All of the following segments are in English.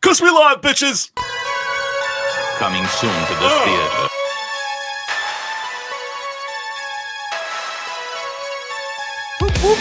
'Cause we live, bitches! Coming soon to the theater. Whoop, whoop.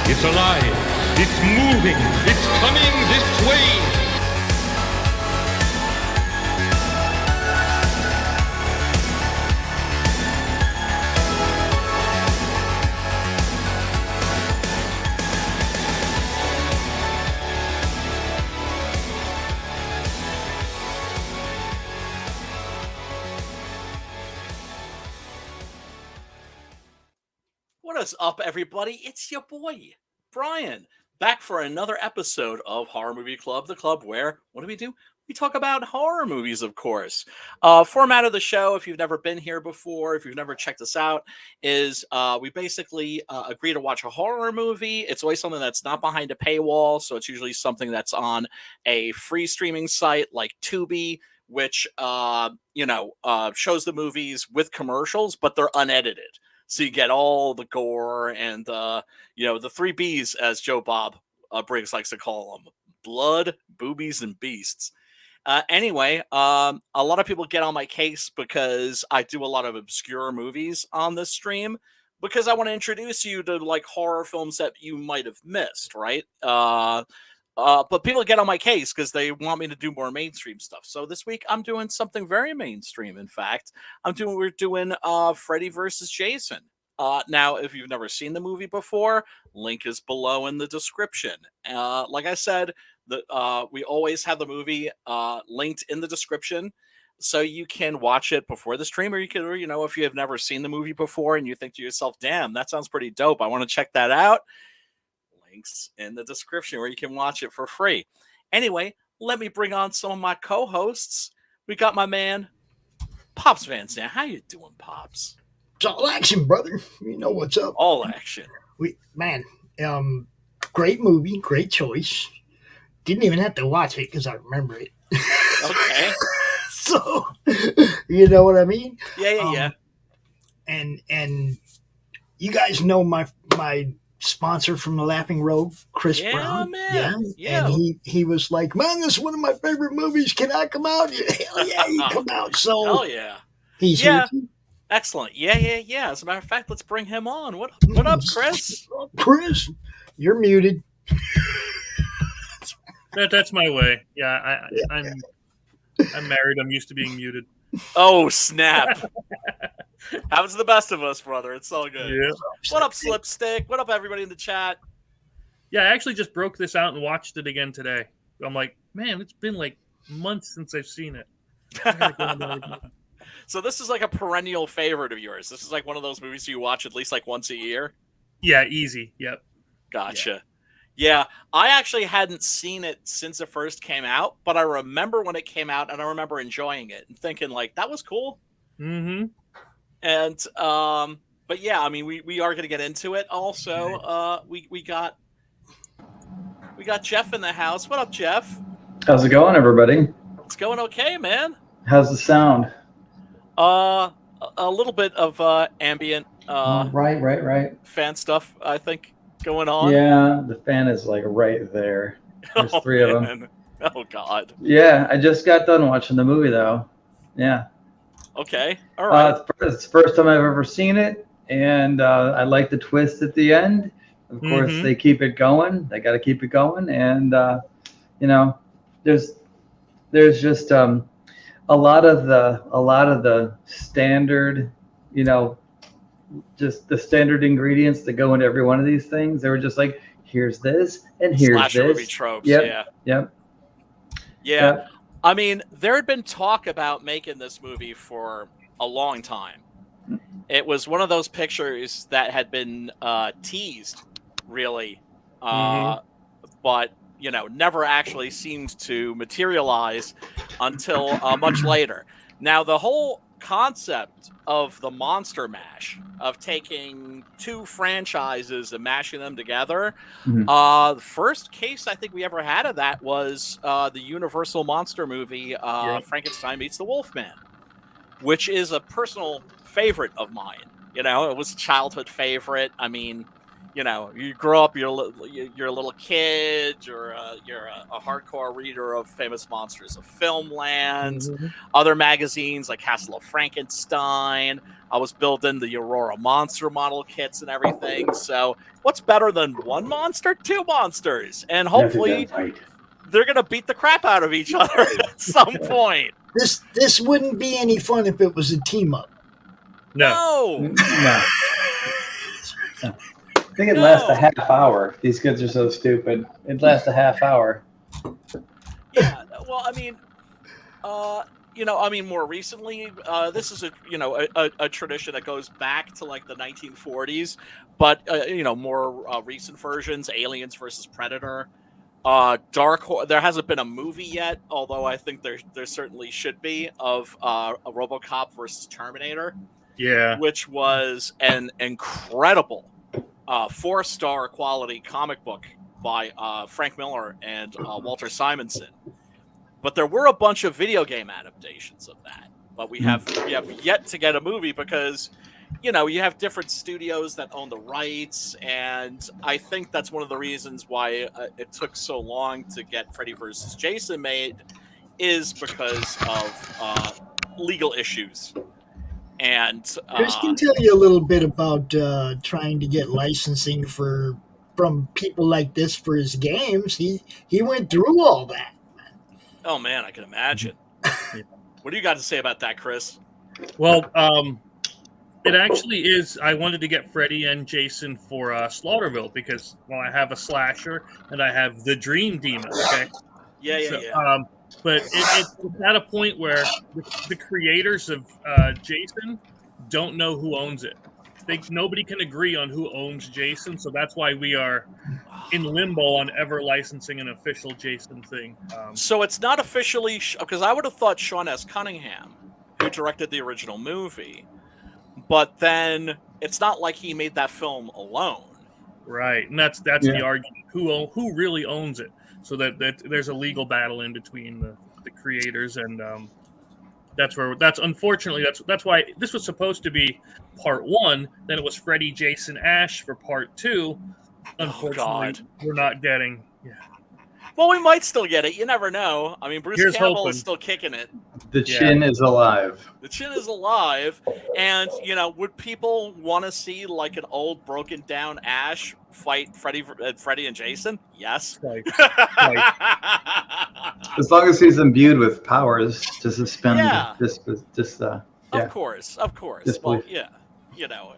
It's alive. It's moving. It's coming this way. What is up, everybody? It's your boy, Brian, back for another episode of Horror Movie Club, the club where, what do? We talk about horror movies, of course. Format of the show, if you've never been here before, if you've never checked us out, is we basically agree to watch a horror movie. It's always something that's not behind a paywall, so it's usually something that's on a free streaming site like Tubi, which, shows the movies with commercials, but they're unedited. So you get all the gore and, the 3 Bs, as Joe Bob Briggs likes to call them. Blood, boobies, and beasts. Anyway, a lot of people get on my case because I do a lot of obscure movies on this stream because I want to introduce you to, like, horror films that you might have missed, right? But people get on my case because they want me to do more mainstream stuff. So this week I'm doing something very mainstream. In fact, we're doing Freddy versus Jason. Now, if you've never seen the movie before, link is below in the description. Like I said, we always have the movie linked in the description, so you can watch it before the stream, or you can, if you have never seen the movie before and you think to yourself, "Damn, that sounds pretty dope. I want to check that out." Links in the description where you can watch it for free. Anyway, let me bring on some of my co-hosts. We got my man, Pops Van Zandt. How you doing, Pops? It's all action, brother. You know what's up. All action. Great movie, great choice. Didn't even have to watch it because I remember it. Okay. So, you know what I mean? Yeah. And you guys know my sponsor from the Laughing Road, Chris Brown. Man. Yeah. And he was like, "Man, this is one of my favorite movies. Can I come out?" Hell yeah, you come out. So hell yeah. He's here. Excellent. Yeah. As a matter of fact, let's bring him on. What up, Chris? Chris, you're muted. That's my way. Yeah, I'm married. I'm used to being muted. Oh, snap. Happens to the best of us, brother. It's all good. Yeah. What up, Slipstick? What up, everybody in the chat? Yeah, I actually just broke this out and watched it again today. I'm like, man, it's been like months since I've seen it. So this is like a perennial favorite of yours. This is like one of those movies you watch at least like once a year? Yeah, easy. Yep. Gotcha. Yeah, I actually hadn't seen it since it first came out, but I remember when it came out, and I remember enjoying it and thinking, like, that was cool. Mm-hmm. And, but yeah, I mean, we are going to get into it. Also, we got Jeff in the house. What up, Jeff? How's it going, everybody? It's going okay, man. How's the sound? A little bit of ambient right. fan stuff, I think, going on. Yeah, the fan is like right there. There's 3 of them. Oh, God. Yeah, I just got done watching the movie, though. Yeah. Okay. All right. It's the first time I've ever seen it, and I like the twist at the end. Of course, they keep it going. They got to keep it going, and there's just a lot of the standard, just the standard ingredients that go into every one of these things. They were just like, here's this and here's Slasher this. Movie tropes. Yep. Yeah. I mean, there had been talk about making this movie for a long time. It was one of those pictures that had been teased, really, but never actually seemed to materialize until much later. Now, the whole concept of the Monster Mash, of taking two franchises and mashing them together, the first case I think we ever had of that was the Universal monster movie, Frankenstein Meets the Wolfman, which is a personal favorite of mine. It was a childhood favorite. I mean, you grow up, you're a little kid, you're a hardcore reader of famous monsters of Filmland, other magazines like Castle of Frankenstein. I was building the Aurora monster model kits and everything. So what's better than one monster? Two monsters. And hopefully they're going to beat the crap out of each other at some point. This wouldn't be any fun if it was a team up. No. I think it lasts a half hour. These kids are so stupid. It lasts a half hour. Yeah. Well, I mean, more recently, this is a tradition that goes back to like the 1940s, but more recent versions, Aliens versus Predator. There hasn't been a movie yet, although I think there certainly should be, of a RoboCop versus Terminator. Yeah, which was an incredible 4-star quality comic book by Frank Miller and Walter Simonson. But there were a bunch of video game adaptations of that. But we have yet to get a movie because you have different studios that own the rights, and I think that's one of the reasons why it took so long to get Freddy versus Jason made, is because of legal issues. And Chris can tell you a little bit about trying to get licensing from people like this for his games. He went through all that. Oh man, I can imagine. What do you got to say about that, Chris? Well, it actually is. I wanted to get Freddy and Jason for Slaughterville because, well, I have a slasher and I have the Dream Demon. Okay. Yeah. But it's at a point where the creators of Jason don't know who owns it. Nobody can agree on who owns Jason, so that's why we are in limbo on ever licensing an official Jason thing. So it's not officially, because I would have thought Sean S. Cunningham, who directed the original movie, but then it's not like he made that film alone. Right, and that's the argument. Who really owns it? So that there's a legal battle in between the creators, and that's why this was supposed to be part 1. Then it was Freddy, Jason, Ash for part 2. Unfortunately, we're not getting. Yeah. Well, we might still get it. You never know. I mean, Bruce Campbell is still kicking it. The chin is alive. The chin is alive. And, would people want to see like an old broken down Ash fight Freddy and Jason? Yes. Right. As long as he's imbued with powers to suspend Of course. Well, yeah.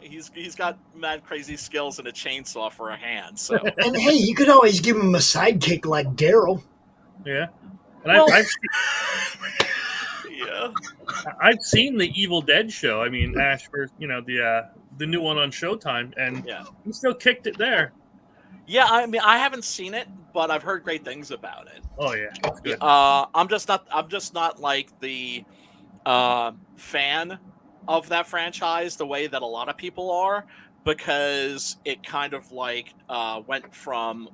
He's got mad crazy skills and a chainsaw for a hand. So, and hey, you could always give him a sidekick like Daryl. Yeah, and I've seen the Evil Dead show. I mean, Ash for the new one on Showtime, and he still kicked it there. Yeah, I mean, I haven't seen it, but I've heard great things about it. Oh yeah, it's good. I'm just not like the fan of that franchise the way that a lot of people are, because it kind of like went from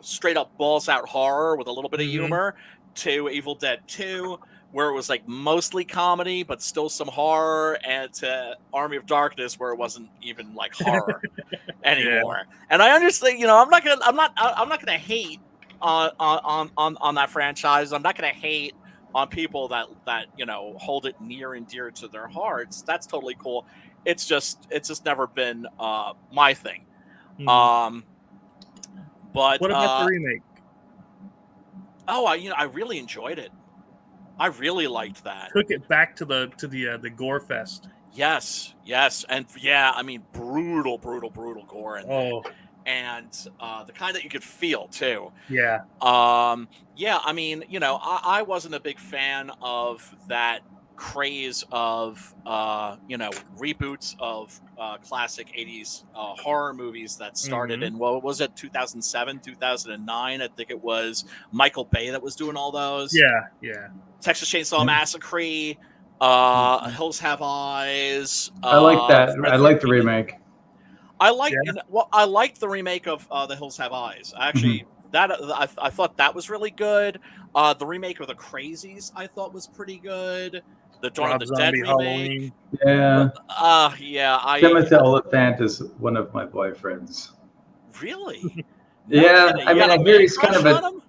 straight up balls out horror with a little bit of humor to Evil Dead 2, where it was like mostly comedy but still some horror, and to Army of Darkness, where it wasn't even like horror anymore. And I understand, I'm not gonna hate on that franchise. I'm not gonna hate on people that hold it near and dear to their hearts. That's totally cool. It's just never been my thing. But what about the remake? Oh, I really enjoyed it. I really liked that. Took it back to the gore fest. Yes, and I mean, brutal gore in there. And the kind that you could feel too. Yeah. I mean, I wasn't a big fan of that craze of reboots of classic 80s horror movies that started in, what was it, 2007, 2009? I think it was Michael Bay that was doing all those. Yeah. Texas Chainsaw Massacre, Hills Have Eyes. I like that. I like the remake. I liked the remake of The Hills Have Eyes. Actually, I thought that was really good. The remake of The Crazies I thought was pretty good. The Dawn of the Dead remake. Halloween. Yeah. Timothy Oliphant is one of my boyfriends. Really? Yeah, kidding. I You mean, got I a hear man he's kind of crush on him?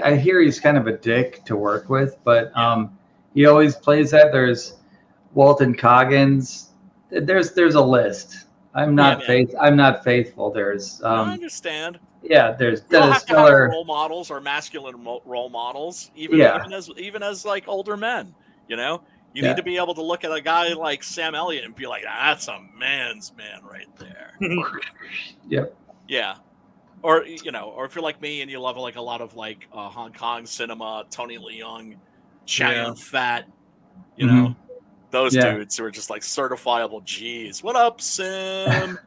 I hear he's kind of a dick to work with, but he always plays that. There's Walton Coggins. There's a list. I'm not faithful. There's I understand. Yeah, there's You don't Dennis have to have Miller. role models or masculine role models, even as like older men. You know, you need to be able to look at a guy like Sam Elliott and be like, "That's a man's man right there." Yep. Yeah. Or or if you're like me and you love like a lot of like Hong Kong cinema, Tony Leung, Chow Yun-fat, those dudes who are just like certifiable G's. What up, Sim?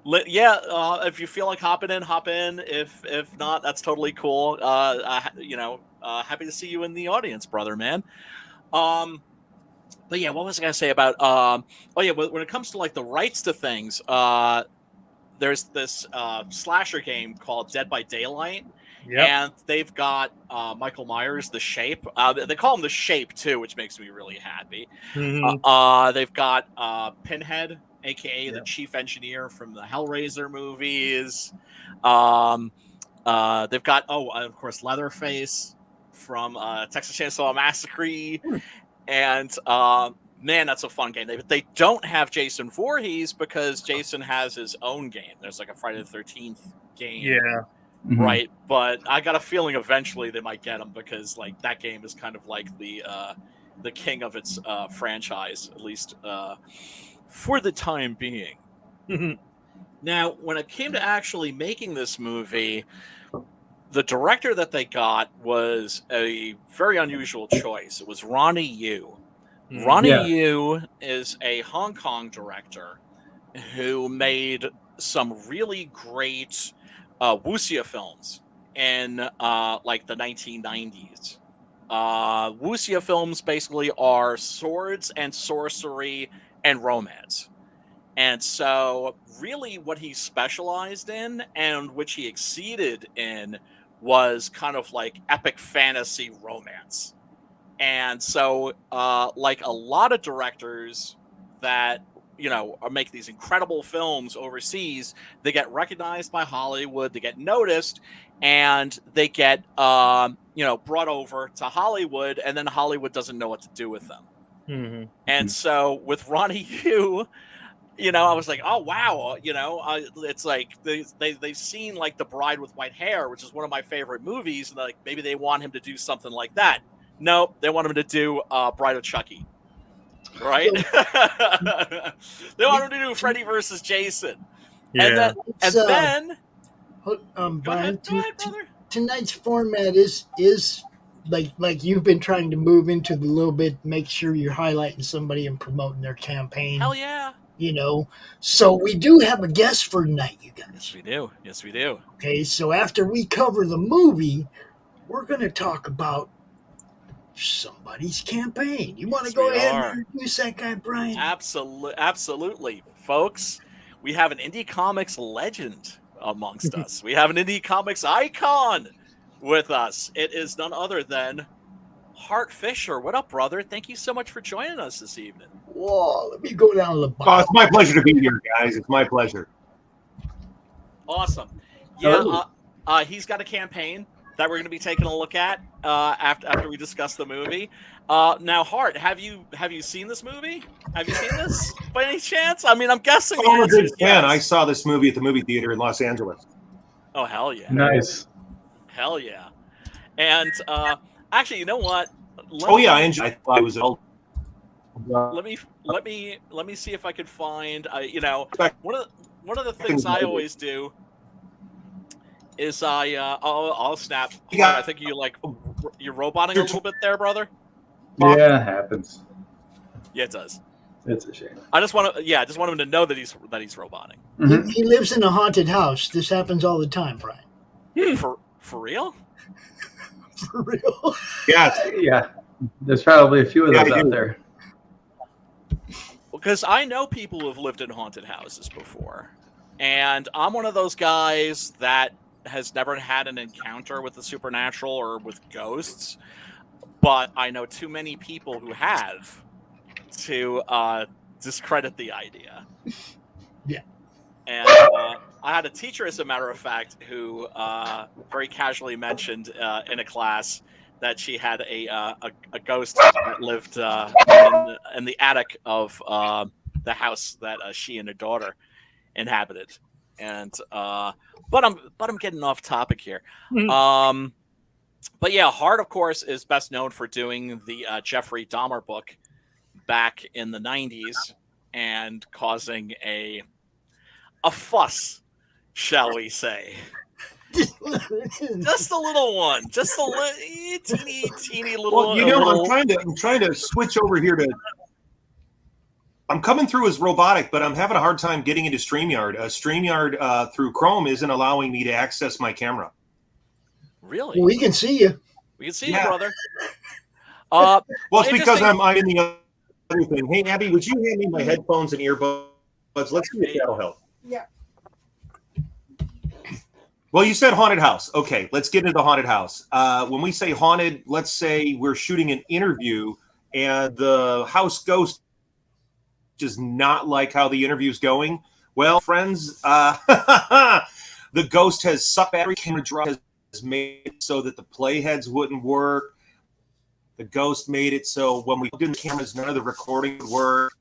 If you feel like hopping in, hop in. If not, that's totally cool. Happy to see you in the audience, brother, man. But yeah, what was I gonna say about? When it comes to like the rights to things, there's this slasher game called Dead by Daylight. Yep. And they've got Michael Myers, the Shape. They call him the Shape too, which makes me really happy. Mm-hmm. They've got Pinhead, aka the chief engineer from the Hellraiser movies. They've got of course Leatherface from Texas Chainsaw Massacre, and man, that's a fun game. They don't have Jason Voorhees because Jason has his own game. There's like a Friday the 13th game. Yeah. Mm-hmm. Right, but I got a feeling eventually they might get him because like that game is kind of like the king of its franchise, at least for the time being. Now, when it came to actually making this movie, the director that they got was a very unusual choice. It was Ronnie Yu. Ronnie Yu is a Hong Kong director who made some really great wuxia films in like the 1990s. Wuxia films basically are swords and sorcery and romance. And so really what he specialized in and which he exceeded in was kind of like epic fantasy romance. And so like a lot of directors that make these incredible films overseas, they get recognized by Hollywood, they get noticed, and they get brought over to Hollywood, and then Hollywood doesn't know what to do with them. Mm-hmm. And so with Ronnie Yu, I was like, oh wow, it's like they've seen like The Bride with White Hair, which is one of my favorite movies, and like maybe they want him to do something like that. Nope, they want him to do Bride of Chucky. Right? They want him to do Freddy versus Jason. Yeah. And then Brian, go ahead, brother. Tonight's format is like you've been trying to move into the little bit, make sure you're highlighting somebody and promoting their campaign. Hell yeah. So we do have a guest for tonight, you guys. Yes, we do. Okay, so after we cover the movie, we're going to talk about somebody's campaign. You want to go ahead and introduce that guy, Brian? Absolutely, folks. We have an indie comics legend amongst us. We have an indie comics icon with us. It is none other than Hart Fisher. What up, brother? Thank you so much for joining us this evening. Whoa, let me go down to the bottom. Oh, it's my pleasure to be here, guys. It's my pleasure. Awesome. Yeah, he's got a campaign that we're going to be taking a look at after we discuss the movie. Now, Hart, have you seen this movie? Have you seen this by any chance? I mean, I'm guessing. I'm a good fan. I saw this movie at the movie theater in Los Angeles. Oh, hell yeah! Nice. Hell yeah! And actually, you know what? I enjoyed. I thought it was. Let me see if I could find. One of the things I always do is I'll snap. I think you're roboting a little bit there, brother. Yeah, it happens. Yeah, it does. It's a shame. I just want him to know that he's robotic. Mm-hmm. He lives in a haunted house. This happens all the time, Brian. For real? For real? Yeah. There's probably a few of those out there. Because I know people who have lived in haunted houses before, and I'm one of those guys that has never had an encounter with the supernatural or with ghosts, but I know too many people who have to discredit the idea. Yeah. And I had a teacher, as a matter of fact, who very casually mentioned in a class that she had a ghost that lived in the attic of the house that she and her daughter inhabited. And but I'm getting off topic here. But yeah, Hart, of course, is best known for doing the Jeffrey Dahmer book back in the 90s and causing a fuss, shall we say. Just a little one. Just a teeny little one. Well, I'm trying to switch over here to... I'm coming through as robotic, but I'm having a hard time getting into StreamYard. StreamYard through Chrome isn't allowing me to access my camera. Really? Well, we can see you. We can see you, brother. Well, it's because I'm in the other thing. Hey, Abby, would you hand me my headphones and earbuds? Let's see if that'll help. Yeah. Well, you said haunted house. Okay, let's get into the haunted house. When we say haunted, let's say we're shooting an interview and the house ghost does not like how the interview's going. Well, friends, the ghost has sucked battery, camera drop, has made it so that the playheads wouldn't work. The ghost made it so when we put in the cameras, none of the recording would work.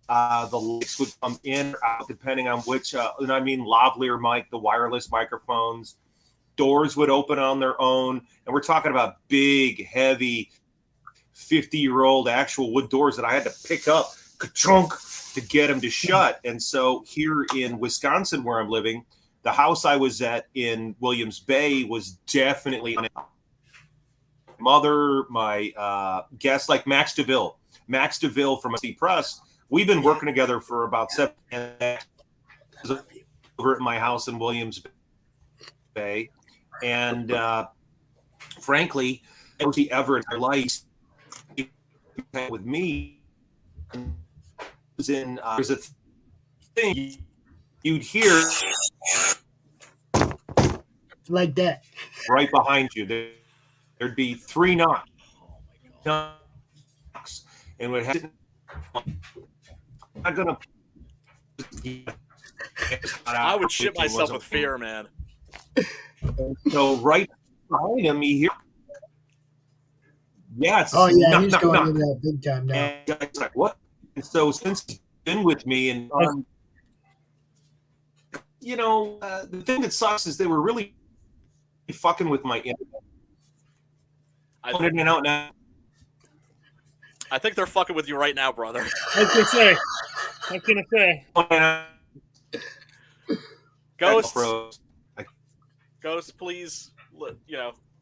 The lights would come in or out depending on which, lavalier mic, the wireless microphones. Doors would open on their own. And we're talking about big, heavy, 50-year-old actual wood doors that I had to pick up, ka-chunk, to get them to shut. And so here in Wisconsin, where I'm living, the house I was at in Williams Bay was definitely on it. Mother, my guest, like Max DeVille from C Press. We've been working together for about 7 years over at my house in Williams Bay. And frankly, every ever in their life with me was in, there's a thing you'd hear like that right behind you. There'd be 3 knocks. And would have not gonna. I would shit myself with fear, man. So right behind him, he hears. Yes. Oh yeah, he's going into that big time now. And he's like, what? And so since he's been with me, and the thing that sucks is they were really fucking with my internet. I think they're fucking with you right now, brother. I was gonna say. Ghost, please,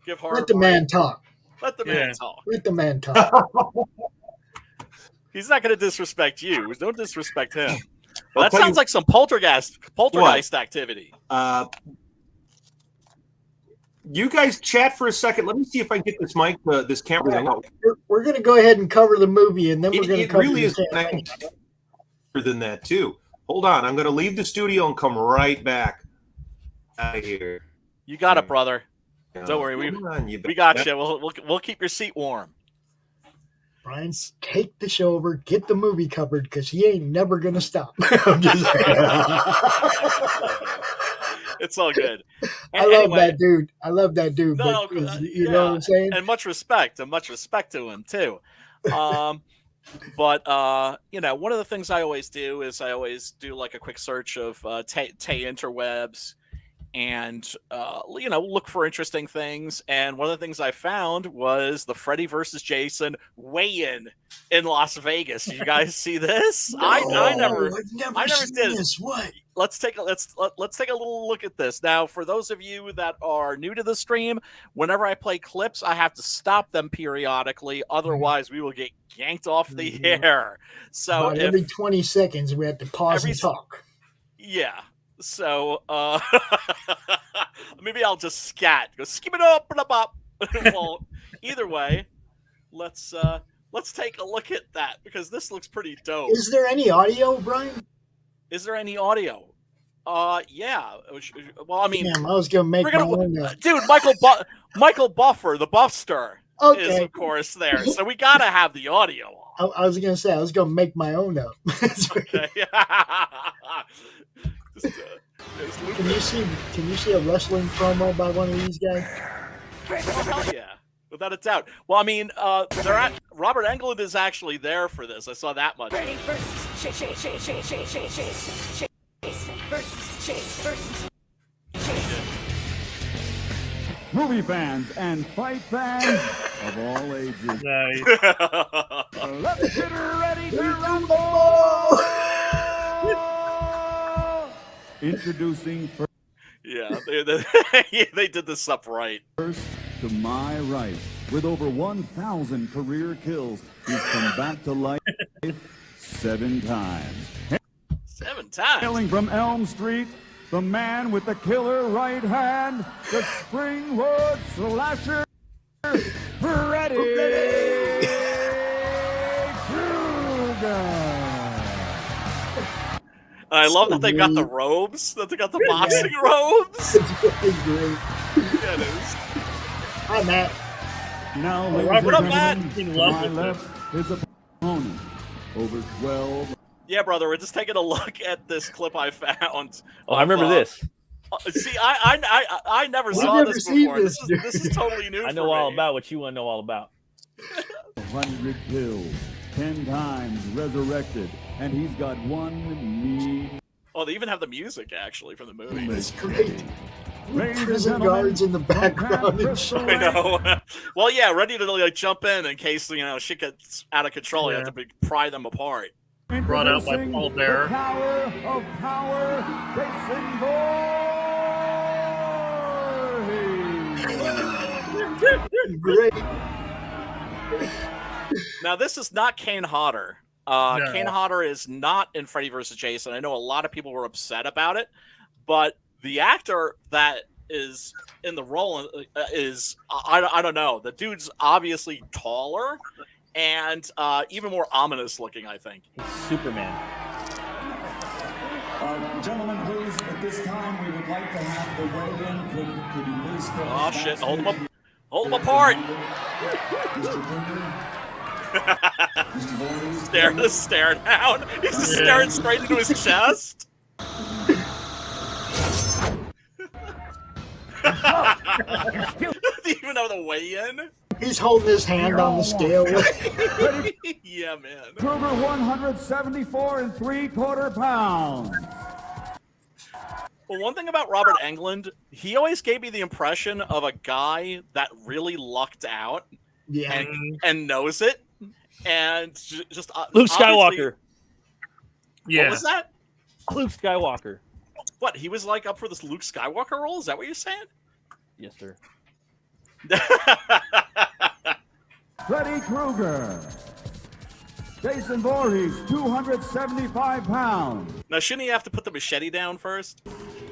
give Hart. Let the man talk. Let the man talk. Let the man talk. He's not going to disrespect you. Don't disrespect him. Well, that sounds like some poltergeist activity. You guys chat for a second. Let me see if I can get this mic, this camera. We're going to go ahead and cover the movie, and then we're going to cover really is than that too. Hold on, I'm going to leave the studio and come right back out of here. You got it, brother. Don't worry, we got you. We'll keep your seat warm. Brian, take the show over, get the movie covered, because he ain't never going to stop. I'm just It's all good. I love that dude. No, you know what I'm saying? And much respect to him too. But one of the things I always do is like a quick search of Tay interwebs, and look for interesting things. And one of the things I found was the Freddy versus Jason weigh-in in Las Vegas. Did you guys see this? No, I never seen did. this. What? Let's take a little look at this. Now, for those of you that are new to the stream, whenever I play clips, I have to stop them periodically. Otherwise, we will get yanked off the air. So every 20 seconds, we have to pause and talk. Yeah. So maybe I'll just scat. Go skip it up and up. Well, either way, let's take a look at that because this looks pretty dope. Is there any audio, Brian? Is there any audio? Yeah. Well, I mean, damn, I was gonna make my own. Dude, Michael Buffer, the Buffster, is of course there. So we gotta have the audio on. I was gonna say I was gonna make my own up. Okay. Can you see a wrestling promo by one of these guys? Oh, hell yeah. Without a doubt. Well, I mean, Robert Englund is actually there for this. I saw that much. Movie fans and fight fans of all ages. Nice. Let's get ready to rumble! Introducing first. Yeah, they did this up right. First, to my right, with over 1,000 career kills, he's come back to life 7 times. 7 times. Hailing from Elm Street, the man with the killer right hand, the Springwood slasher, Freddy Krueger. I love that they got the robes, that they got the boxing robes. It's really great. Yeah, it is. Hi, Matt. Now, Robert, up, Matt. to my left, his opponent, over 12. Yeah, brother, we're just taking a look at this clip I found. Oh, I remember this. See, I never saw this before. This is totally new. I know all about what you want to know all about. 100 kills, 10 times resurrected, and he's got one mean. Oh, they even have the music actually from the movie. It's great. Prison guards in the background. I know. Well, yeah, ready to jump in case shit gets out of control. You have to pry them apart. Brought out by Paul Bearer. Tower of Power, Dixon Great. Now, this is not Kane Hodder. No. Kane Hodder is not in Freddy vs. Jason. I know a lot of people were upset about it, but the actor that is in the role is, I don't know. The dude's obviously taller and even more ominous looking, I think. Superman. Gentlemen, please, at this time, we would like to have the weigh-in. Could you please step Oh, back shit. stage? Hold them apart. Mr. Stare down. He's just staring straight into his chest. Do you even know the weigh-in? He's holding his hand on the scale. Yeah, man. Krueger, 174 3/4 pounds. Well, one thing about Robert Englund, he always gave me the impression of a guy that really lucked out Yeah. and knows it. And just Luke Skywalker. Yeah. What was that? Luke Skywalker. What, he was up for this Luke Skywalker role? Is that what you're saying? Yes, sir. Freddy Krueger. Jason Voorhees, 275 pounds. Now, shouldn't he have to put the machete down first?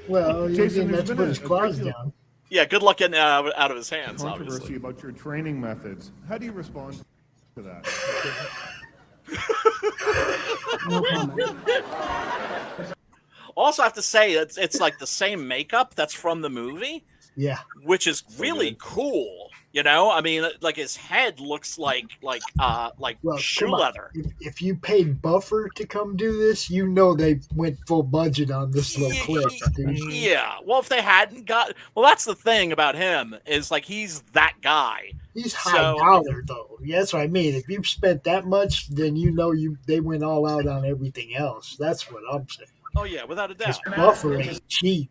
Well, he didn't have to put his claws down. Yeah, good luck getting out of his hands, Controversy obviously. about your training methods. How do you respond to that? No comment. Also, I have to say, it's like the same makeup that's from the movie, Yeah. which is really cool. I mean, his head looks like Well, shoe come on. leather. If you paid Buffer to come do this, they went full budget on this little clip, dude. Yeah. Well, if they hadn't that's the thing about him is he's that guy. He's high dollar though. Yeah, that's what I mean. If you've spent that much, then they went all out on everything else. That's what I'm saying. Oh yeah, without a doubt. Buffer is cheap.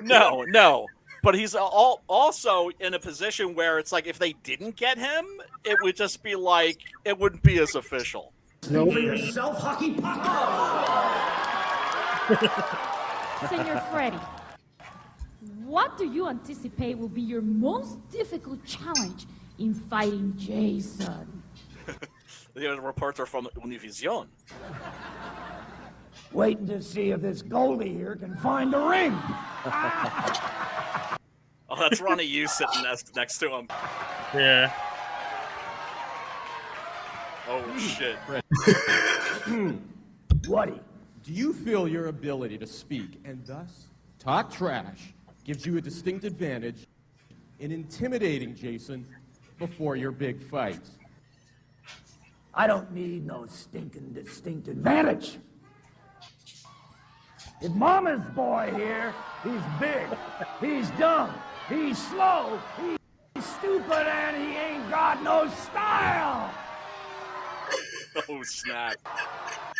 No. But he's also in a position where it's like if they didn't get him, it would just be like it wouldn't be as official. Nope. For yourself, hockey puck. Senor Freddy, what do you anticipate will be your most difficult challenge in fighting Jason? The reporter from Univision. Waiting to see if this Goldie here can find the ring. Oh, that's Ronnie Yu sitting next to him. Yeah. Oh shit. Woody, do you feel your ability to speak and thus talk trash gives you a distinct advantage in intimidating Jason before your big fight? I don't need no stinking distinct advantage. If Mama's boy here, he's big, he's dumb, he's slow, he's stupid, and he ain't got no style. Oh snap!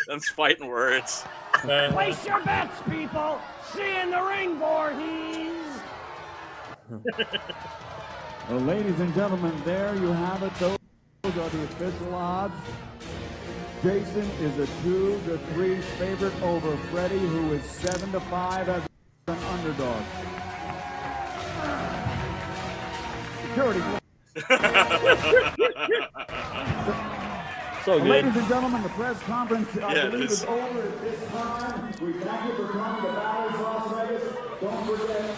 Them's fighting words. Place your bets, people. See you in the ring, Voorhees. Well, ladies and gentlemen, there you have it. Those are the official odds. Jason is a 2-3 favorite over Freddy, who is 7-5 as an underdog. Security. So good. Ladies and gentlemen, the press conference I believe is. is over at this time. We thank you for coming to Bally's Las Vegas. Don't forget,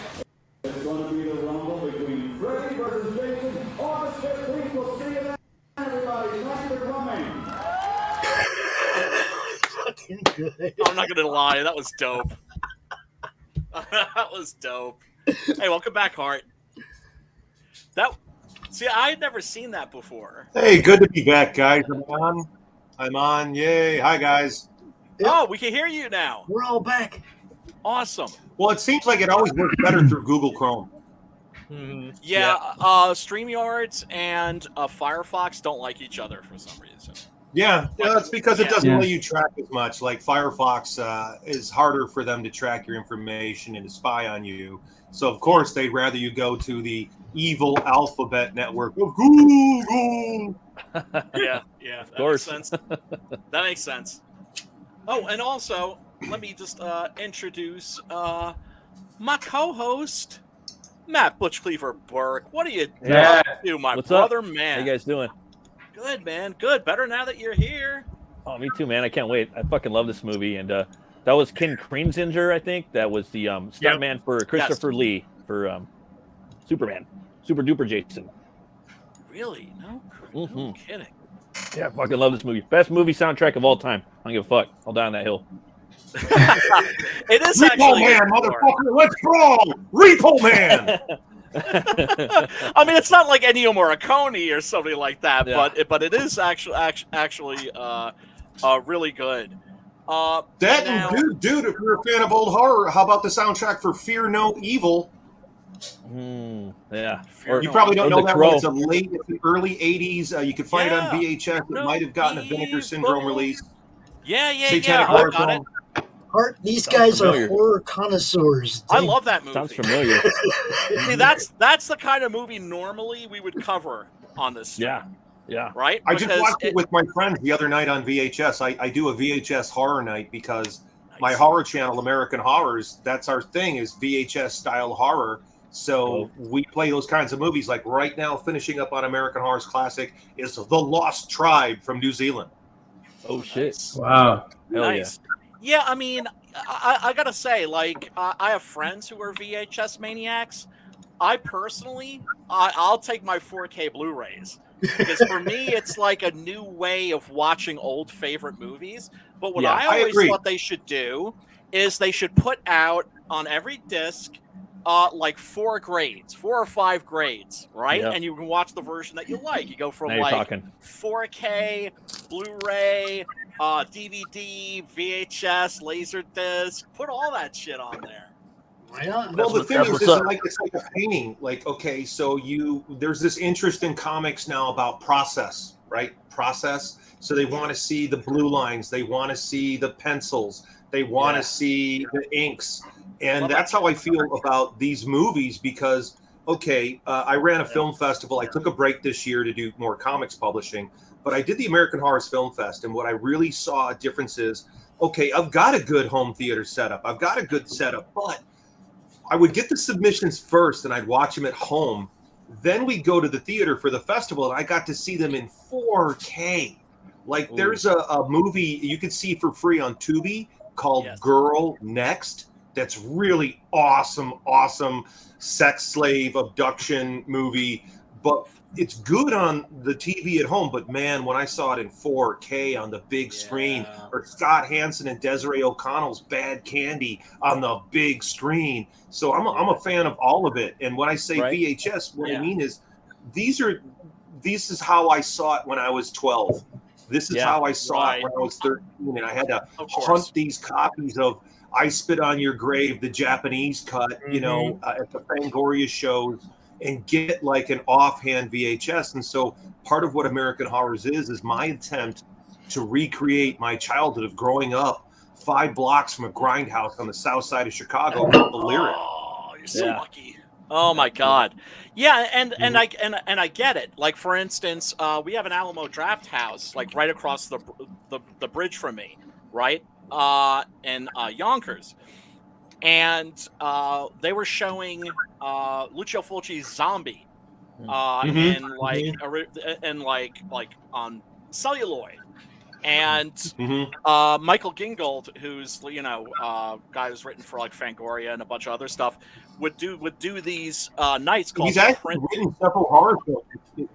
it's going to be the rumble between Freddy versus Jason. August 15th. We'll see you then, everybody. Thank you for coming. Good. I'm not gonna lie, that was dope. That was dope. Hey, welcome back, Hart. See, I had never seen that before. Hey, good to be back, guys. I'm on. Yay. Hi, guys. Yep. Oh, we can hear you now. We're all back. Awesome. Well, it seems like it always works better through Google Chrome. Mm-hmm. Yeah, StreamYards and Firefox don't like each other for some reason. Yeah, it's because it doesn't Yeah. let you track as much. Like Firefox is harder for them to track your information and to spy on you. So, of course, they'd rather you go to the evil alphabet network of Google. Yeah, that course. makes sense. That makes sense. Oh, and also, let me just introduce my co-host, Matt Butch Cleaver Burke. What are you doing, my What's brother, up? man? How you guys doing? Good, man. Good. Better now that you're here. Oh, me too, man. I can't wait. I fucking love this movie. And that was Ken Creamsinger, I think. That was the stuntman for Christopher Lee for Superman. Super Duper Jason. Really? No kidding. Yeah, I fucking love this movie. Best movie soundtrack of all time. I don't give a fuck. I'll die on that hill. It is Repo actually Man, motherfucker, let's brawl! Repo Man! I mean, it's not like Ennio Morricone or something like that, Yeah. but it is actually really good. Dude, if you're a fan of old horror, how about the soundtrack for Fear No Evil? Yeah. You probably don't know The that Crow. one. It's the early 80s. You can find it on VHS. It might have gotten a Vinegar Syndrome release. Yeah. Satanic I Horror got it. Art, these Sounds guys familiar. are horror connoisseurs. I love that movie. Sounds familiar. See, that's the kind of movie normally we would cover on this stream, Yeah. right? I just watched it with my friends the other night on VHS. I do a VHS horror night because my horror channel, American Horrors, that's our thing, is VHS style horror. So we play those kinds of movies. Like right now, finishing up on American Horror's classic is The Lost Tribe from New Zealand. Oh, shit. Wow. Hell Nice. Yeah, I mean, I gotta say, like, I have friends who are VHS maniacs. I personally, I'll take my 4K Blu-rays because for me, it's like a new way of watching old favorite movies. But what I always thought they should do is they should put out on every disc like 4 or 5 grades, right? Yep. And you can watch the version that you like. You go from Now you're like talking. 4K, Blu-ray, DVD, VHS, Laserdisc. Put all that shit on there. Why not? Well, the thing is, what's it's up. like a painting. Like, okay, so there's this interest in comics now about process, right? Process. So they want to see the blue lines. They want to see the pencils. They want to see the inks. And that's how I feel about these movies because, I ran a film festival. I took a break this year to do more comics publishing, but I did the American Horror Film Fest. And what I really saw a difference is, I've got a good home theater setup. I've got a good setup, but I would get the submissions first and I'd watch them at home. Then we go to the theater for the festival and I got to see them in 4K. Like there's a movie you could see for free on Tubi called Girl Next. That's really awesome sex slave abduction movie. But it's good on the TV at home. But man, when I saw it in 4K on the big screen, or Scott Hansen and Desiree O'Connell's Bad Candy on the big screen. So I'm a fan of all of it. And when I say VHS, what I mean is this is how I saw it when I was 12. This is how I saw it when I was 13, and I had to hunt these copies of I Spit on Your Grave, the Japanese cut, at the Fangoria shows, and get like an offhand VHS. And so part of what American Horrors is my attempt to recreate my childhood of growing up 5 blocks from a grindhouse on the south side of Chicago called the Lyric. Oh, you're so lucky. Oh my God. Yeah, and I get it. Like for instance, we have an Alamo Draft House like right across the bridge from me, right? In Yonkers. And they were showing Lucio Fulci's Zombie in like on celluloid. And Michael Gingold, who's guy who's written for like Fangoria and a bunch of other stuff, would do these nights called. He's actually written several horror films.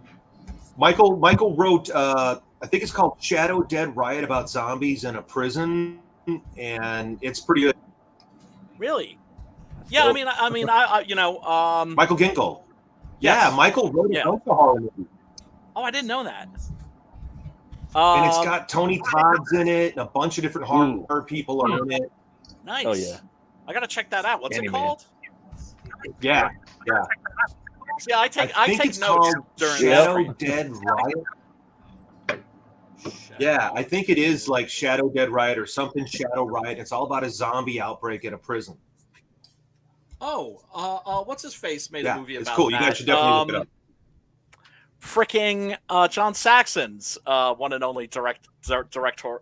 Michael wrote, I think it's called Shadow Dead Riot about zombies in a prison, and it's pretty good. Really? Yeah, I mean, Michael Gingold. Yeah, Michael wrote a bunch of horror movies. Oh, I didn't know that. And it's got Tony Todd's in it, and a bunch of different horror people are in it. Nice. Oh yeah. I gotta check that out. What's it called? Yeah. See, I take notes during Shadow Dead Riot. Yeah, I think it is like Shadow Dead Riot or something. Shadow Riot. It's all about a zombie outbreak at a prison. Oh, what's his face made a movie about it's cool. that. You guys should definitely look it up. Fricking John Saxon's one and only directorial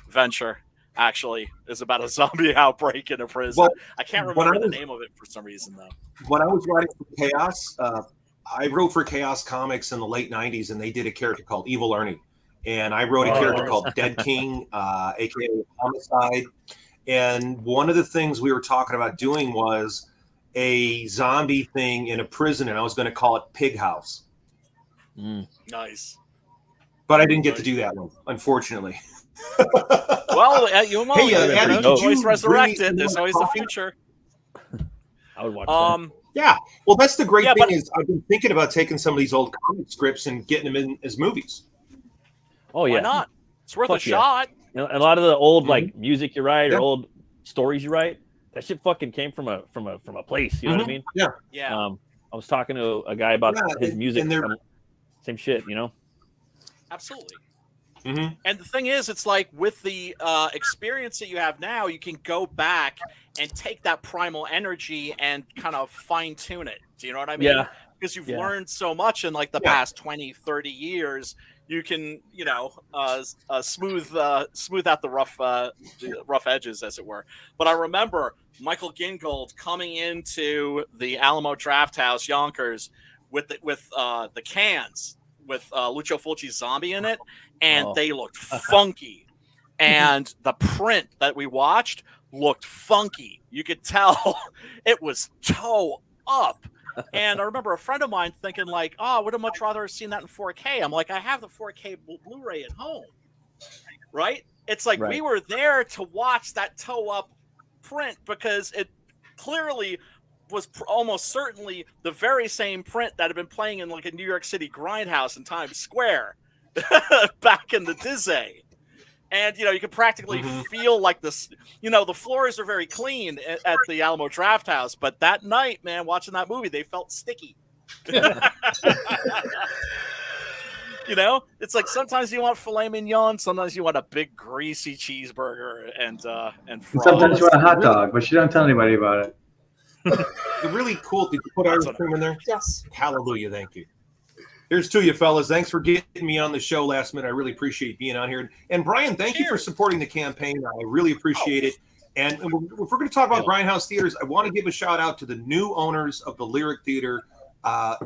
venture actually is about a zombie outbreak in a prison. Well, I can't remember the name of it for some reason though. When I was writing for Chaos, I wrote for Chaos Comics in the late 90s, and they did a character called Evil Ernie. And I wrote a character called Dead King, aka Homicide. And one of the things we were talking about doing was a zombie thing in a prison, and I was going to call it Pig House. Nice. But I didn't get to do that one, unfortunately. Well, you know, Andy, you always resurrect it. There's always the future. I would watch that. Yeah. Well, that's the great thing is I've been thinking about taking some of these old comic scripts and getting them in as movies. Oh, yeah. Why not? It's worth a shot. You know, a lot of the old like music you write or old stories you write, that shit fucking came from a place. You know what I mean? Yeah. Yeah. I was talking to a guy about his music. Same shit, you know? Absolutely. And the thing is, it's like with the experience that you have now, you can go back and take that primal energy and kind of fine tune it. Do you know what I mean? Yeah. Because you've learned so much in like the past 20, 30 years, you can, smooth out the rough edges, as it were. But I remember Michael Gingold coming into the Alamo Draft House, Yonkers, with the cans with Lucio Fulci's Zombie in it, and they looked funky. And the print that we watched looked funky. You could tell it was toe up. And I remember a friend of mine thinking like, I would have much rather have seen that in 4K. I'm like, I have the 4K Blu-ray at home, right? It's like we were there to watch that toe up print because it clearly was almost certainly the very same print that had been playing in like a New York City grindhouse in Times Square back in the Dizzy. And, you could practically feel like this, the floors are very clean at the Alamo Draft House. But that night, man, watching that movie, they felt sticky. You know, it's like sometimes you want filet mignon, sometimes you want a big greasy cheeseburger and fries. Sometimes you want a hot dog, but you don't tell anybody about it. The really cool. Did you put Irish cream in there? Yes. Hallelujah. Thank you. Here's to you, fellas. Thanks for getting me on the show last minute. I really appreciate being on here. And Brian, thank you for supporting the campaign. I really appreciate it. And if we're going to talk about Grindhouse Theaters, I want to give a shout out to the new owners of the Lyric Theater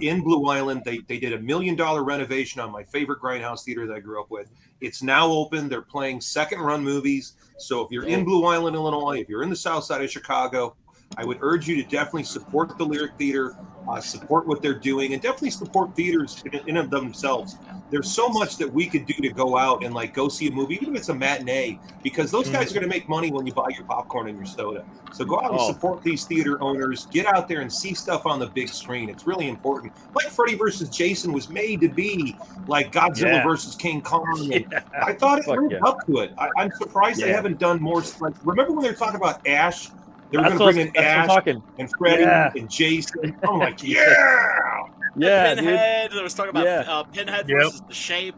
in Blue Island. They did $1 million renovation on my favorite Grindhouse Theater that I grew up with. It's now open. They're playing second-run movies. So if you're in Blue Island, Illinois, if you're in the south side of Chicago, I would urge you to definitely support the Lyric Theater, support what they're doing, and definitely support theaters in of themselves. There's so much that we could do to go out and like go see a movie, even if it's a matinee, because those guys are going to make money when you buy your popcorn and your soda. So go out and support these theater owners. Get out there and see stuff on the big screen. It's really important. Like Freddy versus Jason was made to be like Godzilla versus King Kong. And I thought it lived up to it. I'm surprised they haven't done more. Like, remember when they were talking about Ash? They were going to bring in Ash and Freddy and Jason. I'm like, yeah, Pinhead. Dude. I was talking about Pinhead versus the Shape.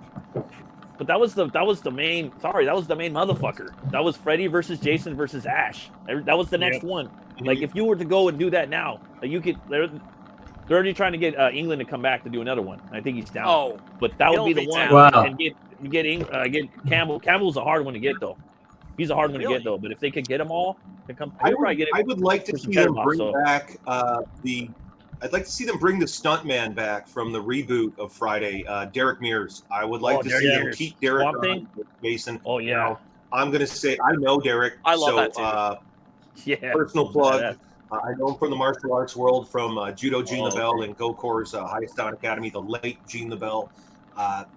But that was the main. Sorry, that was the main motherfucker. That was Freddy versus Jason versus Ash. That was the next one. Like if you were to go and do that now, like you could. They're already trying to get England to come back to do another one. I think he's down. Oh, but that would be the one. Wow. And get Campbell. Campbell's a hard one to get though. He's a hard one to get though. But if they could get them all to come, I would like to see them bring back I'd like to see them bring the stuntman back from the reboot of Friday, Derek Mears. I would like to see them keep Derek on with Jason. Oh yeah. Now, I'm going to say I know Derek. I love that too. Personal plug. I know him from the martial arts world, from Judo Gene LaBelle and Gokor's Highest Down Academy, the late Gene LaBelle.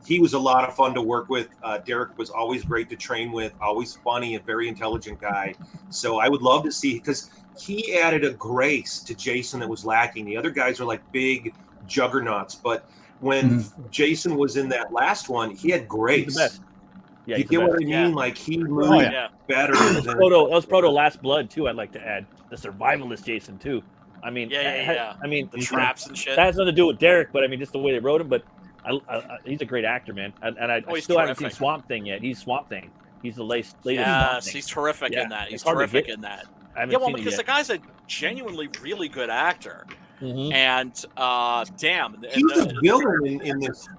He was a lot of fun to work with. Derek was always great to train with, always funny, a very intelligent guy. So I would love to see, because he added a grace to Jason that was lacking. The other guys are like big juggernauts, but when Jason was in that last one, he had grace. Yeah, you get what I mean? Like he moved better. That was Proto Last Blood too. I'd like to add the survivalist Jason too. I mean, I mean the traps and shit. That has nothing to do with Derek, but I mean just the way they wrote him. But he's a great actor, man. And I still haven't seen Swamp Thing yet. He's Swamp Thing. He's the latest. Yes, he's terrific in that. He's terrific in that. Because the guy's a genuinely really good actor. And damn, he's a villain in this.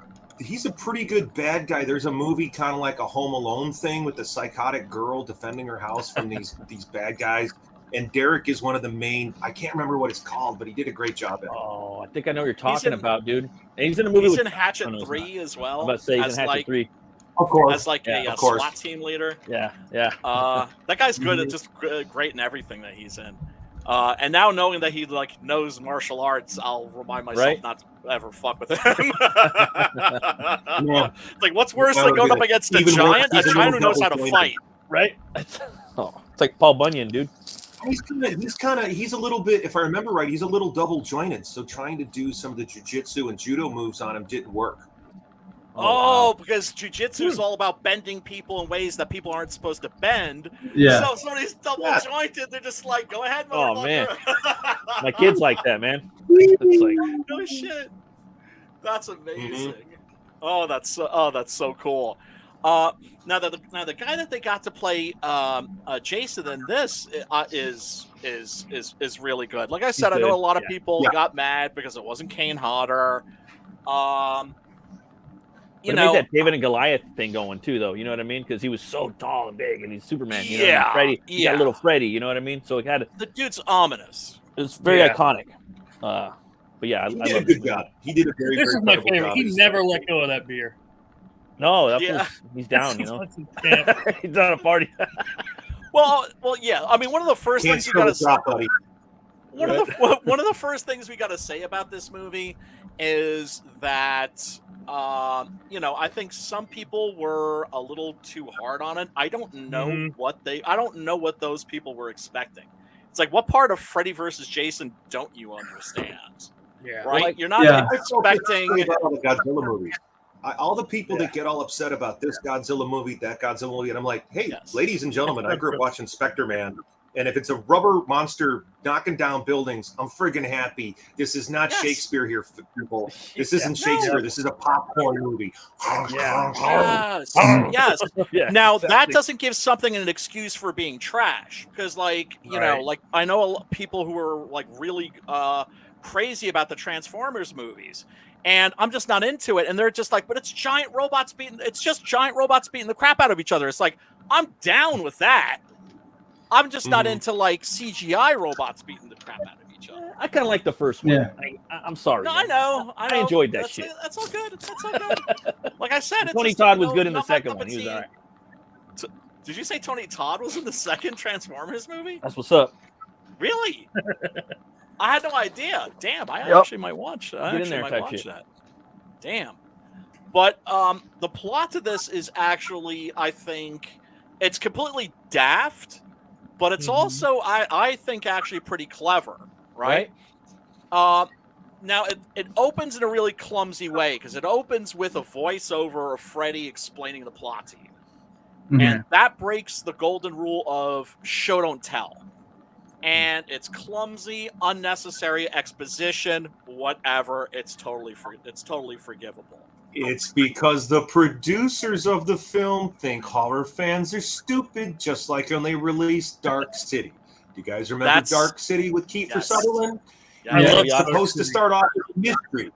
He's a pretty good bad guy. There's a movie kind of like a Home Alone thing with the psychotic girl defending her house from these bad guys. And Derek is one of the main. I can't remember what it's called, but he did a great job at it. Oh, I think I know what you're talking about, dude. And he's in a movie. He's in Hatchet 3 as well. I'm about to say he's in Hatchet 3. Of course. As like a SWAT team leader. Yeah. That guy's good at just great in everything that he's in. And now knowing that he like knows martial arts, I'll remind myself not to ever fuck with him. It's like, what's worse than going up against a giant who knows how to fight, right? It's like Paul Bunyan, dude. He's a little bit, if I remember right, he's a little double jointed. So trying to do some of the jiu-jitsu and judo moves on him didn't work. Because jiu-jitsu is all about bending people in ways that people aren't supposed to bend. Yeah. So somebody's double jointed, they're just like, go ahead, motherfucker. Oh man, my kid's like that, man. It's like, no shit. That's amazing. That's so cool. Now the guy that they got to play Jason in this is really good. Like I said, I know a lot of people got mad because it wasn't Kane Hodder. It made that David and Goliath thing going too, though. You know what I mean? Because he was so tall and big, and he's Superman. You know what I mean? Freddy, he got little Freddy. You know what I mean? So it had the dude's ominous. It was very iconic. But yeah, I did a good job. He did a very. This is my favorite. He never let go of that beer. No, he's down. You know, he's on a party. well, yeah. I mean, one of the first things you got to say. One of the first things we got to say about this movie is that. I think some people were a little too hard on it. I don't know what those people were expecting. It's like, what part of Freddy versus Jason don't you understand? Yeah. Right? You're not expecting the Godzilla movie. All the people that get all upset about this Godzilla movie, that Godzilla movie, and I'm like, hey, ladies and gentlemen, I grew up watching Spectre Man And if it's a rubber monster knocking down buildings, I'm friggin' happy. This is not Shakespeare here, people. This isn't Shakespeare. This is a popcorn movie. Yes. Yes. Yeah, now exactly. that doesn't give something an excuse for being trash, because like you know, like I know a lot people who are like really crazy about the Transformers movies, and I'm just not into it. And they're just like, but it's giant robots beating. It's just giant robots beating the crap out of each other. It's like I'm down with that. I'm just not into like CGI robots beating the crap out of each other. I kind of like the first one. Yeah. I'm sorry. No, I know. I enjoyed that that's, shit. That's all good. That's all good. Like I said, it's Tony just, Todd you was know, good in the not my second cup one. of He was tea. all right. Did you say Tony Todd was in the second Transformers movie? That's what's up. Really? I had no idea. Damn, I Yep. actually might watch that. Get in there type shit. That. Damn. But the plot to this is actually, I think, it's completely daft, but it's also, I think, actually pretty clever, right? Now, it opens in a really clumsy way, because it opens with a voiceover of Freddy explaining the plot to you. And that breaks the golden rule of show, don't tell. And it's clumsy, unnecessary exposition, whatever. It's totally forgivable. It's because the producers of the film think horror fans are stupid, just like when they released Dark City. Do you guys remember Dark City with Kiefer Sutherland? It's supposed to start off with a mystery.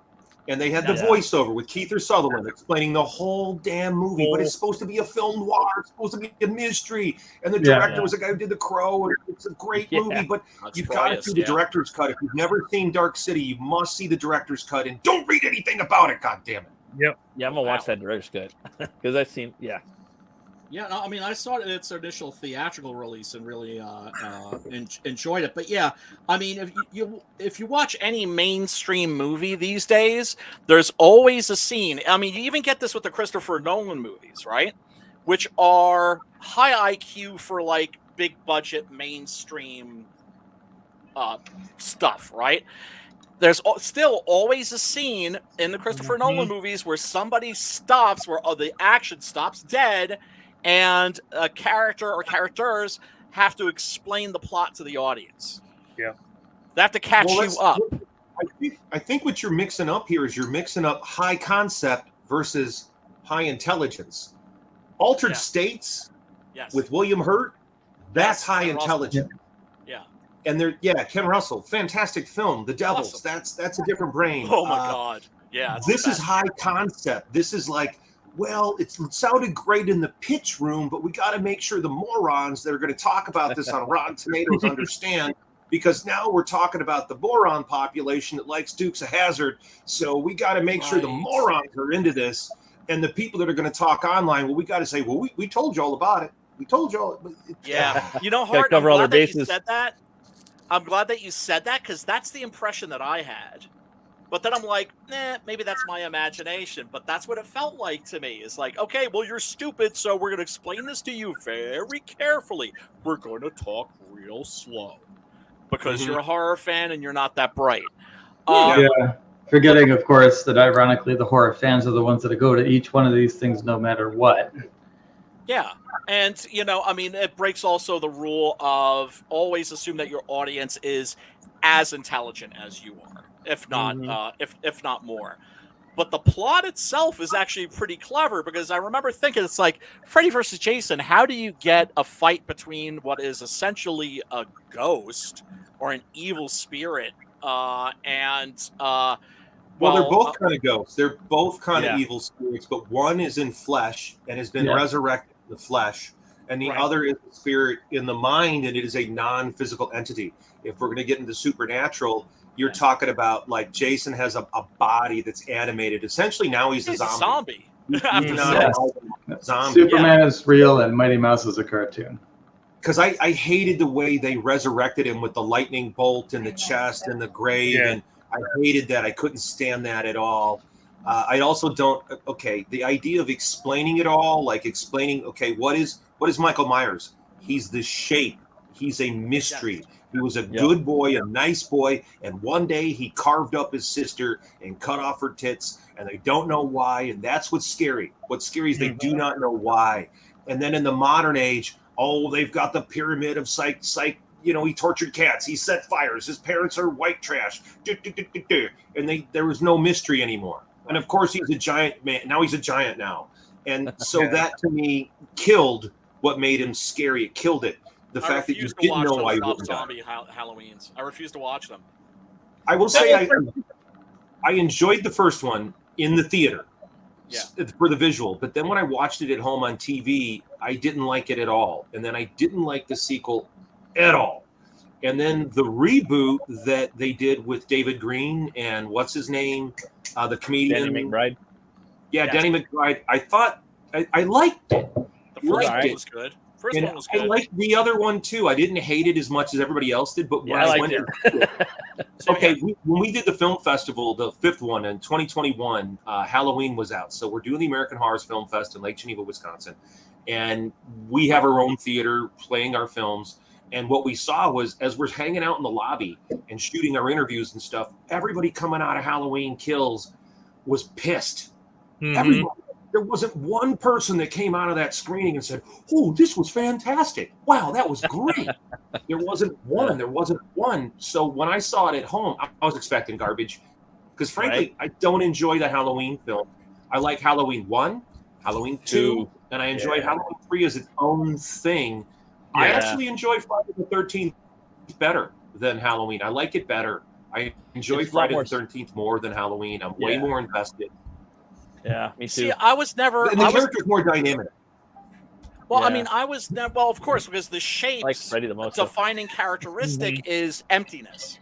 And they had the voiceover with Kiefer Sutherland explaining the whole damn movie, but it's supposed to be a film noir. It's supposed to be a mystery. And the director was a guy who did The Crow, and it's a great movie, but you've got to see the director's cut. If you've never seen Dark City, you must see the director's cut, and don't read anything about it, God damn it. Yep. Yeah, I'm going to watch that director's cut, because I've seen, Yeah, no, I mean, I saw it in its initial theatrical release and really enjoyed it. But yeah, I mean, if you watch Any mainstream movie these days, there's always a scene. I mean, you even get this with the Christopher Nolan movies, right? Which are high IQ for like big budget mainstream stuff, right? There's still always a scene in the Christopher Nolan movies where somebody stops, where the action stops dead, and a character or characters have to explain the plot to the audience. Yeah. They have to catch you up. I think what you're mixing up here is you're mixing up high concept versus high intelligence. Altered States with William Hurt, that's high intelligence. Yeah. And Ken Russell, fantastic film. The Devils, that's a different brain. Oh my God. Yeah. This is high concept. This is like, well, it sounded great in the pitch room, but we got to make sure the morons that are going to talk about this on Rotten Tomatoes understand, because now we're talking about the moron population that likes Dukes of Hazzard. So we got to make sure the morons are into this, and the people that are going to talk online, well, we got to say, well, we told you all about it. We told you all. Yeah. You know, Hart, I'm glad that you said that. I'm glad that you said that, because that's the impression that I had. But then I'm like, maybe that's my imagination. But that's what it felt like to me. It's like, okay, well, you're stupid, so we're going to explain this to you very carefully. We're going to talk real slow because you're a horror fan and you're not that bright. Forgetting, of course, that ironically the horror fans are the ones that go to each one of these things no matter what. Yeah. And, you know, I mean, it breaks also the rule of always assume that your audience is as intelligent as you are. If not, if not more. But the plot itself is actually pretty clever, because I remember thinking, it's like Freddy versus Jason. How do you get a fight between what is essentially a ghost or an evil spirit well, they're both kind of ghosts. They're both kind of evil spirits, but one is in flesh and has been resurrected in the flesh, and the other is a spirit in the mind, and it is a non-physical entity. If we're going to get into supernatural, you're talking about like Jason has a body that's animated. Essentially, now he's a zombie. Zombie. Superman is real and Mighty Mouse is a cartoon. Because I hated the way they resurrected him with the lightning bolt in the chest and the grave, and I hated that. I couldn't stand that at all. I also don't. Okay, the idea of explaining it all, like explaining, okay, what is Michael Myers? He's the shape. He's a mystery. He was a good boy, a nice boy, and one day he carved up his sister and cut off her tits, and they don't know why, and that's what's scary. What's scary is they do not know why. And then in the modern age, Oh, they've got the pyramid of psych. He tortured cats. He set fires. His parents are white trash. And there was no mystery anymore. And of course, he's a giant man. Now he's a giant now. And so that to me killed what made him scary. It killed it. The fact that you didn't know why he was zombie Halloweens. I refuse to watch them. I will say I enjoyed the first one in the theater for the visual, but then when I watched it at home on TV, I didn't like it at all. And then I didn't like the sequel at all. And then the reboot that they did with David Green and what's his name, the comedian Danny McBride. Yeah, Danny McBride. I thought I liked it. The first one was good. First one was good. I liked the other one too. I didn't hate it as much as everybody else did, but when I went when we did the film festival, the 5th one in 2021, Halloween was out. So we're doing the American Horror Film Fest in Lake Geneva, Wisconsin, and we have our own theater playing our films. And what we saw was, as we're hanging out in the lobby and shooting our interviews and stuff, everybody coming out of Halloween Kills was pissed. Everybody. There wasn't one person that came out of that screening and said, "Oh, this was fantastic. Wow, that was great." There wasn't one. So when I saw it at home, I was expecting garbage. Because frankly, I don't enjoy the Halloween film. I like Halloween 1, Halloween 2, and I enjoy Halloween 3 as its own thing. Yeah. I actually enjoy Friday the 13th better than Halloween. I like it better. I enjoy Friday the 13th more than Halloween. I'm way more invested. Yeah, me too. See, I was never. And the character's more dynamic. Well, I mean, I was never. Well, of course, because the shape's like Freddy the most defining characteristic is emptiness.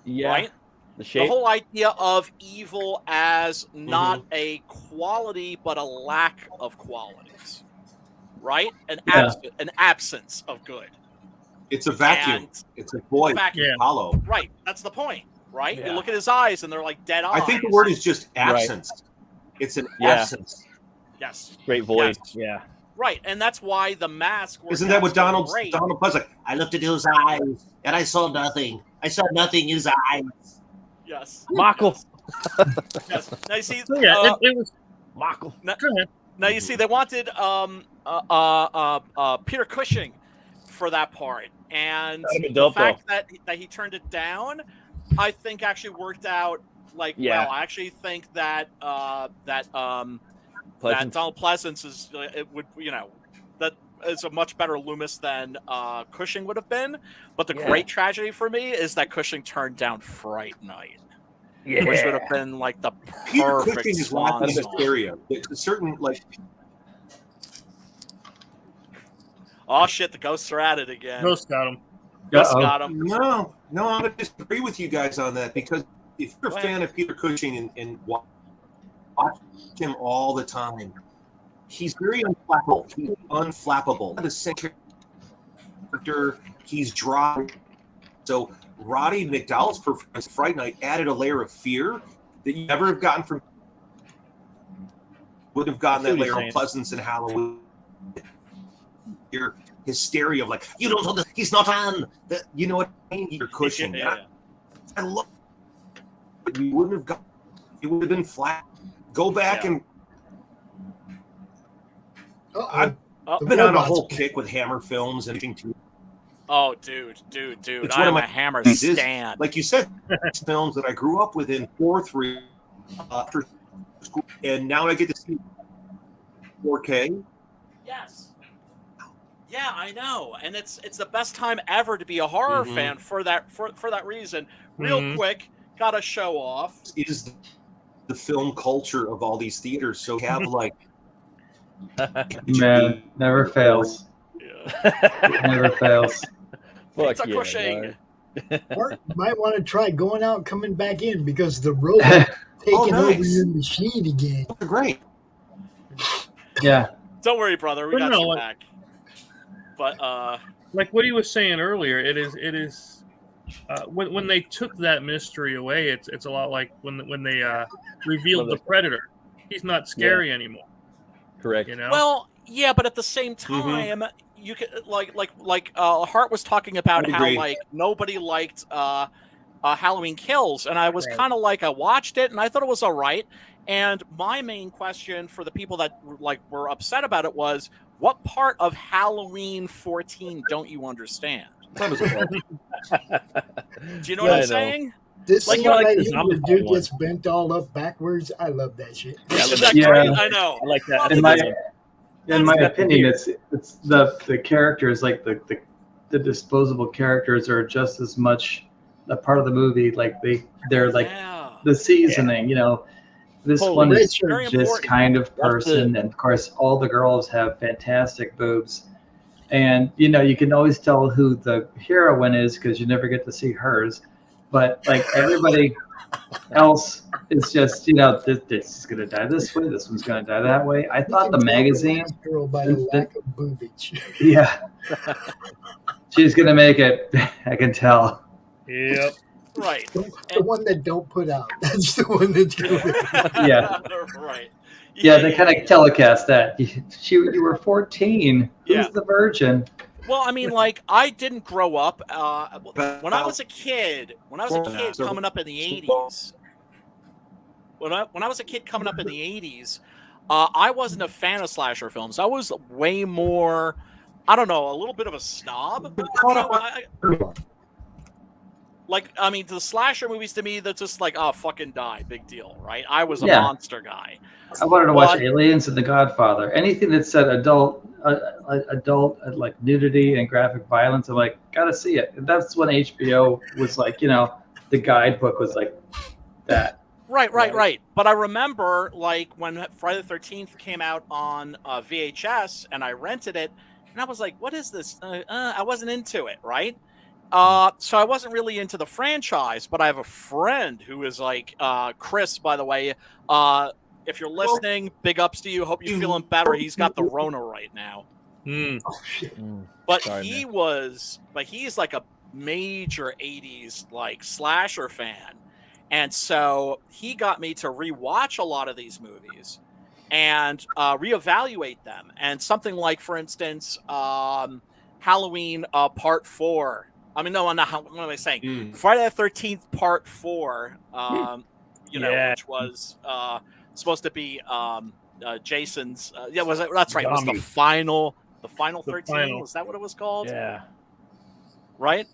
Yeah. Right? The whole idea of evil as not a quality, but a lack of qualities. Right? An absence of good. It's a vacuum. It's a void. Hollow. Right. That's the point. Right? You look at his eyes and they're like dead eyes. I think the word is just absence. Right. It's an absence. Yes. Great voice. Yes. Yeah. Right. And that's why the mask. Isn't that what Donald Pleasant like? I looked at his eyes and I saw nothing. I saw nothing in his eyes. Yes. Michael. Yes. Now you see. It was Michael. Now you see they wanted Peter Cushing for that part, and the fact that he turned it down, I think actually worked out. Well, I actually think that that Donald Pleasance is that is a much better Loomis than Cushing would have been. But the great tragedy for me is that Cushing turned down Fright Night, which would have been like the perfect swan song. It's a certain Oh shit! The ghosts are at it again. Ghost got him. Got him. No, I'm going to disagree with you guys on that, because if you're a fan of Peter Cushing and watch him all the time, he's very unflappable. He's unflappable. The same character, he's dry. So Roddy McDowell's performance Fright Night added a layer of fear that you never have gotten from. Would have gotten that layer of Pleasance in Halloween. Your hysteria of you don't know that he's not on. You know what I mean? You're Cushing. I love. You wouldn't have got. It would have been flat. Go back and. I've been on a whole kick with Hammer Films and. Oh, dude! It's I'm a Hammer stan. Like you said, films that I grew up with in 4/3 after school, and now I get to see 4K. Yes. Yeah, I know, and it's the best time ever to be a horror fan for that reason. Real quick, gotta show off. Is the film culture of all these theaters? So we have man, never fails. Never fails. It's a Cushing. Mark might want to try going out, coming back in, because the robot taking over your machine again. Great. Yeah. Don't worry, brother. We got you back. But like what he was saying earlier, it is when they took that mystery away, it's a lot like when they revealed the Predator. He's not scary anymore. Correct. Well, yeah, but at the same time, you could like Hart was talking about how nobody liked Halloween Kills, and I was kind of I watched it and I thought it was all right. And my main question for the people that were upset about it was, what part of Halloween 14 don't you understand? Do you know what I'm saying? This Like, scene you're right like, here where dude gets bent all up backwards. I love that shit. Isn't that great? I know. I like that. In my opinion, it's the characters, like the disposable characters, are just as much a part of the movie. Like they're like the seasoning. You know, this one is this kind of person, and of course, all the girls have fantastic boobs. And you know, you can always tell who the heroine is because you never get to see hers. But like everybody else is just, you know, this is gonna die this way, this one's gonna die that way. I thought the magazine, girl by the lack of boobage. yeah, she's gonna make it. I can tell. Yep. Right. The one that don't put out. That's the one that's good. Yeah. Right. Yeah, they kind of telecast that. You were 14. Who's the virgin? Well, I mean, like, I didn't grow up. When I was a kid, coming up in the 80s, when I was a kid coming up in the 80s, I wasn't a fan of slasher films. I was way more, I don't know, a little bit of a snob. Like, I mean, the slasher movies to me, that's just like, oh, fucking die, big deal, right? I was a monster guy. I wanted to watch Aliens and The Godfather. Anything that said adult like nudity and graphic violence, I'm like, gotta see it. And that's when HBO was like, you know, the guidebook was like that. Right. But I remember, like, when Friday the 13th came out on VHS, and I rented it, and I was like, what is this? I wasn't into it, right? So I wasn't really into the franchise, but I have a friend who is like, Chris, by the way, if you're listening, big ups to you. Hope you're feeling better. He's got the Rona right now. Oh, shit. But he's like a major 80s like slasher fan. And so he got me to rewatch a lot of these movies and reevaluate them. And something like, for instance, Halloween Part 4. I mean, no, what am I saying? Friday the 13th Part 4, you know, which was supposed to be Jason's. That's right. It was the final 13. Was that what it was called? Yeah. Right.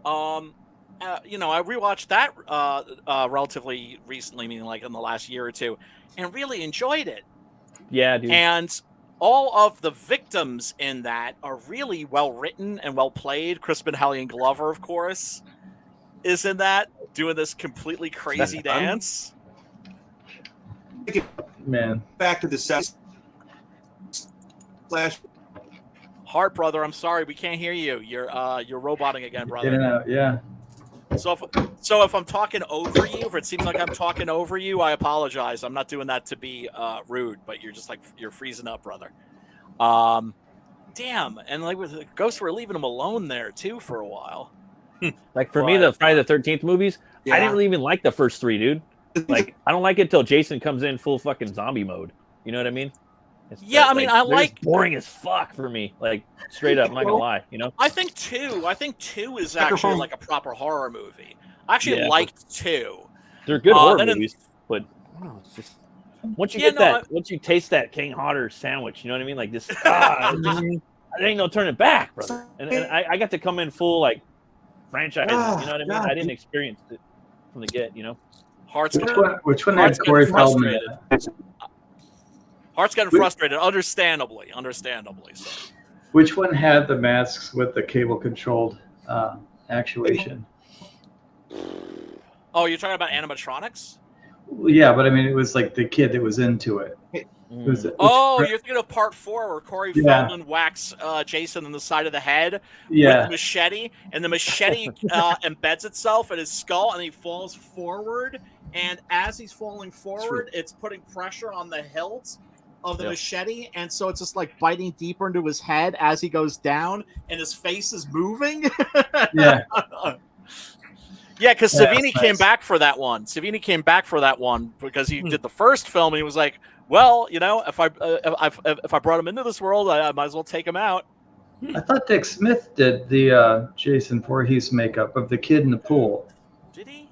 You know, I rewatched that relatively recently, meaning like in the last year or two, and really enjoyed it. Yeah, dude. And all of the victims in that are really well written and well played. Crispin Hellion Glover, of course, is in that, doing this completely crazy dance. Man, back to the set. Hart, brother, I'm sorry, we can't hear you. You're roboting again, brother. Get it out, yeah. So if I'm talking over you, if it seems like I'm talking over you, I apologize. I'm not doing that to be rude, but you're just like, you're freezing up, brother. Damn, and like with Ghosts, we're leaving him alone there too for a while. Like for me, the Friday the 13th movies, I didn't really even like the first three, dude. Like I don't like it till Jason comes in full fucking zombie mode. You know what I mean? I mean, I like boring as fuck for me. Like straight up, I'm not gonna lie. You know, I think two is actually like a proper horror movie. I actually liked 2. They're good horror movies, but it's just once you once you taste that King Hodder sandwich, you know what I mean? Like this, there ain't no turning back, brother. And I got to come in full like franchise. You know what I mean? I didn't experience it from the get. You know, which one had Corey Feldman? Heart's getting frustrated, understandably. So. Which one had the masks with the cable-controlled actuation? Oh, you're talking about animatronics? Yeah, but I mean, it was like the kid that was into it. You're thinking of Part 4 where Corey Feldman whacks Jason in the side of the head with a machete, and the machete embeds itself in his skull, and he falls forward. And as he's falling forward, it's putting pressure on the hilt of the machete, and so it's just like biting deeper into his head as he goes down, and his face is moving. Because Savini came back for that one. Savini came back for that one because he did the first film, and he was like, "Well, you know, if I brought him into this world, I might as well take him out." I thought Dick Smith did the Jason Voorhees makeup of the kid in the pool. Did he?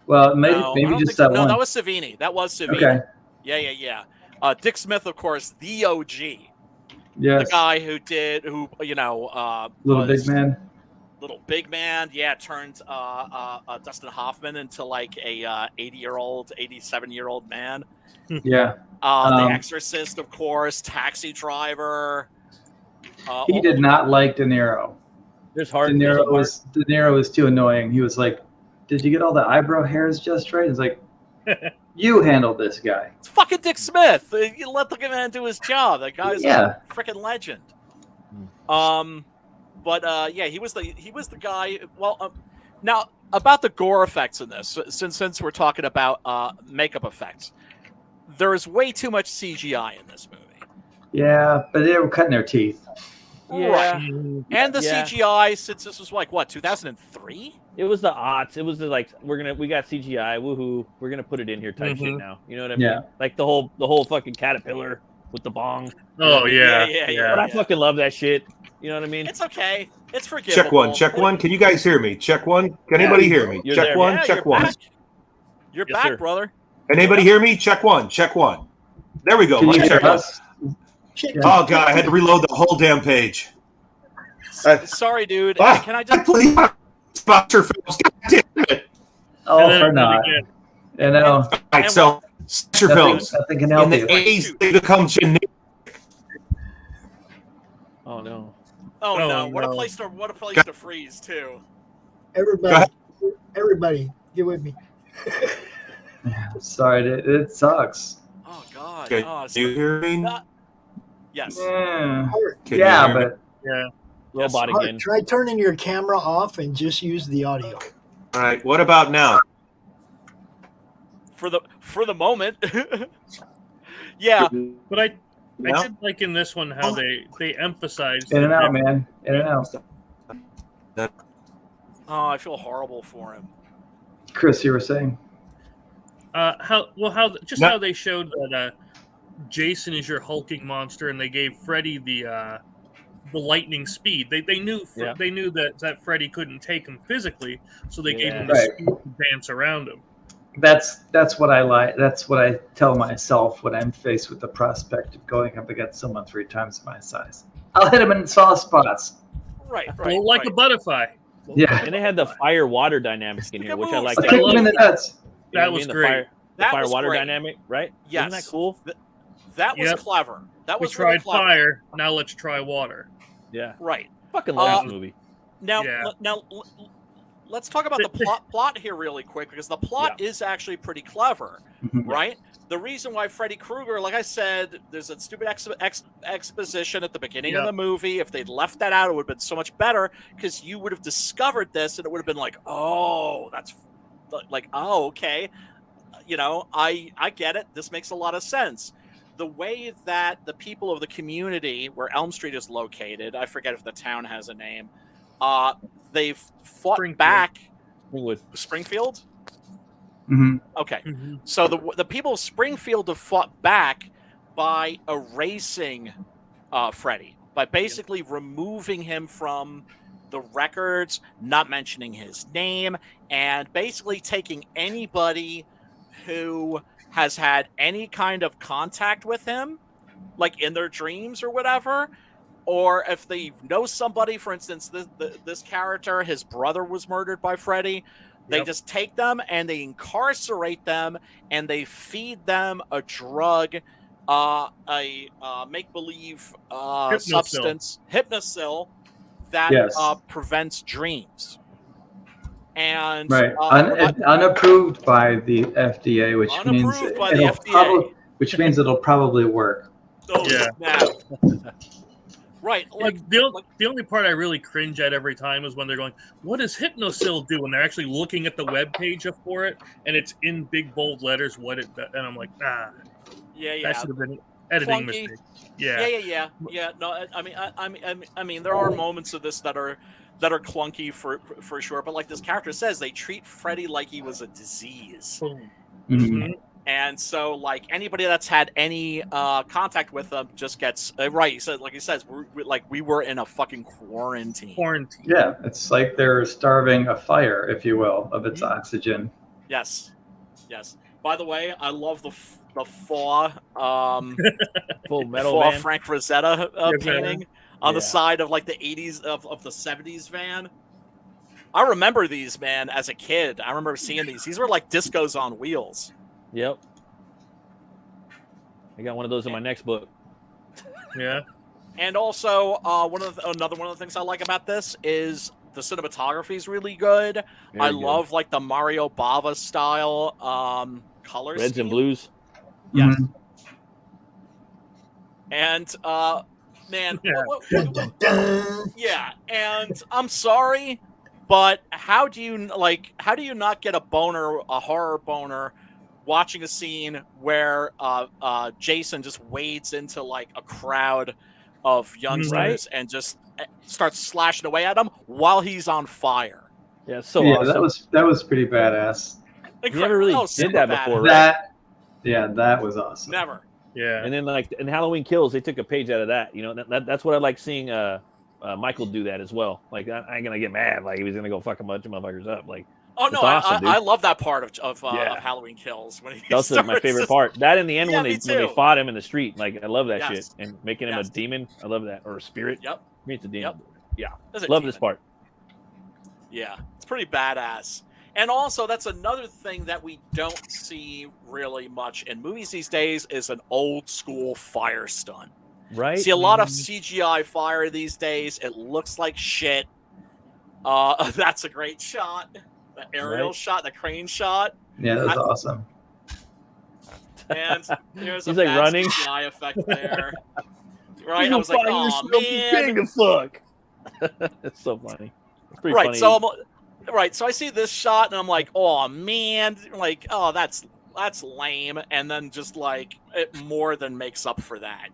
Well, maybe just that one. No, that was Savini. Okay. Yeah. Dick Smith, of course, the OG. Yes. The guy who Little Big Man. Little Big Man, yeah, turned Dustin Hoffman into like a 80-year-old, 87-year-old man. Yeah. The Exorcist, of course, Taxi Driver. He did not like De Niro. De Niro was too annoying. He was like, "Did you get all the eyebrow hairs just right?" It's like, you handled this guy. It's fucking Dick Smith. You let the man do his job. That guy's a freaking legend. But he was the guy. Well, now about the gore effects in this, since we're talking about makeup effects, there is way too much CGI in this movie. Yeah, but they were cutting their teeth. Yeah, right. And the CGI, since this was like what, 2003? It was the aughts. It was the like we got CGI. Woohoo! We're gonna put it in here type shit now. You know what I mean? Yeah. Like the whole fucking caterpillar with the bong. Oh yeah. But I fucking love that shit. You know what I mean? It's okay. It's forgivable. Check one. Can you guys hear me? Check one. Can anybody hear me? Check one. Yeah, check one. Back. You're back, sir. brother. Can anybody hear me? Check one. Check one. There we go. Can you hear Check one. us? Oh god, I had to reload the whole damn page. Sorry, dude. Ah, Can I just please sponsor films? God damn it. Oh, for not. You know. All right, so sponsor films. Nothing can help In the you. 80s, they become generic. Oh no. Oh no! What a place to freeze too. Everybody, get with me. Sorry, it sucks. Oh god. Can you hear me? Yes. Yeah, but robot Hart, again. try turning your camera off and just use the audio. All right. What about now? For the moment. Yeah. But I did like in this one how they emphasized in and out, man. In and out. Oh, I feel horrible for him. Chris, you were saying? How they showed that Jason is your hulking monster, and they gave Freddy the lightning speed. They knew that Freddy couldn't take him physically, so they gave him the speed to dance around him. That's what I like. That's what I tell myself when I'm faced with the prospect of going up against someone 3 times my size. I'll hit him in soft spots. Right. Well, like a butterfly. Yeah. And they had the fire-water dynamic in here, which I like. I'll kick him in the nuts. That was great. The fire-water dynamic, right? Yes. Isn't that cool? That was clever. That was we tried really clever. fire. Now let's try water. Yeah. Right. Fucking love this movie. Now, let's talk about the plot here really quick, because the plot is actually pretty clever, right? The reason why Freddy Krueger, like I said, there's a stupid exposition at the beginning of the movie. If they'd left that out, it would have been so much better, because you would have discovered this, and it would have been like, oh, that's like, oh, okay. You know, I get it. This makes a lot of sense. The way that the people of the community where Elm Street is located, I forget if the town has a name, they've fought back. Springfield? Mm-hmm. Okay. So the people of Springfield have fought back by erasing Freddy, by basically removing him from the records, not mentioning his name, and basically taking anybody who has had any kind of contact with him, like in their dreams or whatever, or if they know somebody, for instance, this character, his brother was murdered by Freddy, they just take them and they incarcerate them, and they feed them a drug, a make-believe substance, Hypnosil, that prevents dreams. And unapproved by the FDA, which means it'll probably work. Right. The only part I really cringe at every time is when they're going, what does Hypnosil do? And they're actually looking at the web page for it, and it's in big bold letters what it does. And I'm like, that should have been an editing mistake. Yeah. No, I mean, there are moments of this that are clunky for sure, but like this character says, they treat Freddy like he was a disease. And so, like, anybody that's had any contact with them just gets right. He said, like he says, we were in a fucking quarantine. Yeah, it's like they're starving a fire, if you will, of its oxygen. Yes. By the way, I love the Faw Full Metal Faw van. Frank Rosetta painting on the Yeah. side of like the 80s of the 70s van. I remember these, man, as a kid. I remember seeing these. These were like discos on wheels. Yep. I got one of those in my next book. Yeah. And also, another one of the things I like about this is the cinematography is really good. Very I good. love like the Mario Bava style colors. Reds and blues. Yes. Mhm. And man, Dun-dun-dun. yeah. And I'm sorry, but how do you not get a horror boner, watching a scene where Jason just wades into like a crowd of youngsters and just starts slashing away at them while he's on fire? Yeah, so yeah, awesome. that was pretty badass. You never really did that before, right? That was awesome. Never. Yeah. And then like in Halloween Kills, they took a page out of that. You know, that's what I like seeing. Michael do that as well. Like I ain't gonna get mad. Like he was gonna go fuck a bunch of motherfuckers up. Like, oh no, awesome, I love that part of Yeah. Halloween Kills when he that's starts my favorite part. That in the end Yeah, when me they too. fought him in the street. Like I love that Yes. shit and making him a demon. I love that, or a spirit. Yep. Me, it's a demon. Yeah, There's a love demon. this part. Yeah, it's pretty badass. And also, that's another thing that we don't see really much in movies these days is an old school fire stunt. Right. See a lot of CGI fire these days. It looks like shit. That's a great shot. The aerial Right. shot, the crane shot. Yeah, that was awesome. And there's a He's, like, bad running. CGI effect there. Right? You I was like, find oh yourself man. big as fuck. It's so funny. It's pretty Right, funny. so I see this shot and I'm like, oh man, like, oh that's lame, and then just like it more than makes up for that.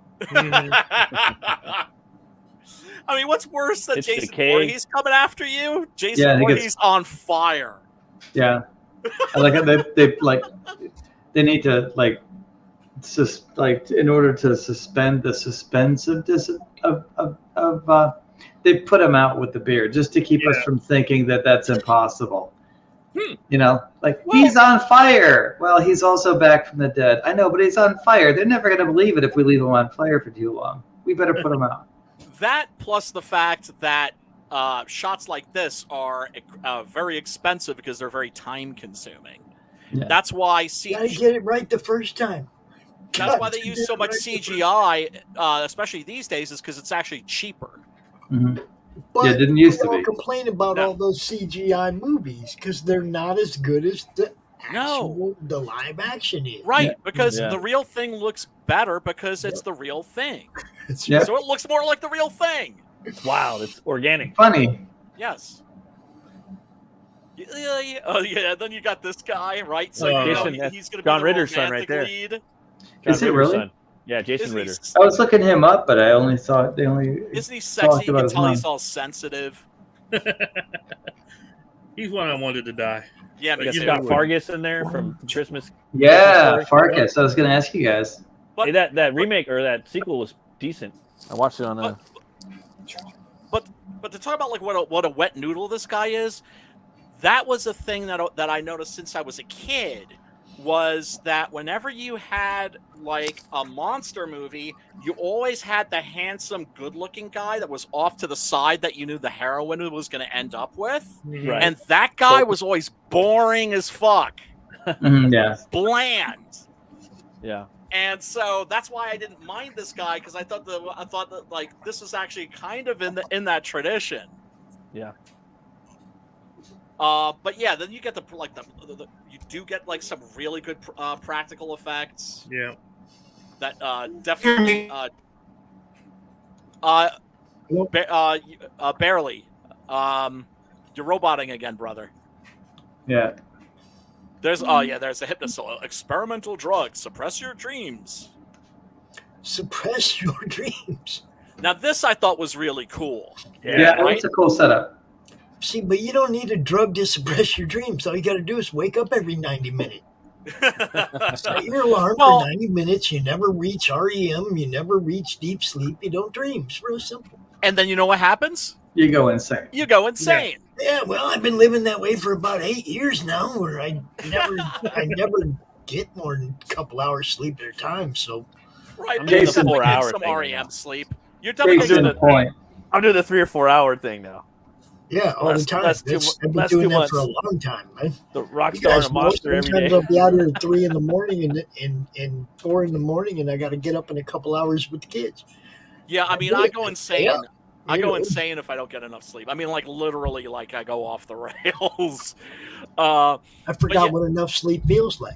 I mean, what's worse than It's Jason decay. Voorhees coming after you? Jason Yeah, I think Voorhees on fire. Yeah, I like they need to like in order to suspend the suspense of they put him out with the beer just to keep us from thinking that that's impossible. You know, like he's on fire. Well, he's also back from the dead. I know, but he's on fire. They're never going to believe it if we leave him on fire for too long. We better put him out. That plus the fact that shots like this are very expensive because they're very time consuming. Yeah. That's why Gotta get it right the first time. That's why they use so much CGI, especially these days, is because it's actually cheaper. Mm-hmm. But Yeah, it didn't used to people be. complain about all those CGI movies because they're not as good as the live action is. Right, because the real thing looks better because it's the real thing. Yeah. So it looks more like the real thing. It's wild. It's organic. Funny. Yes. Yeah, oh yeah, then you got this guy, right? So Jason, he's going to be John the Ritter's son romantic right there. lead. Is it really? Son. Yeah, Jason Ritter. I was looking him up, but I only saw they only. Isn't he talked sexy? You about can his tell mom. he's all sensitive. He's one I wanted to die. Yeah, me You too. got Fargus in there from Christmas. Yeah, Christmas story. Farkas. I was going to ask you guys. Hey, that remake or that sequel was decent. I watched it on But to talk about like what a wet noodle this guy is, that was a thing that I noticed since I was a kid, was that whenever you had like a monster movie, you always had the handsome, good-looking guy that was off to the side that you knew the heroine was going to end up with, Right. and that guy was always boring as fuck, Yeah. bland. Yeah. And so that's why I didn't mind this guy, because I thought that like this was actually kind of in that tradition. Yeah. But yeah, then you get you do get like some really good practical effects. Yeah. That definitely barely. You're roboting again, brother. Yeah. There's there's a hypnosol experimental drug. Suppress your dreams. Suppress your dreams. Now this I thought was really cool. Yeah, right? it's a cool setup. See, but you don't need a drug to suppress your dreams. All you got to do is wake up every 90 minutes. Set your alarm for 90 minutes. You never reach REM. You never reach deep sleep. You don't dream. It's real simple. And then you know what happens? You go insane. You go insane. Yeah, well, I've been living that way for about 8 years now, where I never get more than a couple hours sleep at a time. So, Right, I'm but doing you the definitely 4 get hour some thing REM now. sleep. You're definitely Case in gonna. point. I'm doing the 3 or 4 hour thing now. yeah, all the time. I've been doing that for a long time, man. The rock You star guys and a know, monster every sometimes day. I'll be out here at 3 in the morning and 4 in the morning, and I got to get up in a couple hours with the kids. Yeah, I mean, I go insane. Yeah, I you go know. insane if I don't get enough sleep. I mean, like literally, like I go off the rails. I forgot yeah. what enough sleep feels like.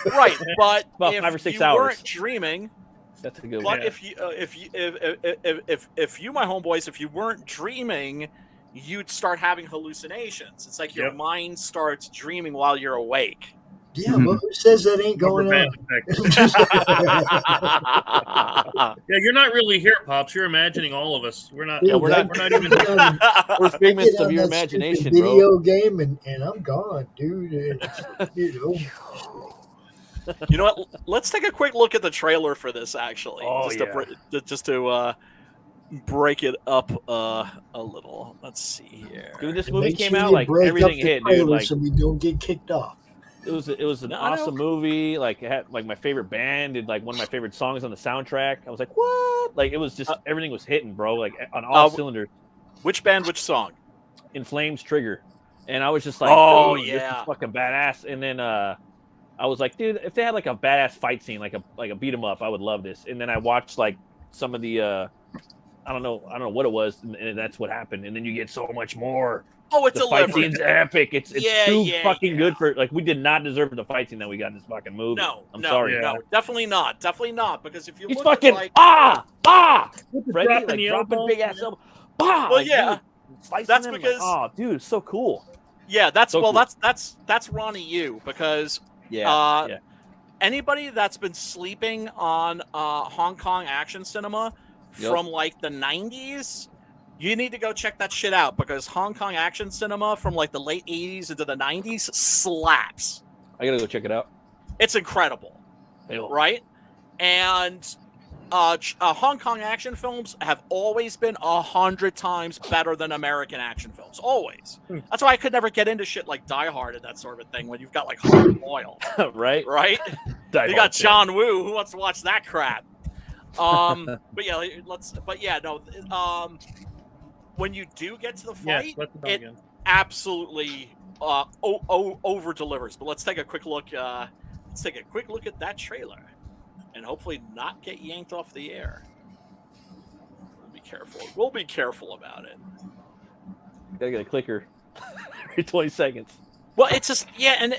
Right, but About if 5 or 6 you hours. weren't dreaming, That's a good but one. if you, my homeboys, if you weren't dreaming, you'd start having hallucinations. It's like your mind starts dreaming while you're awake. Yeah, well, who says that ain't going on? Yeah, you're not really here, Pops. You're imagining all of us. We're not. Dude, We're not even. We're I figments get of on your that stupid imagination, video game and I'm gone, dude. You know. You know what? Let's take a quick look at the trailer for this. Actually, Oh, just to break it up a little. Let's see here. Dude, this And movie make came sure out you like break everything up the hit, dude. trailer Like so we don't get kicked off. it was an awesome movie. Like it had like my favorite band and like one of my favorite songs on the soundtrack. I was like, what? Like it was just everything was hitting, bro. Like on all cylinders. Which band? Which song? In Flames, Trigger. And I was just like, oh dude, yeah, this is fucking badass. And then I was like, dude, if they had like a badass fight scene, like a beat 'em up, I would love this. And then I watched like some of the I don't know what it was, and that's what happened. And then you get so much more. Oh, it's the fight scene's epic. It's too fucking good for like we did not deserve the fight scene that we got in this fucking movie. No, I'm no, sorry. no, definitely not, because if you He's look fucking at, like, Freddy, dropping like the dropping elbow. big ass elbow. well, like, yeah, dude, slicing that's him, because like, oh, dude, it's so cool. yeah, that's So well, cool. that's Ronnie Yu because Yeah. Anybody that's been sleeping on Hong Kong action cinema from like the 90s, you need to go check that shit out because Hong Kong action cinema from like the late 80s into the 90s slaps. I gotta go check it out. It's incredible, right? And Hong Kong action films have always been 100 times better than American action films. Always. That's why I could never get into shit like Die Hard and that sort of thing when you've got like hard oil. right? Right? You got John Woo. Who wants to watch that crap? But yeah, when you do get to the fight, it absolutely over delivers. But let's take a quick look. Let's take a quick look at that trailer, and hopefully not get yanked off the air. We'll be careful. We'll be careful about it. Gotta get a clicker every 20 seconds. Well, it's just and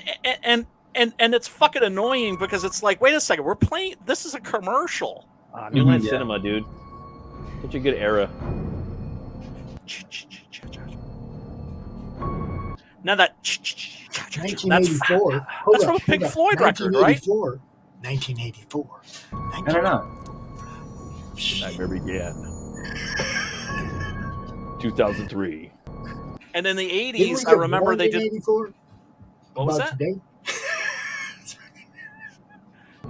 it's fucking annoying because it's like, wait a second, we're playing. This is a commercial. New Line Cinema, dude. Such a good era. Now that 1984. That's from a Pink Floyd record, right? 1984. I don't know. The nightmare began. 2003. And in the 80s, I remember they did. 84? What was About that? Today?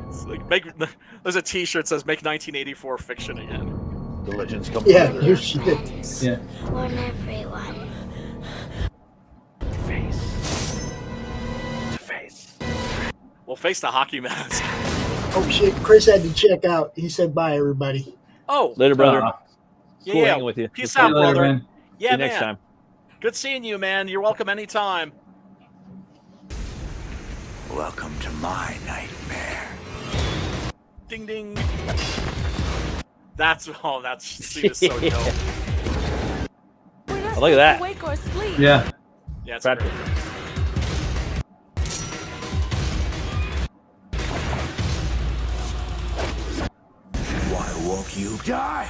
It's like there's a T-shirt that says "Make 1984 fiction again." The legends come Yeah, together. you should. Yeah. One everyone. Face. Well, face the hockey mask. Oh shit! Chris had to check out. He said, "Bye, everybody." Oh, Later, brother. yeah, Cool hanging with you. Peace See you out, later, brother. man. Yeah, See you man. next time. Good seeing you, man. You're welcome anytime. Welcome to my nightmare. Ding ding. That scene is so dope. Oh, look at that. Awake or asleep. Yeah. Yeah, it's Brad great. Why won't you die?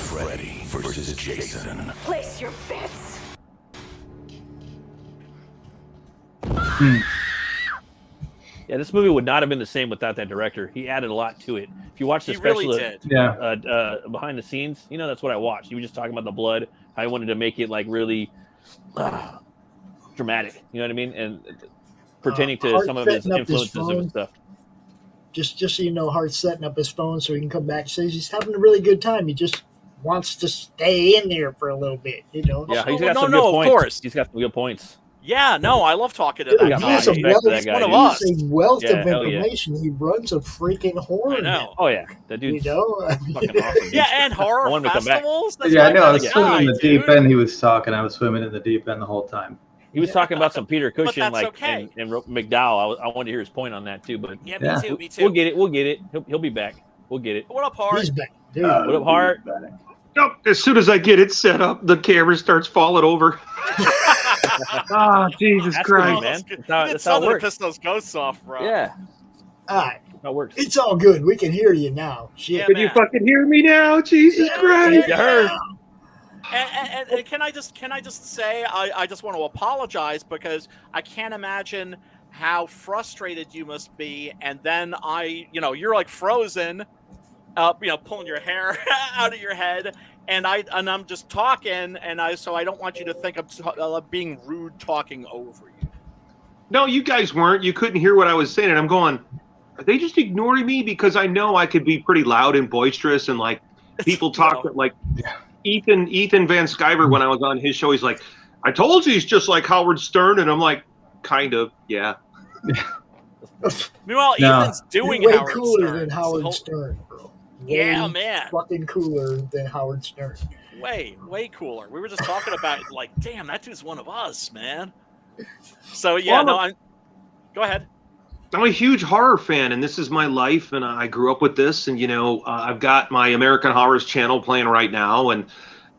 Freddy versus Jason. Place your bets. Yeah, this movie would not have been the same without that director. He added a lot to it. If you watch the He special really did. behind the scenes, that's what I watched. He was just talking about the blood. I wanted to make it like really dramatic. You know what I mean? And pertaining to Hart some of his setting up his influences of phone. his stuff. Just so you know, Hart's setting up his phone so he can come back and says he's having a really good time. He just wants to stay in there for a little bit, you know. Yeah, he's got no, some no, good of points. course. He's got some good points. Yeah, no, I love talking to Dude, that he guy. has a He's wealth, that guy, one of dude. us. He's a wealth Yeah, of hell yeah. information. He runs a freaking horror. I know. Oh yeah, that You dude's know, fucking awesome. Yeah, and I horror want him to come back. festivals. That's Yeah, I my know. I kind was of swimming guy, in the deep dude. end. He was talking. I was swimming in the deep end the whole time. He was talking about some Peter But Cushing, that's like okay. and McDowell. I wanted to hear his point on that too, but Yeah, Yeah. me too. Me too. we'll get it. We'll get it. He'll be back. We'll get it. What up, Hart? he's back. Dude. What up, Hart? Nope. As soon as I get it set up, the camera starts falling over. Ah, Jesus That's Christ. good, man. You That's how did it something to works. piss those ghosts off, bro. Yeah, All right, that's how it works. it's all good. We can hear you now. Shit. Yeah, Can you man. fucking hear me now? Jesus Christ. You heard? And can I just say I just want to apologize because I can't imagine how frustrated you must be, and then you're like frozen, pulling your hair out of your head, and I'm just talking, so I don't want you to think I'm being rude talking over you. No, you guys weren't. You couldn't hear what I was saying. And I'm going, are they just ignoring me? Because I know I could be pretty loud and boisterous and like people talk like Ethan Van Sciver when I was on his show. He's like, I told you he's just like Howard Stern. And I'm like, kind of, yeah. Meanwhile, No. Ethan's doing Way Howard cooler Stern. than Howard So- Stern, bro. Yeah, Way man. Fucking cooler than Howard Stern. Way cooler. We were just talking about like, damn, that dude's one of us, man. So yeah, Well, go ahead. I'm a huge horror fan, and this is my life, and I grew up with this. And I've got my American Horrors channel playing right now, and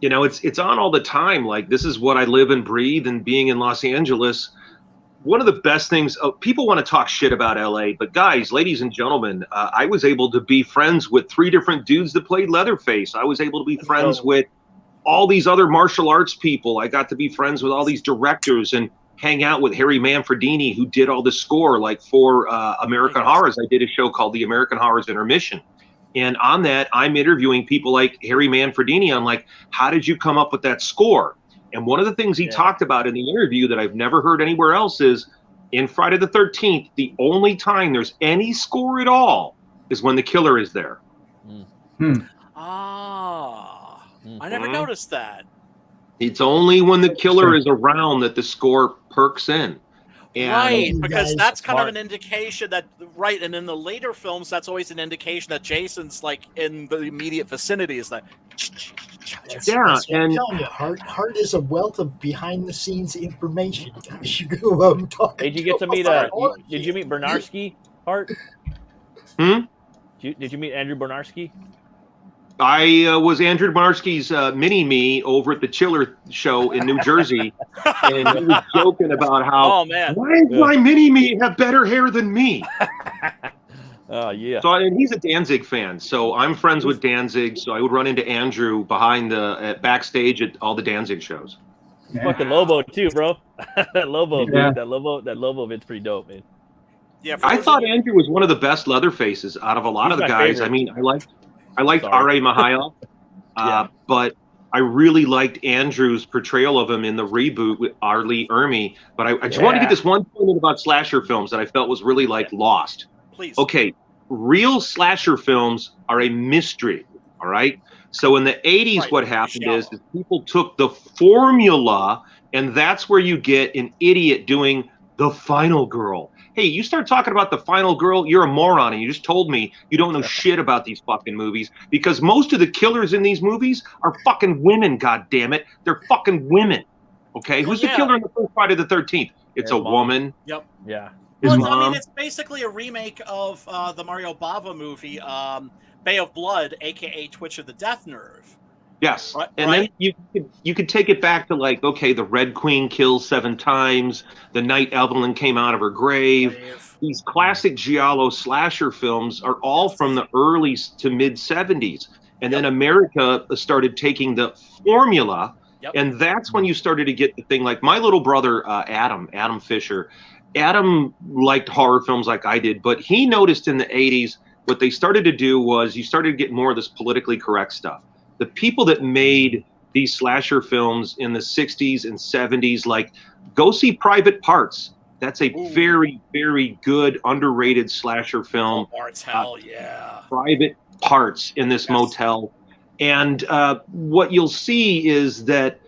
it's on all the time. Like this is what I live and breathe. And being in Los Angeles, one of the best things. People want to talk shit about LA, but guys, ladies and gentlemen, I was able to be friends with 3 different dudes that played Leatherface. I was able to be friends with all these other martial arts people. I got to be friends with all these directors and hang out with Harry Manfredini, who did all the score, like for American Horrors. I did a show called The American Horrors Intermission. And on that, I'm interviewing people like Harry Manfredini on like, how did you come up with that score? And one of the things he talked about in the interview that I've never heard anywhere else is in Friday the 13th, the only time there's any score at all is when the killer is there. I never noticed that. It's only when the killer is around that the score perks in. And Right, because that's kind of an indication that, right, and in the later films, that's always an indication that Jason's like in the immediate vicinity. Is that? That's Yeah, what I'm and- telling you, Hart is a wealth of behind-the-scenes information. Guys, you go out and talk. Did you get to meet did you meet Bernarski, Hart? Hmm? Did you meet Andrew Bernarski? I was Andrew Marski's mini-me over at the Chiller show in New Jersey, and he was joking about how, Oh, man. why does my mini-me have better hair than me? Oh yeah. So, and he's a Danzig fan, so I'm friends with Danzig, so I would run into Andrew behind the backstage at all the Danzig shows. Fucking Lobo too, bro. That Lobo, dude. Yeah. That Lobo bit's pretty dope, man. Yeah, I thought Andrew was one of the best Leatherfaces out of a lot He's of the my guys. favorite. I mean, I liked Sorry. R.A. Mahail, but I really liked Andrew's portrayal of him in the reboot with R. Lee Ermey. But I just want to get this one point in about slasher films that I felt was really like lost. Please. Okay, real slasher films are a mystery, all right? So in the 80s, what happened is people took the formula, and that's where you get an idiot doing The Final Girl. Hey, you start talking about The Final Girl, you're a moron, and you just told me you don't know shit about these fucking movies, because most of the killers in these movies are fucking women, goddammit. They're fucking women, okay? Who's the killer in the first Friday the 13th? It's a woman. Yep. Yeah. His Well, mom. I mean, it's basically a remake of the Mario Bava movie, Bay of Blood, aka Twitch of the Death Nerve. Yes, Right, and then you could take it back to like, okay, the Red Queen kills 7 times, the night Evelyn came out of her grave. These classic giallo slasher films are all from the early to mid 70s, and then America started taking the formula, and that's when you started to get the thing like my little brother Adam Fisher. Adam liked horror films like I did, but he noticed in the 80s what they started to do was you started to get more of this politically correct stuff. The people that made these slasher films in the 60s and 70s, like, go see Private Parts. That's a very, very good underrated slasher film. Martell, yeah. Private Parts in this motel. And what you'll see is that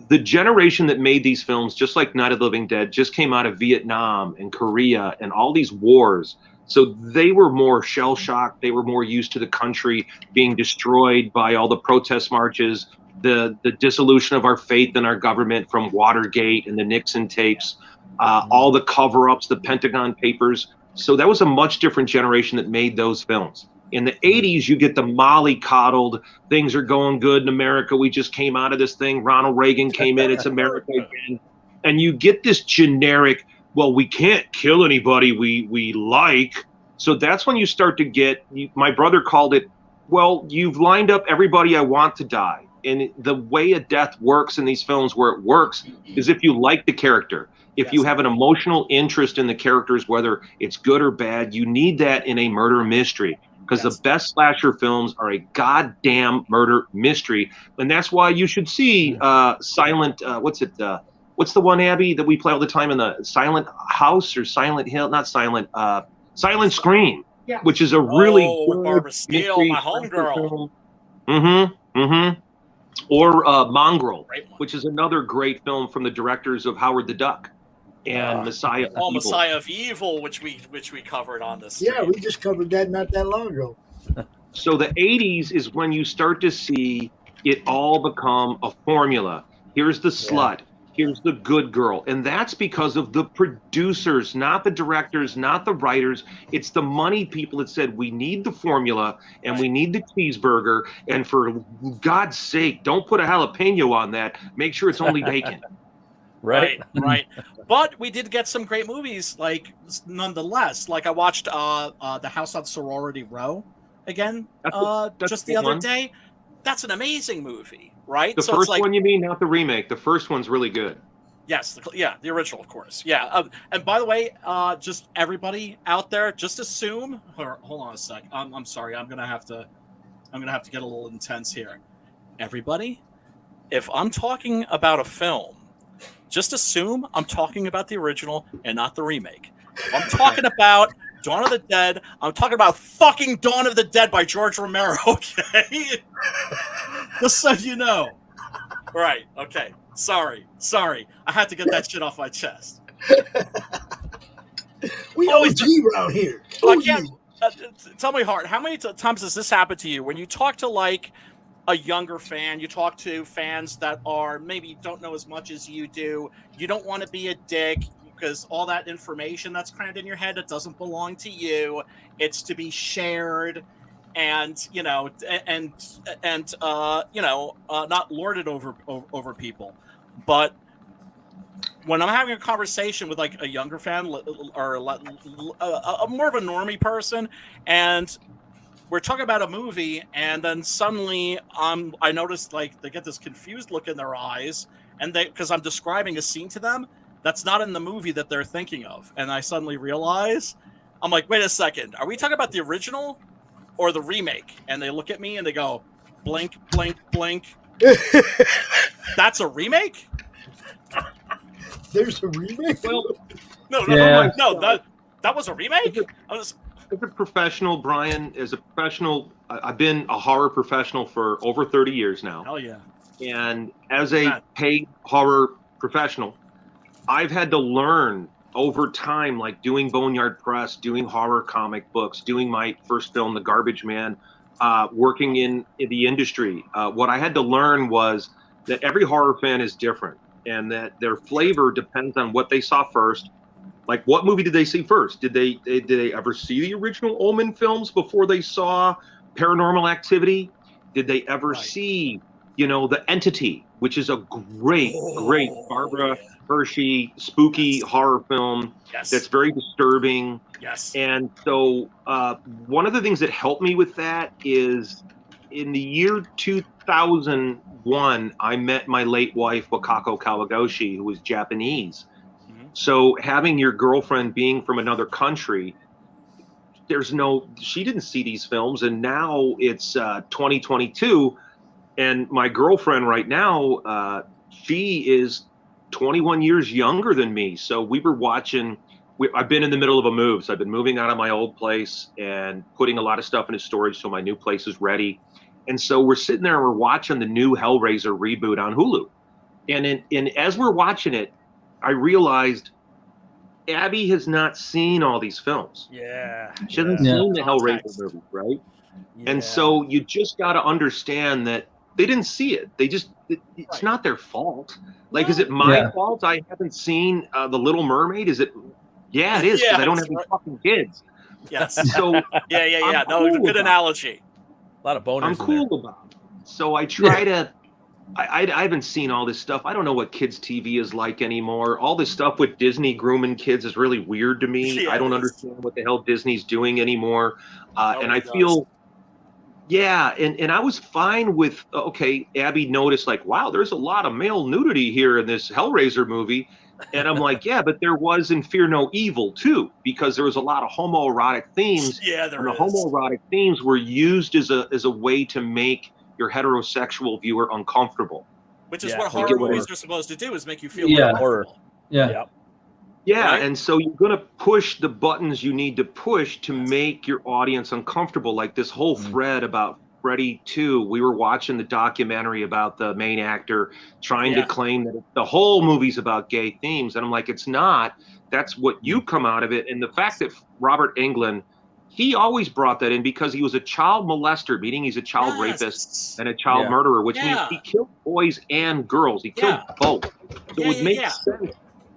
the generation that made these films, just like Night of the Living Dead, just came out of Vietnam and Korea and all these wars. So they were more shell-shocked. They were more used to the country being destroyed by all the protest marches, the dissolution of our faith in our government from Watergate and the Nixon tapes, all the cover-ups, the Pentagon Papers. So that was a much different generation that made those films. In the 80s, you get the mollycoddled, things are going good in America. We just came out of this thing. Ronald Reagan came in. It's America again. And you get this generic, well, we can't kill anybody we like. So that's when you start to get, my brother called it, well, you've lined up everybody I want to die. And the way a death works in these films, where it works, is if you like the character. If you have an emotional interest in the characters, whether it's good or bad, you need that in a murder mystery. Because the best slasher films are a goddamn murder mystery. And that's why you should see Silent, what's the one, Abby, that we play all the time in the Silent House or Silent Hill? Not Silent, Silent Scream, which is a really good Barbara Steele, my homegirl. Or Mongrel, which is another great film from the directors of Howard the Duck and Messiah of Evil. Messiah of Evil, which we covered on this. Yeah, we just covered that not that long ago. So the 80s is when you start to see it all become a formula. Here's the slut. Here's the good girl. And that's because of the producers, not the directors, not the writers. It's the money people that said, we need the formula and we need the cheeseburger. And for God's sake, don't put a jalapeno on that. Make sure it's only bacon. Right. But we did get some great movies, like, nonetheless. Like, I watched The House on Sorority Row again that's just the other day. That's an amazing movie, right? The first one, you mean, not the remake. The first one's really good. Yes, the original, of course. Yeah. And by the way, just everybody out there, just assume. Hold on a sec. I'm sorry. I'm gonna have to get a little intense here. Everybody, if I'm talking about a film, just assume I'm talking about the original and not the remake. If I'm talking about Dawn of the Dead, I'm talking about fucking Dawn of the Dead by George Romero, okay? Just so you know. Right, okay. Sorry. I had to get that shit off my chest. We OG around here. I can't, tell me, Hart, how many times has this happened to you when you talk to, like, a younger fan, you talk to fans that are maybe don't know as much as you do, you don't want to be a dick because all that information that's crammed in your head, it doesn't belong to you, it's to be shared and not lorded over people. But when I'm having a conversation with like a younger fan or a more of a normie person, and we're talking about a movie, and then suddenly I noticed like they get this confused look in their eyes, and because I'm describing a scene to them that's not in the movie that they're thinking of, and I suddenly realize, I'm like, wait a second, are we talking about the original or the remake? And they look at me and they go, blink, blink, blink. That's a remake? There's a remake? Well, no, that was a remake? As a professional, Brian, I've been a horror professional for over 30 years now. Hell yeah. And as a paid horror professional, I've had to learn over time, like doing Boneyard Press, doing horror comic books, doing my first film, The Garbage Man, working in the industry. What I had to learn was that every horror fan is different and that their flavor depends on what they saw first. Like, what movie did they see first? Did they ever see the original Omen films before they saw Paranormal Activity? Did they ever see, The Entity, which is a great Barbara Hershey spooky horror film that's very disturbing. Yes. And so one of the things that helped me with that is in the year 2001, I met my late wife, Wakako Kawagoshi, who was Japanese. So having your girlfriend being from another country, she didn't see these films. And now it's 2022. And my girlfriend right now, she is 21 years younger than me. So we were watching. I've been in the middle of a move. So I've been moving out of my old place and putting a lot of stuff into storage so my new place is ready. And so we're sitting there and we're watching the new Hellraiser reboot on Hulu. And as we're watching it, I realized Abby has not seen all these films. Yeah. She hasn't seen the Hellraiser movies, right? Yeah. And so you just got to understand that they didn't see it. It's not their fault. Like, is it my fault I haven't seen The Little Mermaid? Is it? Yeah, it is, because I don't have any fucking kids. Yes. So yeah. No, cool, good analogy. A lot of boners. I'm cool about it. So I try to. I haven't seen all this stuff. I don't know what kids' TV is like anymore. All this stuff with Disney grooming kids is really weird to me. I don't understand what the hell Disney's doing anymore. And I feel, and I was fine with, okay, Abby noticed like, wow, there's a lot of male nudity here in this Hellraiser movie. And I'm like, yeah, but there was in Fear No Evil too, because there was a lot of homoerotic themes. Yeah, there and the is. homoerotic themes were used as a way to make your heterosexual viewer uncomfortable, which is what horror movies are supposed to do, is make you feel uncomfortable. Right? And so you're going to push the buttons you need to push to make your audience uncomfortable. Like this whole thread about Freddy 2, we were watching the documentary about the main actor trying to claim that the whole movie's about gay themes, and I'm like, it's not. That's what you come out of it. And the fact that Robert Englund, he always brought that in because he was a child molester, meaning he's a child rapist and a child murderer, which means he killed boys and girls. He killed both. So it would make sense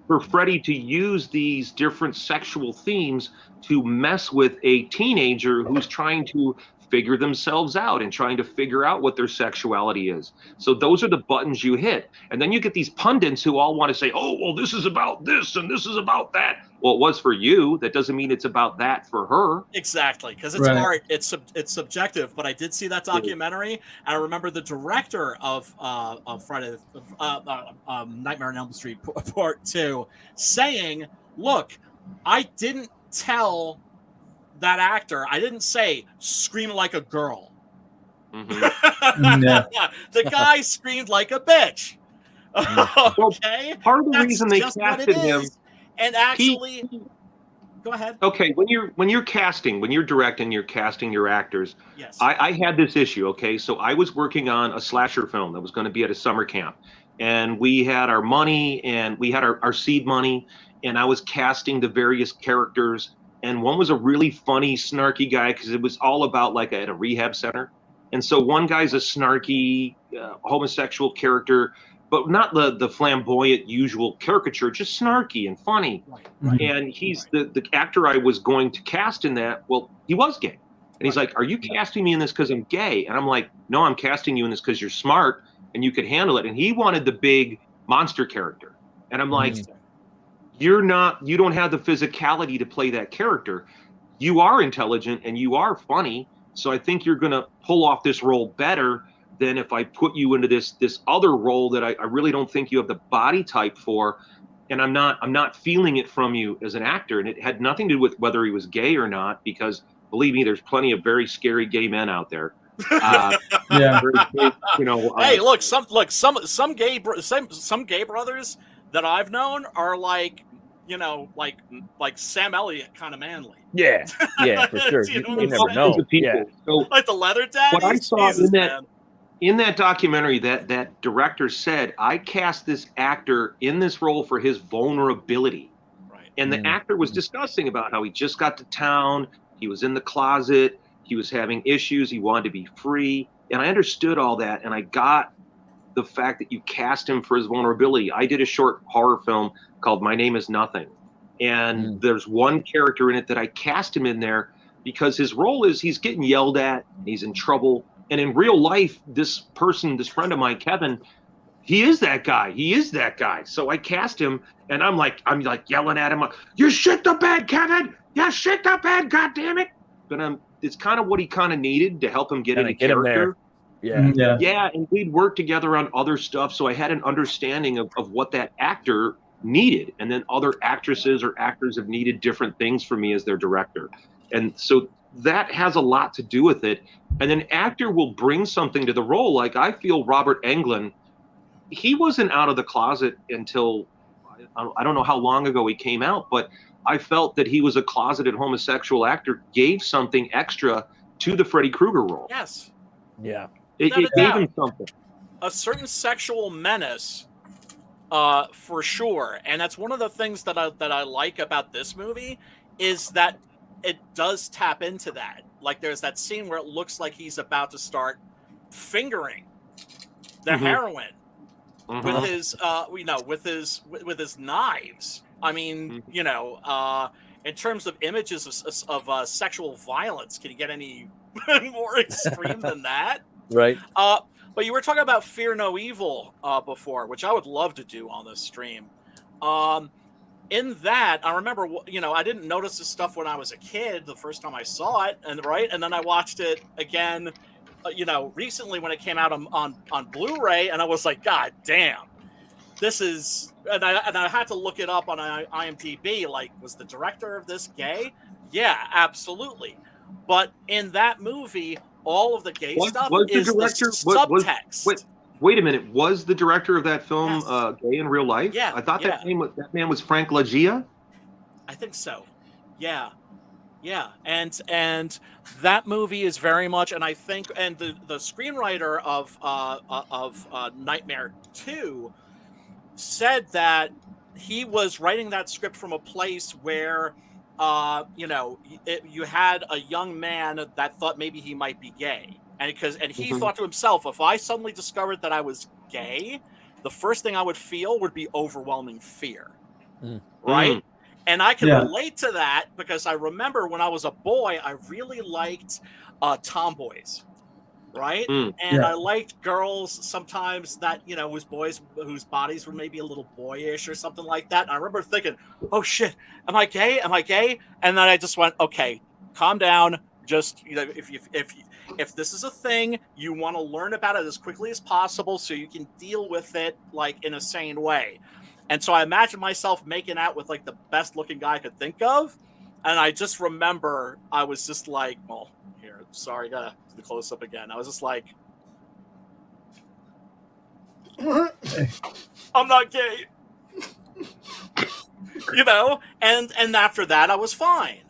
for Freddy to use these different sexual themes to mess with a teenager who's trying to figure themselves out and trying to figure out what their sexuality is. So those are the buttons you hit. And then you get these pundits who all want to say, oh, well, this is about this and this is about that. Well, it was for you. That doesn't mean it's about that for her. Exactly, because it's art. It's subjective. But I did see that documentary, and I remember the director of Friday, Nightmare on Elm Street Part 2, saying, "Look, I didn't tell that actor. I didn't say scream like a girl. The guy screamed like a bitch." Okay, part of the reason they casted him. And actually, go ahead. Okay, when you're casting, when you're directing, you're casting your actors. Yes. I had this issue. Okay, so I was working on a slasher film that was going to be at a summer camp, and we had our money and we had our seed money, and I was casting the various characters, and one was a really funny, snarky guy because it was all about like at a rehab center, and so one guy's a snarky homosexual character. But not the flamboyant usual caricature, just snarky and funny. Right. And he's the actor I was going to cast in that. Well, he was gay. And he's like, are you casting me in this because I'm gay? And I'm like, no, I'm casting you in this because you're smart and you could handle it. And he wanted the big monster character. And I'm like, you don't have the physicality to play that character. You are intelligent and you are funny. So I think you're going to pull off this role better than if I put you into this other role that I really don't think you have the body type for, and I'm not feeling it from you as an actor. And it had nothing to do with whether he was gay or not, because believe me, there's plenty of very scary gay men out there. Hey, look, some gay brothers that I've known are like, like Sam Elliott kind of manly. Yeah, for sure. you never know. So like the leather daddies. What I saw in that documentary, that director said, I cast this actor in this role for his vulnerability. Right. And the actor was discussing about how he just got to town, he was in the closet, he was having issues, he wanted to be free. And I understood all that, and I got the fact that you cast him for his vulnerability. I did a short horror film called My Name Is Nothing. And there's one character in it that I cast him in there because his role is he's getting yelled at, he's in trouble. And in real life, this friend of mine, Kevin, he is that guy. He is that guy. So I cast him, and I'm like yelling at him, "You shit the bed, Kevin! You shit the bed, goddammit!" But it's kind of what he kind of needed to help him get into character. Yeah, and we'd worked together on other stuff, so I had an understanding of what that actor needed. And then other actresses or actors have needed different things from me as their director. And so that has a lot to do with it. And an actor will bring something to the role. Like I feel Robert Englund, he wasn't out of the closet until I don't know how long ago he came out, but I felt that he was a closeted homosexual actor, gave something extra to the Freddy Krueger role. Yes. Yeah. It gave him something. A certain sexual menace, for sure. And that's one of the things that I like about this movie is that it does tap into that. Like there's that scene where it looks like he's about to start fingering the heroine with his with his knives. I mean, in terms of images of sexual violence, can you get any more extreme than that? Right. But you were talking about Fear No Evil before, which I would love to do on this stream. In that, I remember, I didn't notice this stuff when I was a kid the first time I saw it, and then I watched it again, recently when it came out on Blu-ray, and I was like, God damn, this is, and I had to look it up on IMDb. Like, was the director of this gay? Yeah, absolutely. But in that movie, all of the gay stuff is the subtext. Wait a minute. Was the director of that film gay in real life? Yeah. I thought that man was Frank Lagia. I think so. Yeah. Yeah. And that movie is very much, and I think, and the screenwriter of Nightmare 2 said that he was writing that script from a place where you had a young man that thought maybe he might be gay, and he thought to himself, if I suddenly discovered that I was gay, the first thing I would feel would be overwhelming fear, right? And I can relate to that because I remember when I was a boy, I really liked tomboys, right? And I liked girls sometimes that, was boys whose bodies were maybe a little boyish or something like that. And I remember thinking, oh shit, am I gay? Am I gay? And then I just went, okay, calm down. Just, if this is a thing, you want to learn about it as quickly as possible so you can deal with it like in a sane way. And so I imagined myself making out with like the best looking guy I could think of. And I just remember I was just like, well, here, sorry, gotta do the close up again. I was just like, I'm not gay, and after that I was fine.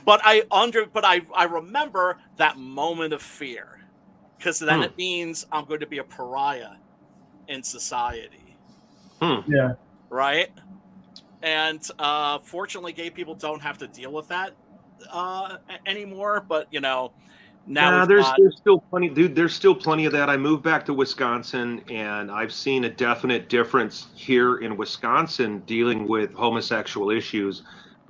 But I remember that moment of fear, because then it means I'm going to be a pariah in society. Yeah. Right. And fortunately, gay people don't have to deal with that anymore. But now there's still plenty, dude. There's still plenty of that. I moved back to Wisconsin, and I've seen a definite difference here in Wisconsin dealing with homosexual issues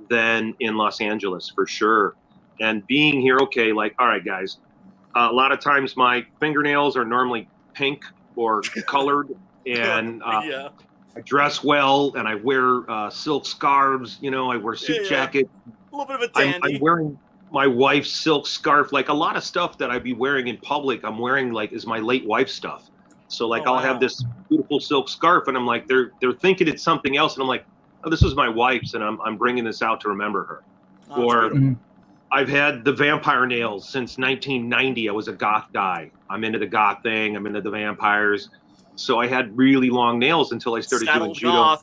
than in Los Angeles, for sure. And being here, okay, like, all right, guys, a lot of times my fingernails are normally pink or colored, and I dress well, and I wear silk scarves. I wear suit jackets. A little bit of a dandy. I'm wearing my wife's silk scarf. Like a lot of stuff that I'd be wearing in public, I'm wearing like is my late wife's stuff. So like I'll have this beautiful silk scarf, and I'm like they're thinking it's something else, and I'm like, oh, this is my wife's, and I'm bringing this out to remember her. Or I've had the vampire nails since 1990. I was a goth guy. I'm into the goth thing. I'm into the vampires. So I had really long nails until I started doing judo.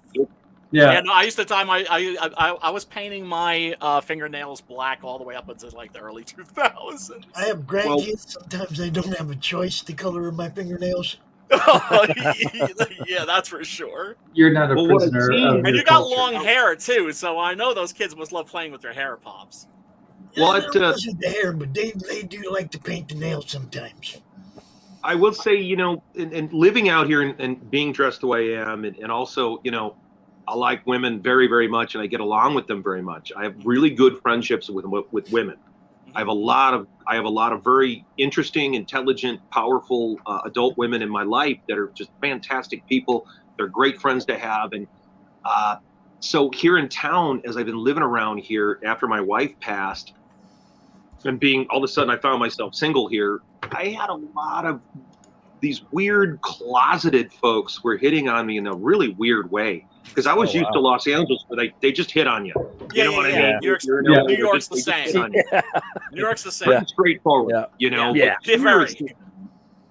Yeah, no, I used to time I was painting my fingernails black all the way up until like the early 2000s. I have grandkids. Sometimes I don't have a choice the color of my fingernails. Yeah, that's for sure. You're not a prisoner of and you your got culture. long hair too, so I know those kids must love playing with their hair pops. What wasn't the hair, but they do like to paint the nails sometimes. I will say, and living out here and being dressed the way I am, and also, I like women very, very much, and I get along with them very much. I have really good friendships with women. I have a lot of very interesting, intelligent, powerful adult women in my life that are just fantastic people. They're great friends to have, and so here in town, as I've been living around here after my wife passed, and being all of a sudden I found myself single here, I had a lot of these weird closeted folks were hitting on me in a really weird way. Because I was used to Los Angeles where they just hit on you. You know what I mean? New York's the same. New York's the same. Pretty straightforward, Yeah.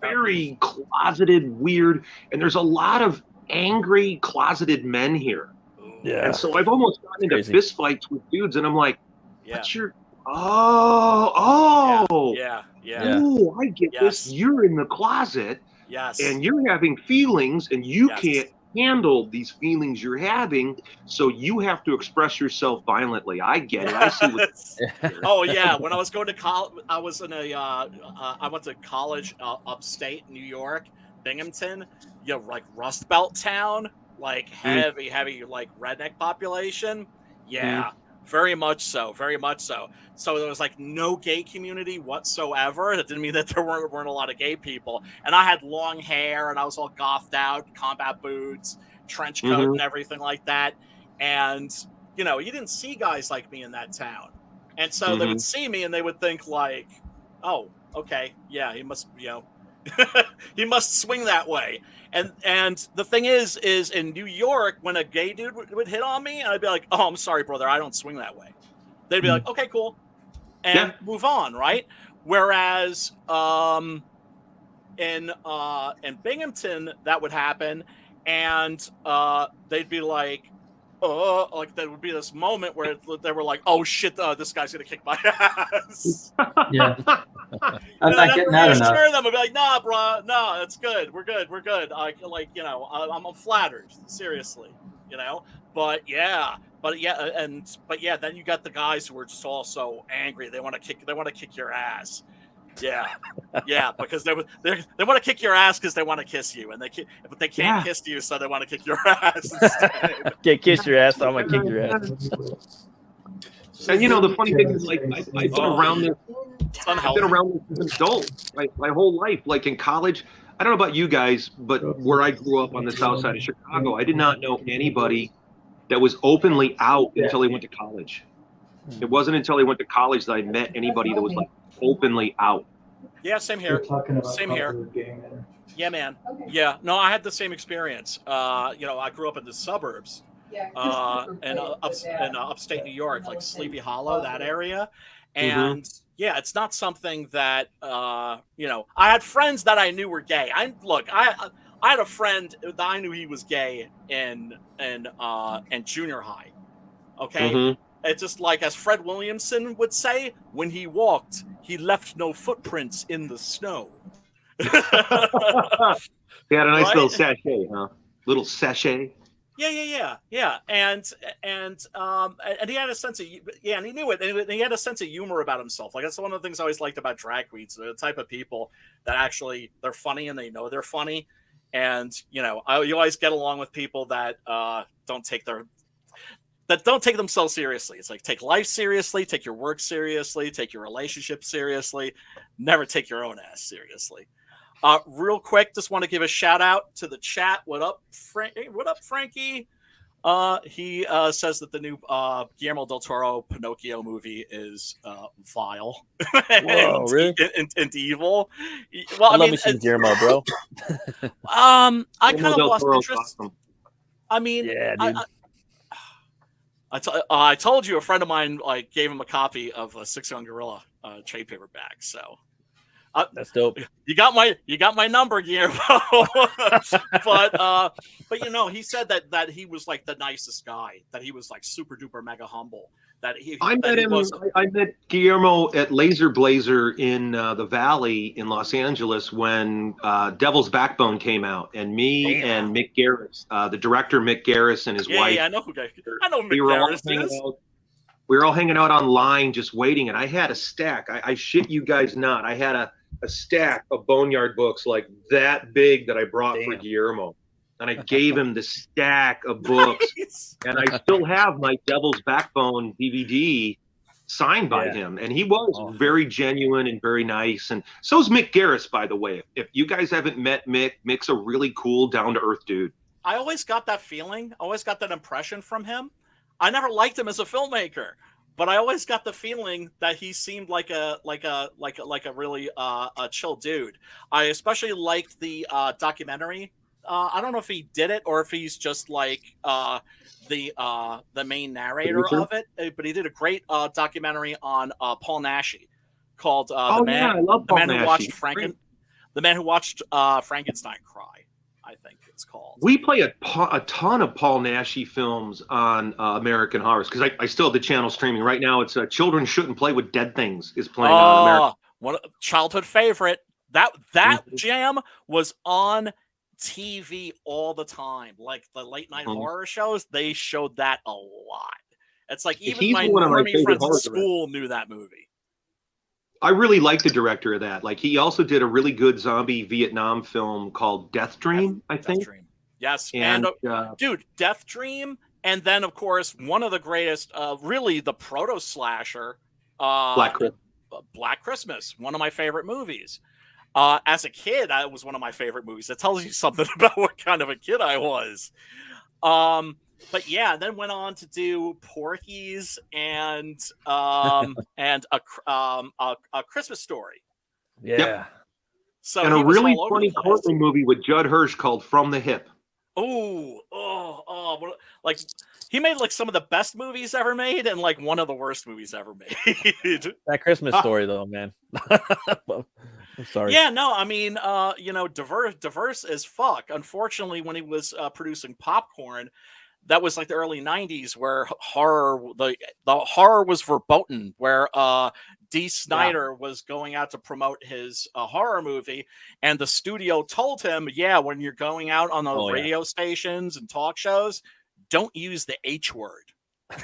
very closeted, weird, and there's a lot of angry, closeted men here. Yeah. And so I've almost gotten into Crazy. fist fights with dudes, and I'm like, Yeah. what's your... Oh. Yeah. Oh, I get this. You're in the closet. Yes. And you're having feelings, and you Yes. can't handle these feelings you're having, so you have to express yourself violently. I get it. I see what... Oh yeah, when I was going to college, I was in I went to college upstate New York, Binghamton. You know, like Rust Belt town, like heavy like redneck population. Yeah, very much so. So there was like no gay community whatsoever. That didn't mean that there weren't a lot of gay people. And I had long hair, and I was all gothed out, combat boots, trench coat, and everything like that. And you know, you didn't see guys like me in that town. And so they would see me, and they would think like, "Oh, okay, yeah, he must, you know, he must swing that way." And the thing is in New York, when a gay dude would hit on me, I'd be like, "Oh, I'm sorry, brother, I don't swing that way." They'd be like, "Okay, cool," and move on, right? Whereas in Binghamton, that would happen, and they'd be like, like there would be this moment where they were like, "Oh shit, this guy's gonna kick my ass." Yeah. I'm not getting that enough. Reassure them and be like, "Nah, bro, no, it's good. We're good. You know, I'm flattered, seriously, you know." But yeah, then you got the guys who are just also angry. They want to kick your ass. Yeah, because they want to kick your ass because they want to kiss you, but they can't kiss you, so they want to kick your ass instead. Can't kiss your ass, so I'm gonna kick your ass. And you know, the funny thing is, like, I've been around this. I've been around this as an adult, my whole life. Like in college, I don't know about you guys, but where I grew up on the south side of Chicago, I did not know anybody that was openly out until they went to college. It wasn't until I went to college that I met anybody that was like openly out. Yeah, same here. Same here. Yeah, man. Yeah, no, I had the same experience. You know, I grew up in the suburbs, and upstate New York, like Sleepy Hollow, that area, and yeah, it's not something that you know. I had friends that I knew were gay. I had a friend that I knew he was gay in junior high. Okay. It's just like, as Fred Williamson would say, when he walked, he left no footprints in the snow. He had a nice little sachet, huh? Little sachet. Yeah. And he had a sense of, and he knew it. And he had a sense of humor about himself. Like, that's one of the things I always liked about drag queens. They're the type of people that actually, they're funny and they know they're funny. And, you know, you always get along with people that don't take themselves seriously. It's like, take life seriously, take your work seriously, take your relationship seriously, never take your own ass seriously. Real quick, just want to give a shout out to the chat. What up, Frankie? He says that the new Guillermo del Toro Pinocchio movie is vile and evil. Well, I love me some Guillermo, bro. I kind of lost interest. Awesome. I mean, yeah, dude. I told you a friend of mine like gave him a copy of a 6 Young Gorilla trade paperback. So that's dope. You got my number, Guillermo. but you know, he said that he was like the nicest guy. That he was like super duper mega humble. I met Guillermo at Laser Blazer in the Valley in Los Angeles when Devil's Backbone came out, and and Mick Garris, the director Mick Garris and his wife. Yeah, I know who Mick Garris is. We were all hanging out online just waiting, and I had a stack. I shit you guys not. I had a stack of Boneyard books like that big that I brought for Guillermo. And I gave him the stack of books, and I still have my Devil's Backbone DVD signed by him. And he was very genuine and very nice. And so is Mick Garris, by the way. If you guys haven't met Mick, Mick's a really cool, down-to-earth dude. I always got that feeling, always got that impression from him. I never liked him as a filmmaker, but I always got the feeling that he seemed like a really a chill dude. I especially liked the documentary. I don't know if he did it or if he's just like the main narrator of it, but he did a great documentary on Paul Naschy called "The Man Who Watched The Man Who Watched Frankenstein Cry, I think it's called. We play a ton of Paul Naschy films on American Horrors because I still have the channel streaming right now. It's Children Shouldn't Play with Dead Things is playing on American. One childhood favorite. That jam was on TV all the time. Like the late night horror shows, they showed that a lot. It's like even my normie friends at school knew that movie. I really like the director of that. Like he also did a really good zombie Vietnam film called Death Dream, I think. Death Dream. Yes. And dude, Death Dream. And then of course, one of the greatest, really the proto slasher, Black Christmas, one of my favorite movies. As a kid, that was one of my favorite movies. That tells you something about what kind of a kid I was. But yeah, then went on to do Porky's and and a Christmas Story. Yeah. Yep. So and a really funny Courtney movie with Judd Hirsch called From the Hip. Like he made like some of the best movies ever made and like one of the worst movies ever made. That Christmas Story though, man. I'm sorry. Yeah, no, I mean, diverse as fuck. Unfortunately, when he was producing Popcorn, that was like the early 90s where the horror was verboten, where D. Snyder was going out to promote his horror movie, and the studio told him, when you're going out on the radio stations and talk shows, don't use the H word.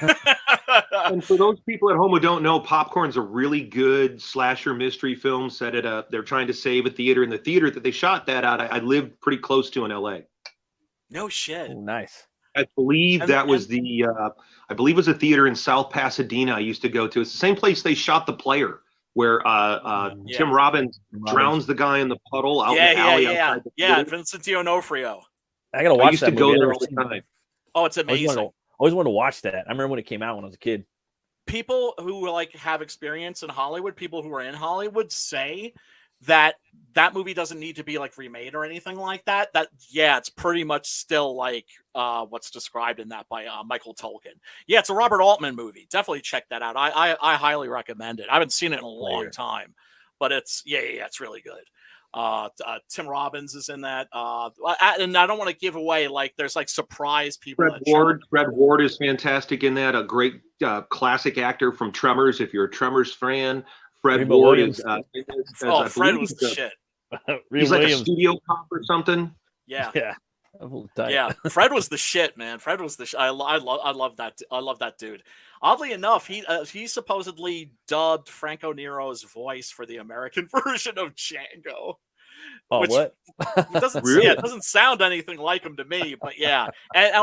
And for those people at home who don't know, Popcorn's a really good slasher mystery film set at they're trying to save a theater. In the theater that they shot that at, I lived pretty close to in LA. No shit. Oh, nice. I believe it was a theater in South Pasadena I used to go to. It's the same place they shot The Player, where Tim Robbins drowns the guy in the puddle out in the alley. Vincent D'Onofrio. I gotta watch that movie. There all the time. Oh, it's amazing. I always wanted to watch that. I remember when it came out when I was a kid. People who like have experience in Hollywood, people who are in Hollywood say that movie doesn't need to be like remade or anything like that. It's pretty much still like what's described in that by Michael Tolkien. Yeah, it's a Robert Altman movie. Definitely check that out. I highly recommend it. I haven't seen it in a long time, but it's really good. Tim Robbins is in that, and I don't want to give away like there's like surprise people. Fred Ward is fantastic in that. A great classic actor from Tremors. If you're a Tremors fan, Fred Ward is. Fred was the shit. He's like a studio cop or something. Yeah. Yeah. Fred was the shit, man. Fred was the shit. I love that. I love that dude. Oddly enough, he supposedly dubbed Franco Nero's voice for the American version of Django. Oh, what? It doesn't sound anything like him to me, but yeah. And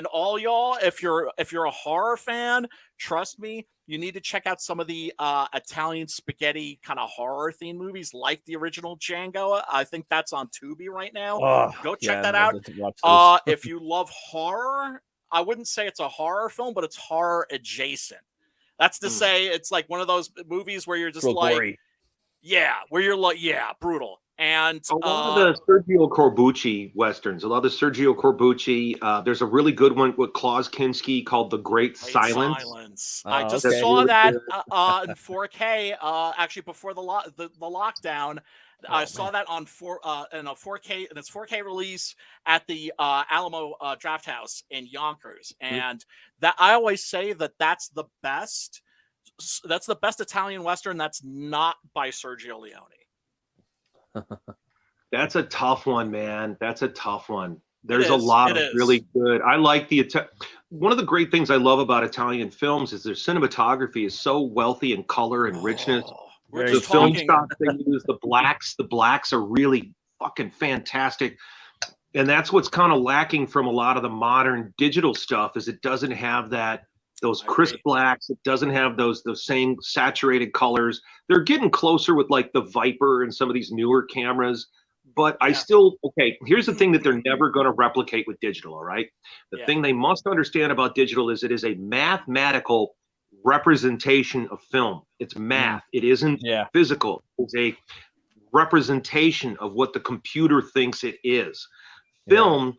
all y'all, if you're a horror fan, trust me, you need to check out some of the Italian spaghetti kind of horror themed movies like the original Django. I think that's on Tubi right now. Go check that out. If you love horror, I wouldn't say it's a horror film, but it's horror adjacent. That's to say it's like one of those movies where you're just like, gory. where you're like, brutal. And a lot of the Sergio Corbucci westerns, there's a really good one with Klaus Kinski called The Great Silence. I just saw that in 4K actually before the lockdown. I saw that in a 4K, and it's 4K release at the Alamo Draft House in Yonkers. And that I always say that's the best Italian Western that's not by Sergio Leone. That's a tough one, man. That's a tough one. There's a lot of really good. I like one of the great things I love about Italian films is their cinematography is so wealthy in color and richness. The film shots they use, the blacks are really fucking fantastic. And that's what's kind of lacking from a lot of the modern digital stuff is it doesn't have those crisp blacks. It doesn't have those same saturated colors. They're getting closer with like the Viper and some of these newer cameras. But here's the thing that they're never going to replicate with digital, all right? The thing they must understand about digital is it is a mathematical representation of film. It's math. It isn't physical. It's a representation of what the computer thinks it is. Film,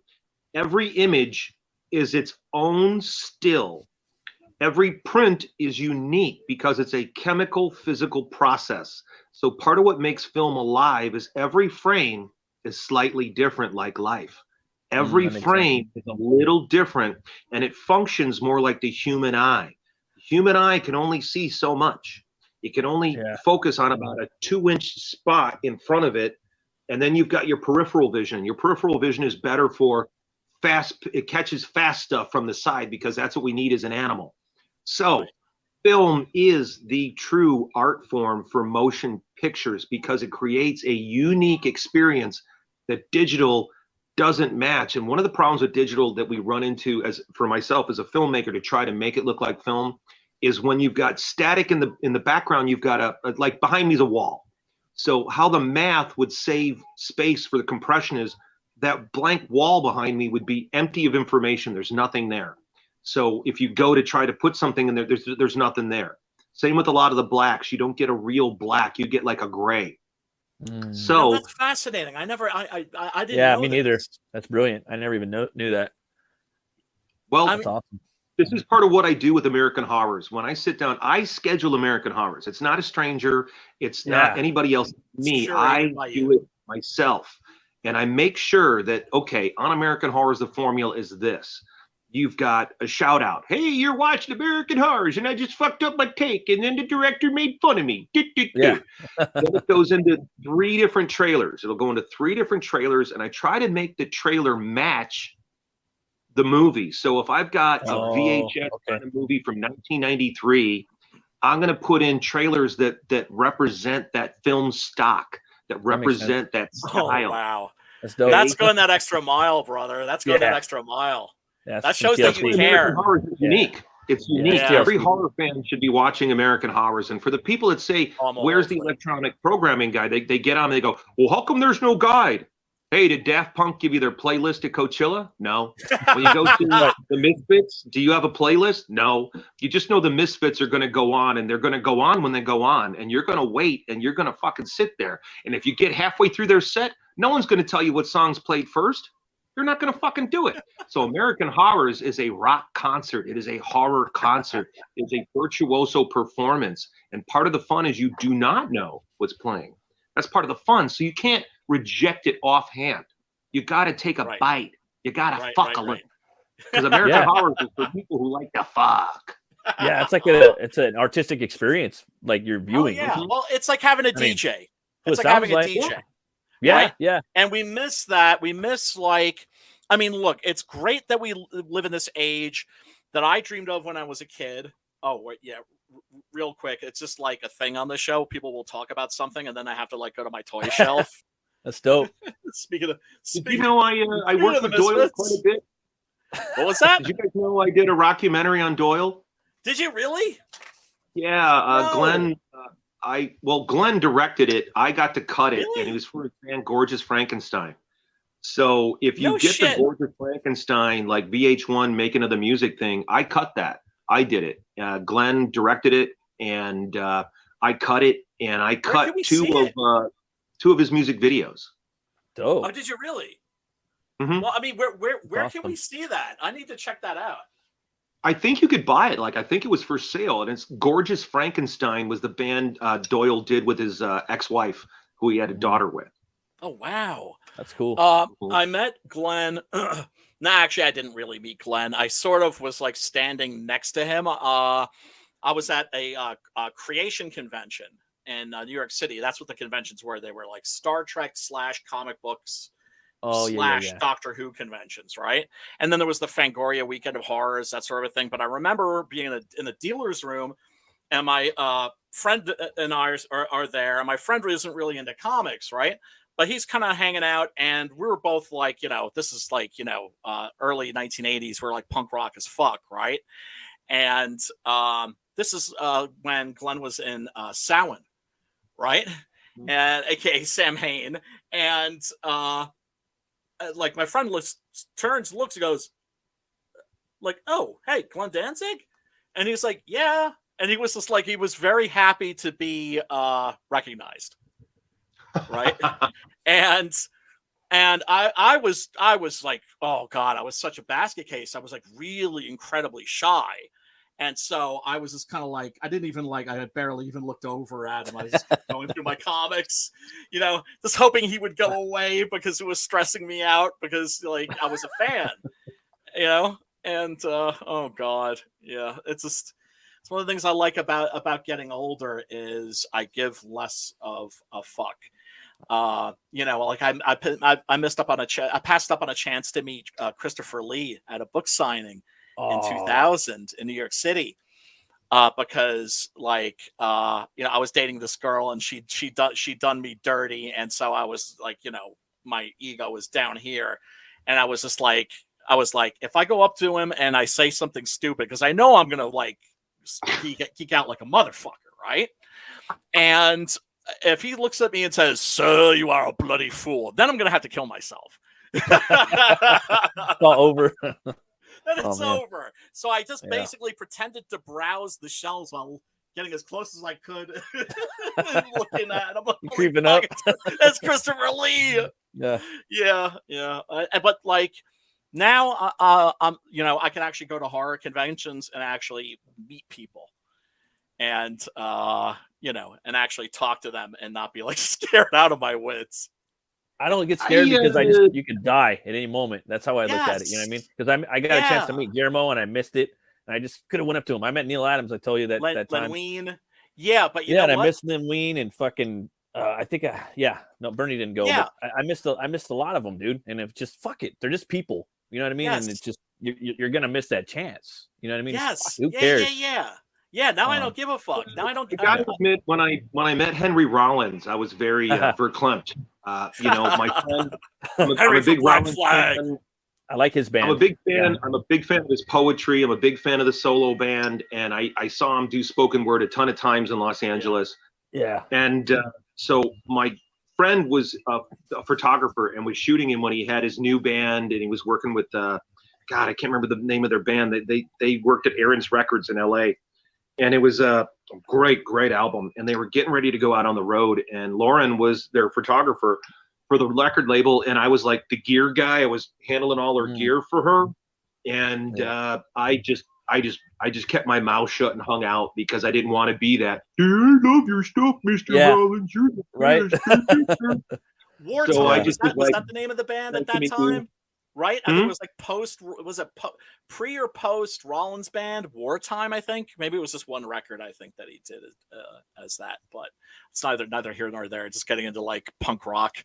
every image is its own still. every print is unique because it's a chemical physical process. So part of what makes film alive is every frame is slightly different, like life. Every frame is a little different, and it functions more like the human eye. The human eye can only see so much. It can only focus on about a 2-inch spot in front of it, and then you've got your peripheral vision. Your peripheral vision is better for it catches fast stuff from the side because that's what we need as an animal. So film is the true art form for motion pictures because it creates a unique experience that digital doesn't match. And one of the problems with digital that we run into, as for myself as a filmmaker, to try to make it look like film, is when you've got static in the background, you've got a like behind me is a wall. So how the math would save space for the compression is that blank wall behind me would be empty of information. There's nothing there. So if you go to try to put something in there, there's nothing there. Same with a lot of the blacks. You don't get a real black. You get like a gray. So that's fascinating. I didn't know me neither. That's brilliant. I never even knew that. Well, that's awesome. This is part of what I do with American Horrors. When I sit down, I schedule American Horrors. It's not a stranger. It's not anybody else. Me. I do it myself. And I make sure that, okay, on American Horrors, the formula is this. You've got a shout out. Hey, you're watching American Horrors, and I just fucked up my take, and then the director made fun of me. Then it goes into 3 different trailers. It'll go into 3 different trailers, and I try to make the trailer match the movie. So if I've got a VHS kind of movie from 1993, I'm going to put in trailers that represent that film stock, that represent that style. Oh, wow. That's dope. That's going that extra mile, brother. That's going that extra mile. That shows that you care. American Horror is unique. It's unique. Every horror fan should be watching American Horrors. And for the people that say, where's the electronic programming guide? They get on and they go, well, how come there's no guide? Hey, did Daft Punk give you their playlist at Coachella? No. When you go to the Misfits, do you have a playlist? No. You just know the Misfits are going to go on, and they're going to go on when they go on, and you're going to wait, and you're going to fucking sit there. And if you get halfway through their set, no one's going to tell you what songs played first. They're not going to fucking do it. So American Horrors is a rock concert. It is a horror concert. It's a virtuoso performance. And part of the fun is you do not know what's playing. That's part of the fun. So you can't reject it offhand. You got to take a bite. You got to fuck a little. Because American Horrors is for people who like to fuck. Yeah, it's like it's an artistic experience, like you're viewing. Oh, yeah. Well, it's like having a DJ. It's it like having a like, DJ. Yeah, right? yeah. And we miss that. We miss, like, I mean, look, it's great that we live in this age that I dreamed of when I was a kid. Oh, wait, yeah. Real quick. It's just like a thing on the show. People will talk about something, and then I have to like go to my toy shelf. That's dope. Did you know I worked with Doyle quite a bit? What was that? Did you guys know I did a rockumentary on Doyle? Did you really? Yeah, Glenn. Glenn directed it. I got to cut it, and it was for his band Gorgeous Frankenstein. So if you get the Gorgeous Frankenstein, like VH1 making of the music thing, I cut that. I did it. Glenn directed it, and I cut it, and I cut two of his music videos. Dope. Oh, did you really? Mm-hmm. Well, I mean, where can we see that? I need to check that out. I think you could buy it. Like, I think it was for sale. And it's Gorgeous Frankenstein was the band Doyle did with his ex-wife, who he had a daughter with. Oh, wow. That's cool. I met Glenn. Actually, I didn't really meet Glenn. I sort of was like standing next to him. I was at a creation convention in New York City. That's what the conventions were. They were like Star Trek / comic books / Doctor Who conventions, right? And then there was the Fangoria Weekend of Horrors, that sort of thing. But I remember being in the dealer's room, and my friend and I are there. And my friend isn't really into comics, right? But he's kind of hanging out, and we were both like, this is like, early 1980s. We're like punk rock as fuck, right? And this is when Glenn was in Samhain, right? And aka Sam Hain. And like my friend turns, looks, and goes, like, oh, hey, Glenn Danzig? And he's like, yeah. And he was just like, he was very happy to be recognized. Right. and I was like, oh God, I was such a basket case. I was like really incredibly shy. And so I was just kind of like, I barely even looked over at him. I just kept going through my comics, just hoping he would go away because it was stressing me out because like I was a fan, and oh God. Yeah. It's one of the things I like about getting older is I give less of a fuck. Like I missed up on I passed up on a chance to meet Christopher Lee at a book signing in 2000 in New York City, because like I was dating this girl and she done me dirty, and so I was like, my ego was down here, and I was like, if I go up to him and I say something stupid, because I know I'm gonna like geek out like a motherfucker, right? And if he looks at me and says, "Sir, you are a bloody fool," then I'm gonna have to kill myself. It's all over. Then it's over. So I just basically pretended to browse the shelves while getting as close as I could, and looking at him, creeping up. That's Christopher Lee. Yeah. But like now, I can actually go to horror conventions and actually meet people, and and actually talk to them and not be like scared out of my wits. I don't get scared because you could die at any moment. That's how I look at it. You know what I mean? Because I got a chance to meet Guillermo and I missed it, and I just could have went up to him. I met Neil Adams. I told you that time. Ween. Yeah, but you know and what? I missed Lynn Ween and fucking. I think no, Bernie didn't go. Yeah. But I missed a lot of them, dude. And it's just fuck it. They're just people. You know what I mean? Yes. And it's just you're gonna miss that chance. You know what I mean? Yes. Who cares? Yeah, now I don't give a fuck. Now I don't. I gotta admit, when I met Henry Rollins, I was very verklempt. My friend, I'm a big Rollins fan. I like his band. I'm a big fan. I'm a big fan of his poetry. I'm a big fan of the solo band, and I saw him do spoken word a ton of times in Los Angeles. Yeah. And so my friend was a photographer and was shooting him when he had his new band, and he was working with I can't remember the name of their band. They worked at Aaron's Records in L.A. And it was a great album. And they were getting ready to go out on the road. And Lauren was their photographer for the record label. And I was like the gear guy. I was handling all her gear for her. And I just kept my mouth shut and hung out because I didn't want to be that. I love your stuff, Mr. Rollins. You're the right. Wartime. So was that the name of the band at that time? Right? I think it was like pre or post Rollins band, Wartime, I think. Maybe it was just one record, I think, that he did as that. But it's neither here nor there. Just getting into like punk rock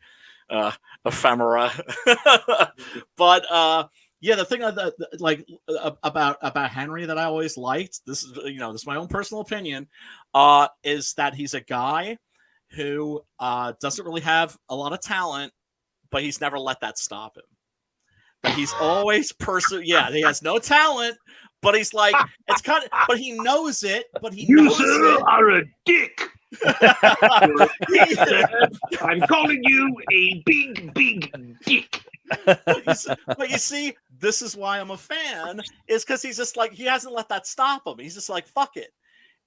ephemera. But the thing about Henry that I always liked, this is my own personal opinion, is that he's a guy who doesn't really have a lot of talent, but he's never let that stop him. But he's always he has no talent, but he's like, it's kind of, but he knows it, You are a dick. I'm calling you a big dick. But you see, this is why I'm a fan, is because he's just like, he hasn't let that stop him. He's just like, fuck it.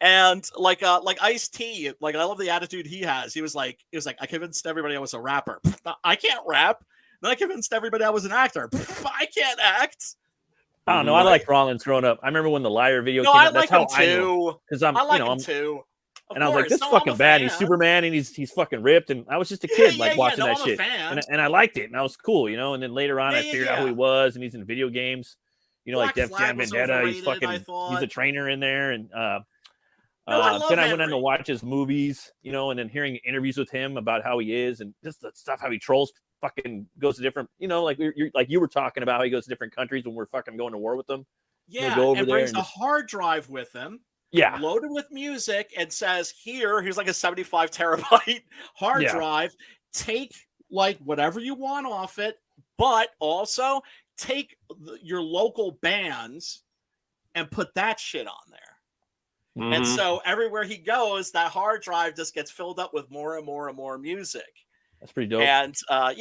And like Ice-T, like I love the attitude he has. He was like, I convinced everybody I was a rapper. I can't rap. Then I convinced everybody I was an actor. I can't act. I don't know. I like Rollins growing up. I remember when the Liar video came out. That's how I know. Because I like him too. And I was like, this is fucking bad. He's Superman and he's fucking ripped. And I was just a kid watching that shit. And I liked it. And I was cool, And then later on, I figured out who he was. And he's in video games. Like Def Jam Vendetta. He's a trainer in there. And then I went on to watch his movies, and then hearing interviews with him about how he is and just the stuff, how he trolls, fucking goes to different, like you were talking about how he goes to different countries when we're fucking going to war with them. Yeah, go over and there brings a hard drive with him. Yeah, loaded with music, and says, here's like a 75 terabyte hard drive. Take like whatever you want off it, but also take your local bands and put that shit on there. Mm-hmm. And so everywhere he goes, that hard drive just gets filled up with more and more and more music. That's pretty dope. And I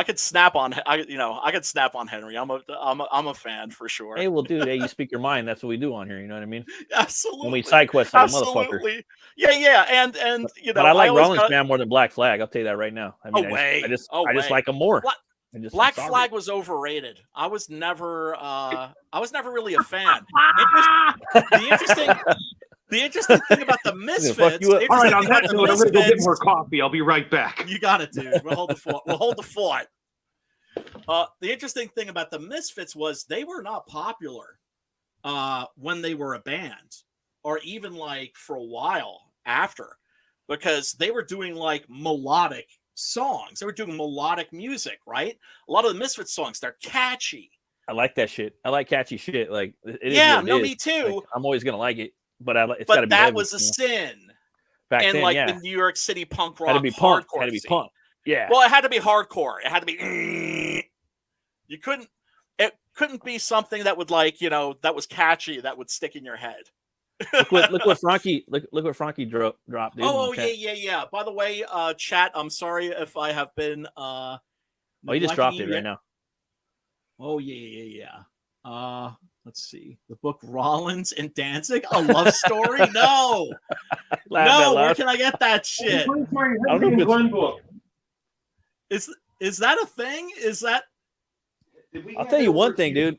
could snap on Henry. I'm a fan for sure. Hey, well, dude, you speak your mind. That's what we do on here. You know what I mean? Absolutely. When we side quest like a motherfucker. Yeah. And but I like Rollins band more than Black Flag. I'll tell you that right now. I mean, I just like them more. Black Flag was overrated. I was never really a fan. The interesting thing about the Misfits. All right, on that note, I'm going to go get more coffee. I'll be right back. You got it, dude. We'll hold the fort. We'll hold the fort. The interesting thing about the Misfits was they were not popular when they were a band, or even like for a while after, because they were doing like melodic songs. They were doing melodic music, right? A lot of the Misfits songs, they're catchy. I like that shit. I like catchy shit. Like, me too. Like, I'm always gonna like it, but it's but gotta be that heavy, was a sin. Back and then, like the New York City punk rock, had to be punk. hardcore Had to be scene. punk. Yeah. Well, it had to be hardcore. It had to be. You couldn't. It couldn't be something that would that was catchy, that would stick in your head. look what Frankie dropped. Dude, Oh yeah. By the way, chat, I'm sorry if I have been. He just dropped it right now. Oh yeah. Let's see. The book Rollins and Danzig, a love story. No, where can I get that shit? Is that a thing? Is that? I'll tell you one thing, dude.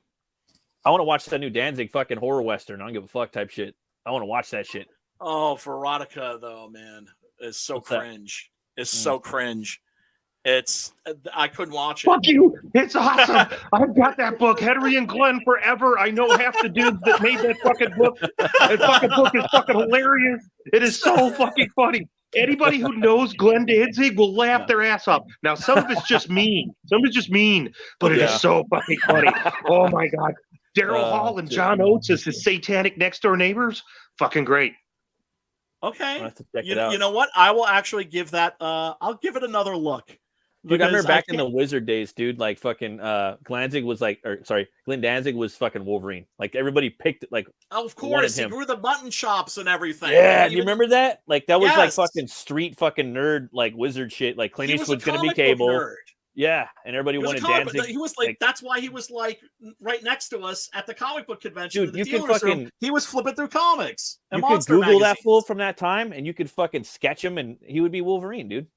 I want to watch that new Danzig fucking horror western. I don't give a fuck type shit. I want to watch that shit. Oh, Perotta though, man, is so What's that? cringe. It's so cringe. I couldn't watch it. Fuck you! It's awesome. I've got that book, Henry and Glenn, forever. I know half the dudes that made that fucking book. That fucking book is fucking hilarious. It is so fucking funny. Anybody who knows Glenn Danzig will laugh their ass off. Now, some of it's just mean. But it is so fucking funny. Oh my god. Daryl Hall and John Oates as his satanic next door neighbors. Fucking great. Okay. You know what? I will actually give that. I'll give it another look. Look, I remember back in the Wizard days, dude. Like fucking Glenn Danzig was fucking Wolverine. Like everybody picked it. Like, oh, of course, he grew the mutton chops and everything. Yeah, do you remember that? Like that was like fucking street fucking nerd like wizard shit. Like Clint Eastwood's gonna be Cable. Yeah, and everybody wanted Danzig. He was like, that's why he was like right next to us at the comic book convention. Dude, you can fucking. He was flipping through comics. And you could Google that fool from that time, and you could fucking sketch him, and he would be Wolverine, dude.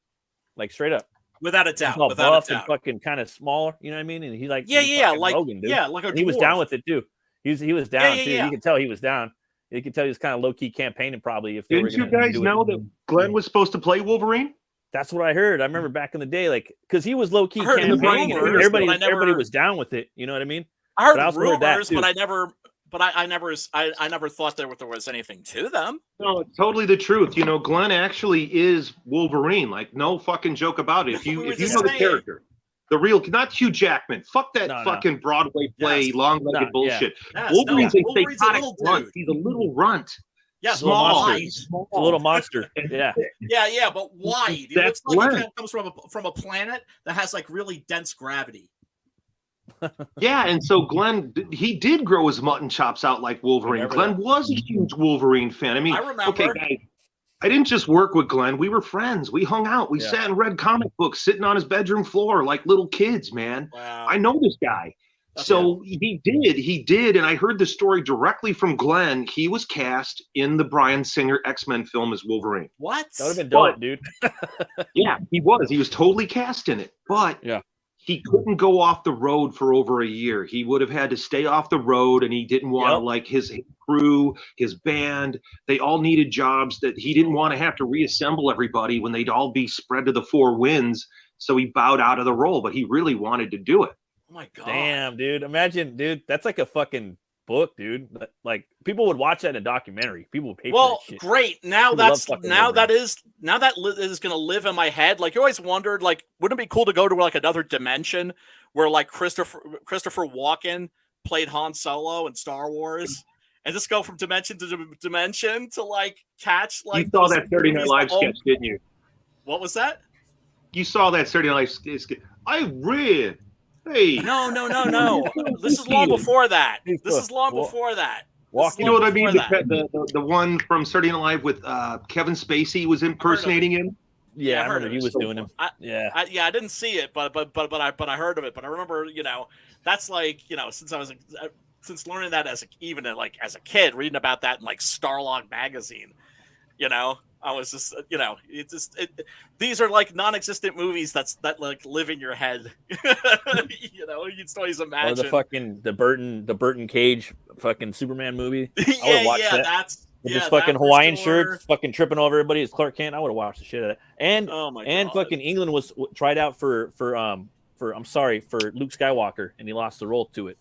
Like straight up. Without a doubt. All buff and fucking kind of smaller, you know what I mean? And he like like Logan, dude. Like a dwarf. He was down with it too. He was down too. Yeah. You could tell he was down. You could tell he was kind of low key campaigning probably. If didn't you guys know that Glenn was supposed to play Wolverine? That's what I heard. I remember back in the day, like because he was low key campaigning, and everybody was down with it. You know what I mean? I heard rumors, but I never. But I never thought there was anything to them. No, it's totally the truth. You know, Glenn actually is Wolverine. Like, no fucking joke about it. If you know the character, the real, not Hugh Jackman. Fuck that fucking Broadway play, long-legged bullshit. Yes, Wolverine's a satanic runt. He's a little runt. Yeah, small. A little monster. Yeah. Yeah, but wide. He looks like he comes from a planet that has like really dense gravity. Yeah, and so Glenn, he did grow his mutton chops out like Wolverine. Glenn was a huge Wolverine fan. I mean, okay, guys, I didn't just work with Glenn. We were friends. We hung out. We sat and read comic books sitting on his bedroom floor like little kids, man. Wow. I know this guy. So he did. And I heard the story directly from Glenn. He was cast in the Bryan Singer X-Men film as Wolverine. What? That would have been dope, dude. Yeah, he was. He was totally cast in it. But he couldn't go off the road for over a year. He would have had to stay off the road, and he didn't want to, like, his crew, his band, they all needed jobs that he didn't want to have to reassemble everybody when they'd all be spread to the four winds. So he bowed out of the role, but he really wanted to do it. Oh my God. Damn, dude. Imagine, dude, that's like a fucking book, dude. Like people would watch that in a documentary. People would pay for that shit. Great. Now that is going to live in my head. Like you always wondered, like, wouldn't it be cool to go to like another dimension where like Christopher Walken played Han Solo in Star Wars, and just go from dimension to dimension to like catch like. You saw that Saturday Night Live sketch, didn't you? What was that? You saw that Saturday Night Live sketch. I read. Hey. No. This is long before that. This is long before that. You know what I mean? The one from Saturday Night Live with Kevin Spacey was impersonating him. Yeah, I remember he was doing him. I didn't see it, but I heard of it. But I remember, that's like, since learning that as a kid, reading about that in like Starlog magazine, I I was just, these are like non-existent movies that like live in your head. You'd always imagine. Or the Burton Cage fucking Superman movie. Yeah, that's with his fucking Hawaiian shirt, fucking tripping over everybody as Clark Kent. I would have watched the shit out of that. And fucking England was tried out for Luke Skywalker, and he lost the role to it.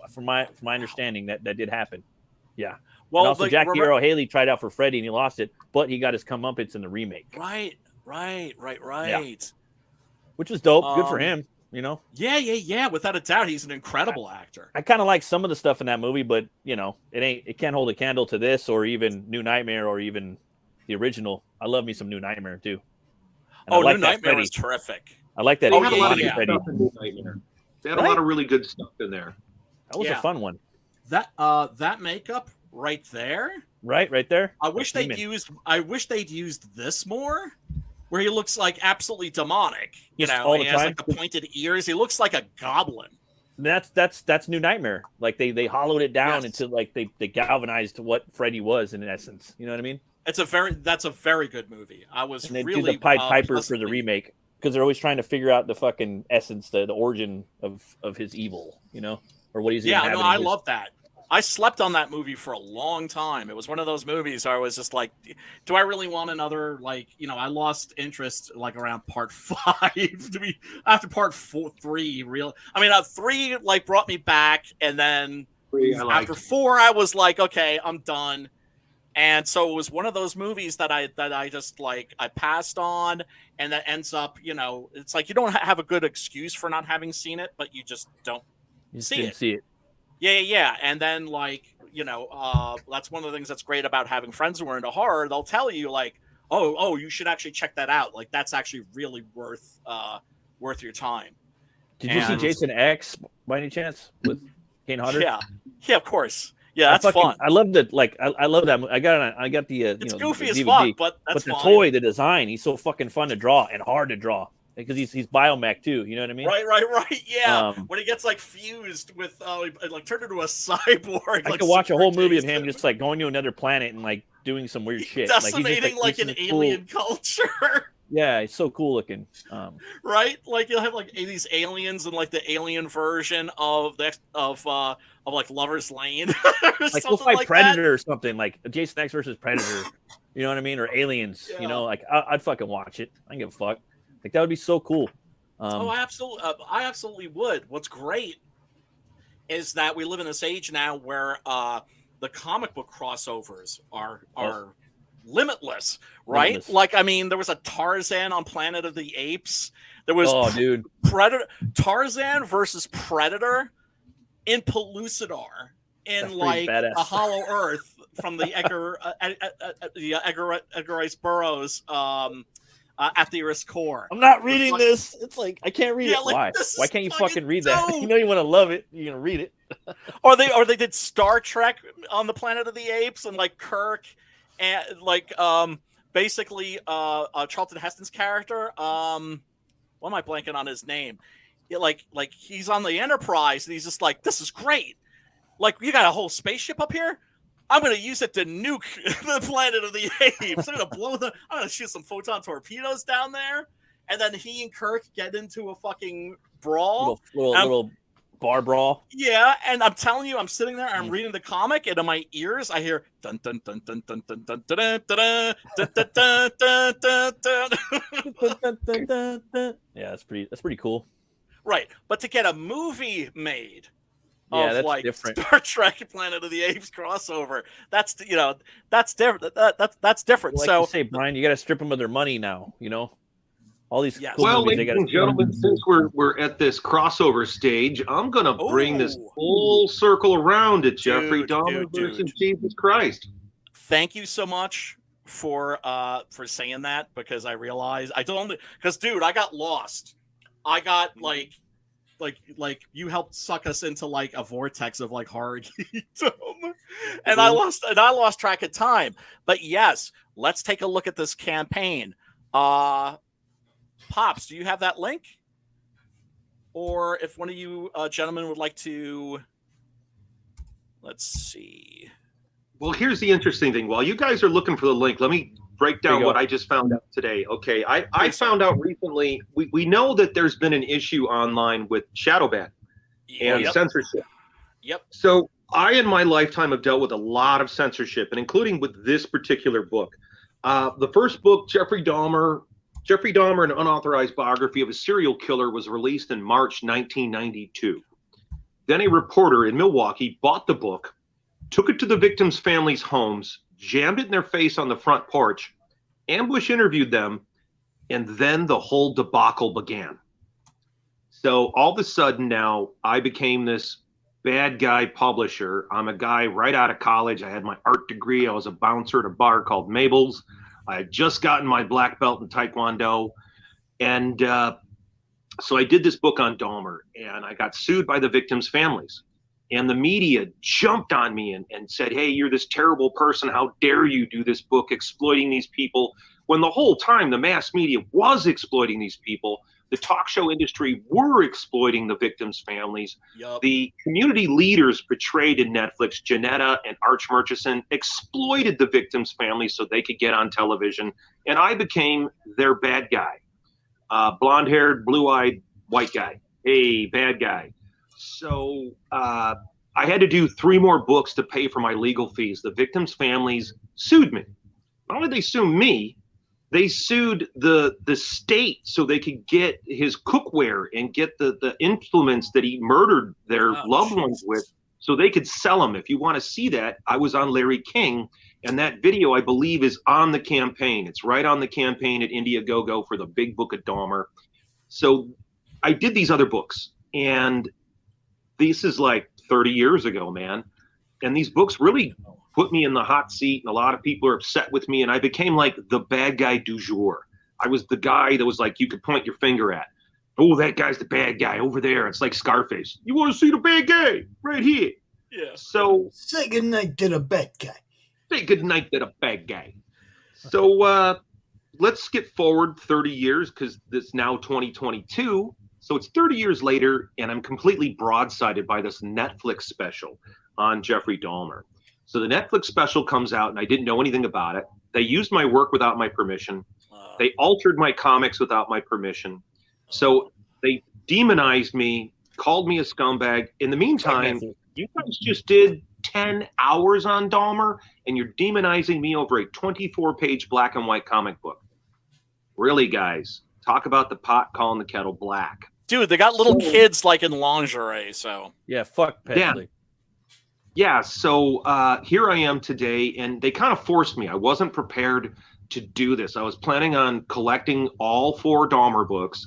From my understanding, that did happen. Yeah. Well, and also Jackie Earl Haley tried out for Freddy, and he lost it, but he got his comeuppance in the remake. Right. Yeah. Which was dope. Good for him. Yeah. Without a doubt, he's an incredible actor. I kind of like some of the stuff in that movie, but it can't hold a candle to this, or even New Nightmare, or even the original. I love me some New Nightmare too. And New Nightmare was terrific. I like that. They had a lot of good stuff in New Nightmare. They had a lot of really good stuff in there. That was a fun one. That makeup right there. Right there. I wish they'd used this more, where he looks like absolutely demonic. He has like the pointed ears. He looks like a goblin. That's New Nightmare. Like they hollowed it down into like they galvanized what Freddy was in essence. You know what I mean? That's a very good movie. And they do the Pied Piper for the remake, because they're always trying to figure out the fucking essence, the origin of his evil, or what he's. Yeah, no, I love that. I slept on that movie for a long time. It was one of those movies where I was just like, do I really want another, I lost interest like around part 5 to be after part 3 3 like brought me back, and then after 4 I was like, okay, I'm done. And so it was one of those movies that I just like I passed on, and that ends up, it's like you don't have a good excuse for not having seen it, but you just don't see it. Yeah. And then that's one of the things that's great about having friends who are into horror. They'll tell you like, oh, you should actually check that out. Like that's actually really worth your time. Did you see Jason X by any chance with Kane Hodder? Yeah, of course. Yeah, that's fun. I loved it. Like I love that. I got the. It's goofy as DVD, fuck, but the toy, the design, he's so fucking fun to draw and hard to draw because he's biomech too. You know what I mean? Right. Yeah. When he gets like fused with like turned into a cyborg. I could watch a whole movie of him just like going to another planet and like doing some weird shit, decimating like an alien culture. Yeah, it's so cool looking. Right? Like you'll have like these aliens and like the alien version of like Lover's Lane. Like we'll fight Predator or something, like Jason X versus Predator. You know what I mean? Or Aliens. Yeah. Like I'd fucking watch it. I don't give a fuck. Like that would be so cool. I absolutely would. What's great is that we live in this age now where the comic book crossovers are limitless, right? Limitless. Like, there was a Tarzan on Planet of the Apes. There was Predator, Tarzan versus Predator in Pellucidar in a Hollow Earth from the Edgar Rice Burroughs at the Earth's core. I'm not reading this. It's like I can't read it. Why? Why can't you fucking read that? dope. You know you want to love it. You're gonna read it. or they did Star Trek on the Planet of the Apes, and like Kirk and basically Charlton Heston's character. What am I blanking on his name? Like he's on the Enterprise, and he's just like, this is great. Like, you got a whole spaceship up here? I'm going to use it to nuke the Planet of the Apes. I'm going to shoot some photon torpedoes down there. And then he and Kirk get into a fucking brawl. Little bar brawl. Yeah, and I'm telling you, I'm sitting there, I'm reading the comic, and in my ears, I hear dun dun dun dun dun dun dun dun dun dun dun dun dun dun. Yeah, that's pretty cool. Right, but to get a movie made that's of like different. Star Trek Planet of the Apes crossover, that's different. That's different. Like so you say, Brian, you got to strip them of their money now. All these cool well, movies, ladies and gentlemen, since we're at this crossover stage, I'm going to bring this full circle around to Jeffrey Dahmer versus Jesus Christ. Thank you so much for saying that, because I realized dude, I got lost. I got like you helped suck us into like a vortex of like horror geekdom, and I lost track of time. But yes, let's take a look at this campaign. Pops, do you have that link? Or if one of you gentlemen would like to, let's see. Well, here's the interesting thing. While you guys are looking for the link, let me break down what I just found out today. Okay, I found out recently, we know that there's been an issue online with shadow ban and censorship. Yep. So I, in my lifetime, have dealt with a lot of censorship, and including with this particular book. The first book, Jeffrey Dahmer, an unauthorized biography of a serial killer, was released in March 1992. Then a reporter in Milwaukee bought the book, took it to the victims' families' homes, jammed it in their face on the front porch, ambush interviewed them, and then the whole debacle began. So all of a sudden now I became this bad guy publisher. I'm a guy right out of college. I had my art degree. I was a bouncer at a bar called Mabel's. I had just gotten my black belt in Taekwondo. And so I did this book on Dahmer, and I got sued by the victims' families. And the media jumped on me and said, hey, you're this terrible person. How dare you do this book exploiting these people? When the whole time the mass media was exploiting these people. The talk show industry were exploiting the victims' families. Yep. The community leaders portrayed in Netflix, Janetta and Arch Murchison, exploited the victims' families so they could get on television. And I became their bad guy. Blonde-haired, blue-eyed, white guy. Hey, bad guy. So I had to do 3 more books to pay for my legal fees. The victims' families sued me. Not only did they sue me, they sued the state so they could get his cookware and get the implements that he murdered their loved ones with so they could sell them. If you want to see that, I was on Larry King, and that video, I believe, is on the campaign. It's right on the campaign at Indiegogo for the Big Book of Dahmer. So I did these other books, and this is like 30 years ago, man. And these books really put me in the hot seat, and a lot of people are upset with me, and I became like the bad guy du jour. I was the guy that was like, you could point your finger at. Oh, that guy's the bad guy over there. It's like Scarface. You want to see the bad guy? Right here. Yeah. So say goodnight to the bad guy. Say goodnight to the bad guy. So let's skip forward 30 years because it's now 2022. So it's 30 years later, and I'm completely broadsided by this Netflix special on Jeffrey Dahmer. So the Netflix special comes out, and I didn't know anything about it. They used my work without my permission. They altered my comics without my permission. So they demonized me, called me a scumbag. In the meantime, you guys just did 10 hours on Dahmer, and you're demonizing me over a 24-page black and white comic book. Really, guys? Talk about the pot calling the kettle black. Dude, they got little kids like in lingerie, so. Yeah, fuck Pedro. Yeah, so here I am today, and they kind of forced me. I wasn't prepared to do this. I was planning on collecting all 4 Dahmer books.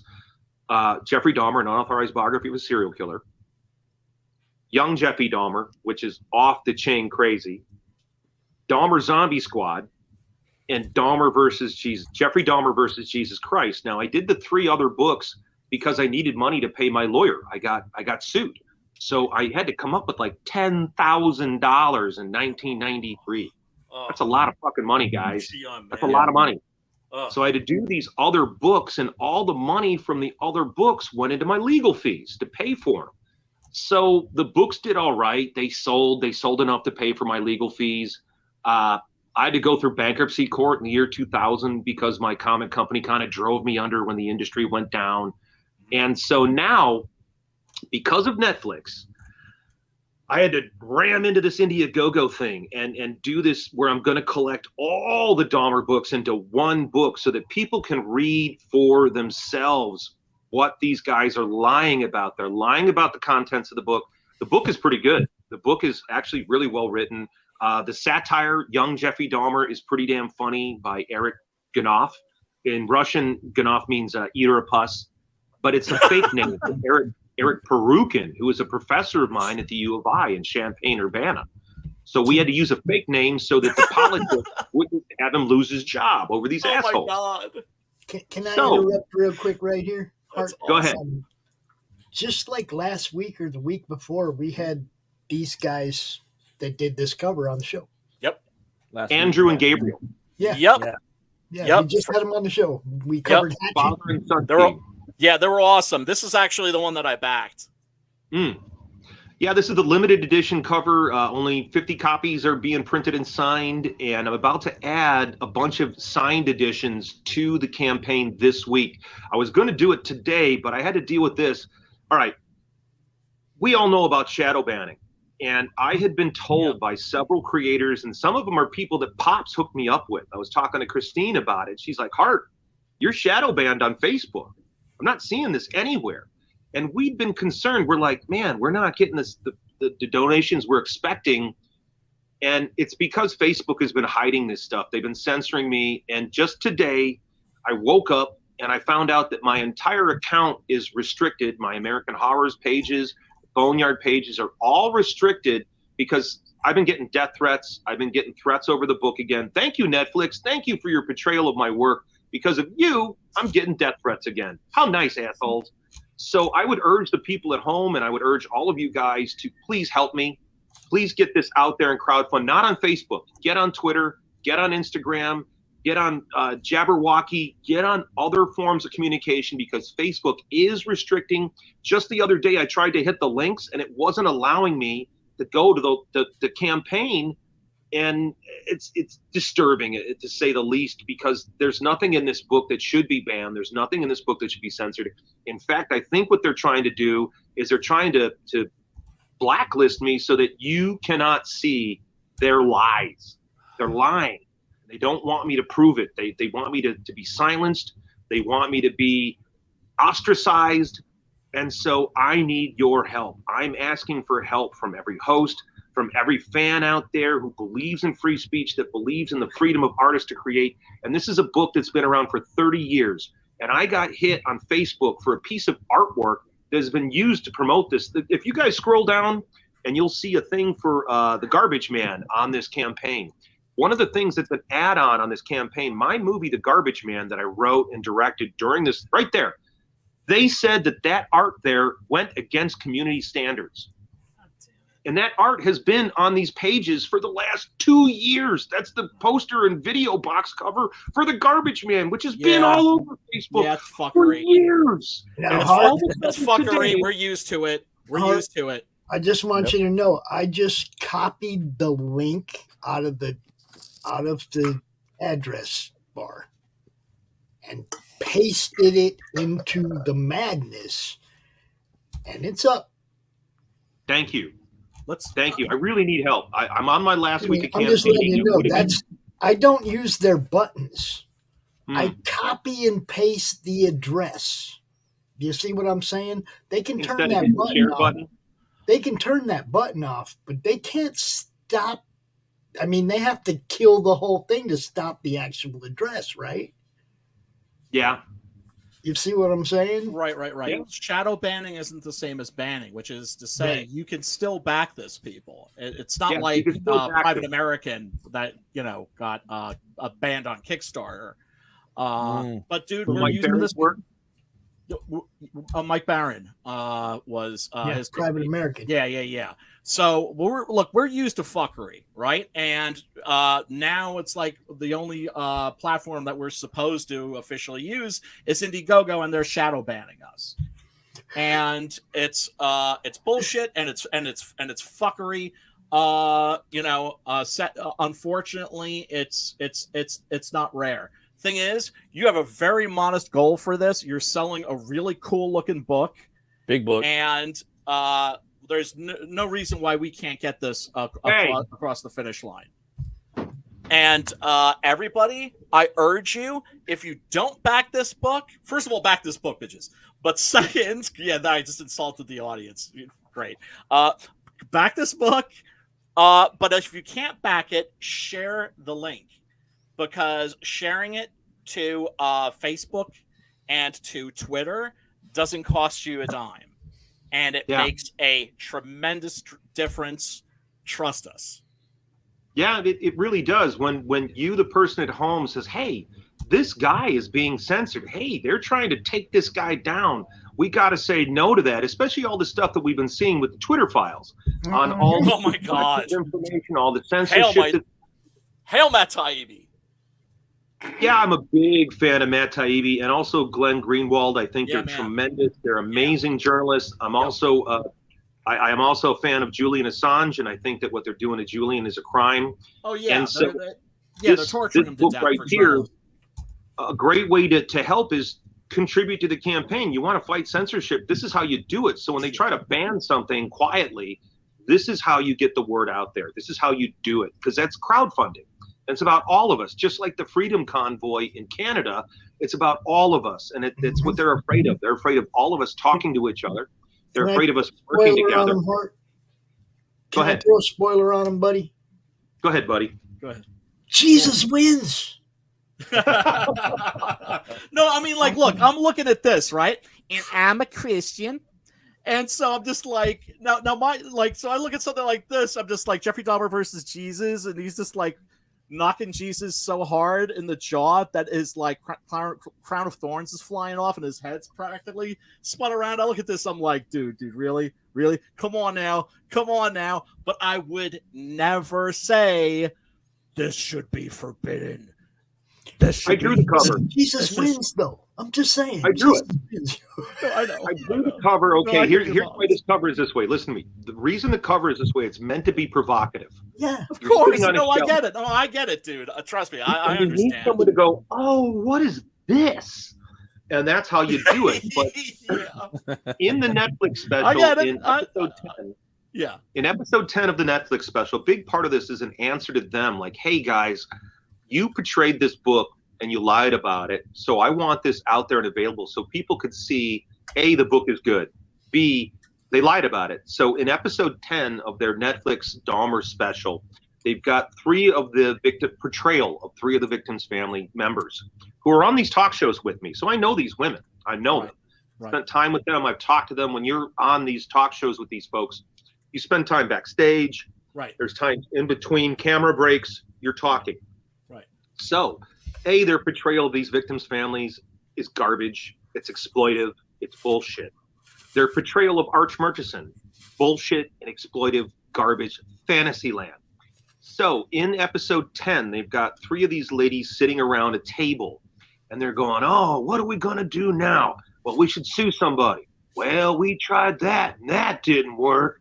Jeffrey Dahmer, an unauthorized biography of a serial killer. Young Jeffy Dahmer, which is off the chain crazy. Dahmer Zombie Squad, and Dahmer versus Jesus. Jeffrey Dahmer versus Jesus Christ. Now, I did the 3 other books because I needed money to pay my lawyer. I got sued. So I had to come up with like $10,000 in 1993. That's a lot of fucking money, guys. That's a lot of money. So I had to do these other books, and all the money from the other books went into my legal fees to pay for them. So the books did all right. They sold enough to pay for my legal fees. I had to go through bankruptcy court in the year 2000 because my comic company kind of drove me under when the industry went down. And so now, because of Netflix, I had to ram into this Indiegogo thing and do this where I'm going to collect all the Dahmer books into one book so that people can read for themselves what these guys are lying about. They're lying about the contents of the book. The book is pretty good. The book is actually really well written. The satire, Young Jeffy Dahmer, is pretty damn funny by Eric Ganov. In Russian, Ganov means eater of pus, but it's a fake name. Eric Perukin, who is a professor of mine at the U of I in Champaign-Urbana. So we had to use a fake name so that the politics wouldn't have him lose his job over these assholes. Oh my God. Can I interrupt real quick right here? Go ahead. Just like last week or the week before, we had these guys that did this cover on the show. Yep. Andrew and Gabriel. Yeah. Yep. Yeah. We just had them on the show. We covered Father and Son. They were awesome. This is actually the one that I backed. Yeah, this is the limited edition cover. Only 50 copies are being printed and signed, and I'm about to add a bunch of signed editions to the campaign this week. I was going to do it today, but I had to deal with this. All right, we all know about shadow banning, and I had been told by several creators, and some of them are people that Pops hooked me up with. I was talking to Christine about it. She's like, Hart, you're shadow banned on Facebook. I'm not seeing this anywhere. And we've been concerned. We're like, man, we're not getting the donations we're expecting. And it's because Facebook has been hiding this stuff. They've been censoring me. And just today, I woke up and I found out that my entire account is restricted. My American Horrors pages, Boneyard pages are all restricted because I've been getting death threats. I've been getting threats over the book again. Thank you, Netflix. Thank you for your portrayal of my work. Because of you, I'm getting death threats again. How nice, assholes. So I would urge the people at home, and I would urge all of you guys to please help me. Please get this out there and crowdfund. Not on Facebook. Get on Twitter. Get on Instagram. Get on Jabberwocky. Get on other forms of communication because Facebook is restricting. Just the other day, I tried to hit the links, and it wasn't allowing me to go to the campaign. And it's disturbing, to say the least, because there's nothing in this book that should be banned. There's nothing in this book that should be censored. In fact, I think what they're trying to do is they're trying to blacklist me so that you cannot see their lies. They're lying. They don't want me to prove it. They want me to be silenced. They want me to be ostracized. And so I need your help. I'm asking for help from every host, from every fan out there who believes in free speech, that believes in the freedom of artists to create. And this is a book that's been around for 30 years. And I got hit on Facebook for a piece of artwork that has been used to promote this. If you guys scroll down, and you'll see a thing for The Garbage Man on this campaign. One of the things that's an add-on on this campaign, my movie, The Garbage Man, that I wrote and directed during this, right there, they said that art there went against community standards. And that art has been on these pages for the last 2 years. That's the poster and video box cover for The Garbage Man, which has been all over Facebook for years. That's fuckery. We're used to it. We're used to it. I just want you to know, I just copied the link out of the address bar and pasted it into the madness, and it's up. Thank you. Thank you. I really need help. I'm on my last week of campaigning. I'm just letting you know, I don't use their buttons. I copy and paste the address. Do you see what I'm saying? They can turn that button off. They can turn that button off, but they can't stop. I mean, they have to kill the whole thing to stop the actual address, right? Yeah. You see what I'm saying? Right. Yeah. Shadow banning isn't the same as banning, which is to say you can still back this, people. It's not like Private American that, got banned on Kickstarter. But, dude, we're using this work. Mike Barron was his Private American. Yeah. So we're used to fuckery, right? And now it's like the only platform that we're supposed to officially use is Indiegogo, and they're shadow banning us. And it's bullshit, and it's fuckery. Unfortunately, it's not rare. Thing is, you have a very modest goal for this. You're selling a really cool looking book, big book, and there's no reason why we can't get this across the finish line. And everybody, I urge you, if you don't back this book, first of all, back this book, bitches. But second, I just insulted the audience. Great. Back this book. But if you can't back it, share the link. Because sharing it to Facebook and to Twitter doesn't cost you a dime. And it makes a tremendous difference. Trust us. Yeah, it really does. When you, the person at home, says, hey, this guy is being censored. Hey, they're trying to take this guy down. We got to say no to that, especially all the stuff that we've been seeing with the Twitter files on all oh my God. Information, all the censorship. Hail Matt Taibbi. Yeah, I'm a big fan of Matt Taibbi and also Glenn Greenwald. I think they're tremendous. They're amazing journalists. I'm also I am also a fan of Julian Assange, and I think that what they're doing to Julian is a crime. Oh yeah, and so they're torturing him to book death right for here. journalism. A great way to help is contribute to the campaign. You want to fight censorship, this is how you do it. So when they try to ban something quietly, this is how you get the word out there. This is how you do it, because that's crowdfunding. It's about all of us, just like the Freedom Convoy in Canada. It's about all of us, and it's what they're afraid of. They're afraid of all of us talking to each other. They're afraid of us working together. Can I throw a spoiler on him, buddy? Go ahead, buddy. Go ahead. Jesus wins. No, I mean, like, look, I'm looking at this, right? And I'm a Christian. And so I'm just like, now so I look at something like this, I'm just like Jeffrey Dahmer versus Jesus, and he's just like knocking Jesus so hard in the jaw that his like crown of thorns is flying off and his head's practically spun around. I look at this, I'm like, dude, really? Come on now. But I would never say this should be forbidden. I drew the cover. Jesus wins, though. I'm just saying. I drew it. I know. I drew the cover. Okay, No, here's why this cover is this way. Listen to me. The reason the cover is this way, it's meant to be provocative. Yeah, of course. No, I get it. No, I get it, dude. Trust me, I you need someone to go, oh, what is this? And that's how you do it. But in the Netflix special, I get it. in episode 10, yeah. In episode 10 of the Netflix special, a big part of this is an answer to them. Like, hey, guys, you portrayed this book and you lied about it. So I want this out there and available so people could see, A, the book is good. B, they lied about it. So in episode 10 of their Netflix Dahmer special, they've got portrayal of three of the victims' family members who are on these talk shows with me. So I know these women. I know them. Spent time with them. I've talked to them. When you're on these talk shows with these folks, you spend time backstage. Right. There's time in between camera breaks. You're talking. Right. So, A, their portrayal of these victims' families is garbage. It's exploitive. It's bullshit. Their portrayal of Arch Murchison, bullshit and exploitive garbage, fantasy land. So in episode 10, they've got three of these ladies sitting around a table, and they're going, oh, what are we going to do now? Well, we should sue somebody. Well, we tried that, and that didn't work.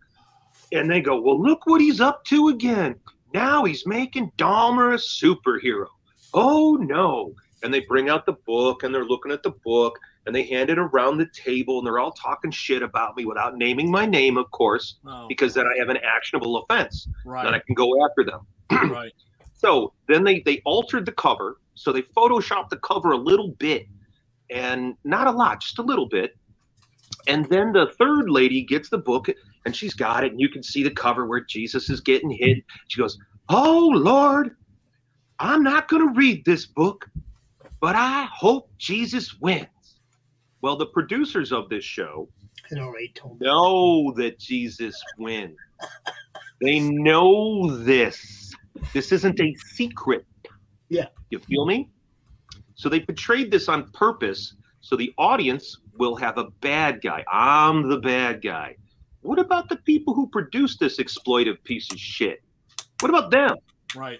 And they go, well, look what he's up to again. Now he's making Dahmer a superhero. Oh, no. And they bring out the book, and they're looking at the book, and they hand it around the table, and they're all talking shit about me without naming my name, of course, because then I have an actionable offense. Right. Then I can go after them. Right. So then they altered the cover. So they photoshopped the cover a little bit, and not a lot, just a little bit. And then the third lady gets the book, and she's got it, and you can see the cover where Jesus is getting hit. She goes, oh, Lord, I'm not going to read this book, but I hope Jesus wins. Well, the producers of this show know that Jesus wins. They know this. This isn't a secret. Yeah. You feel me? So they portrayed this on purpose so the audience will have a bad guy. I'm the bad guy. What about the people who produced this exploitive piece of shit? What about them? Right.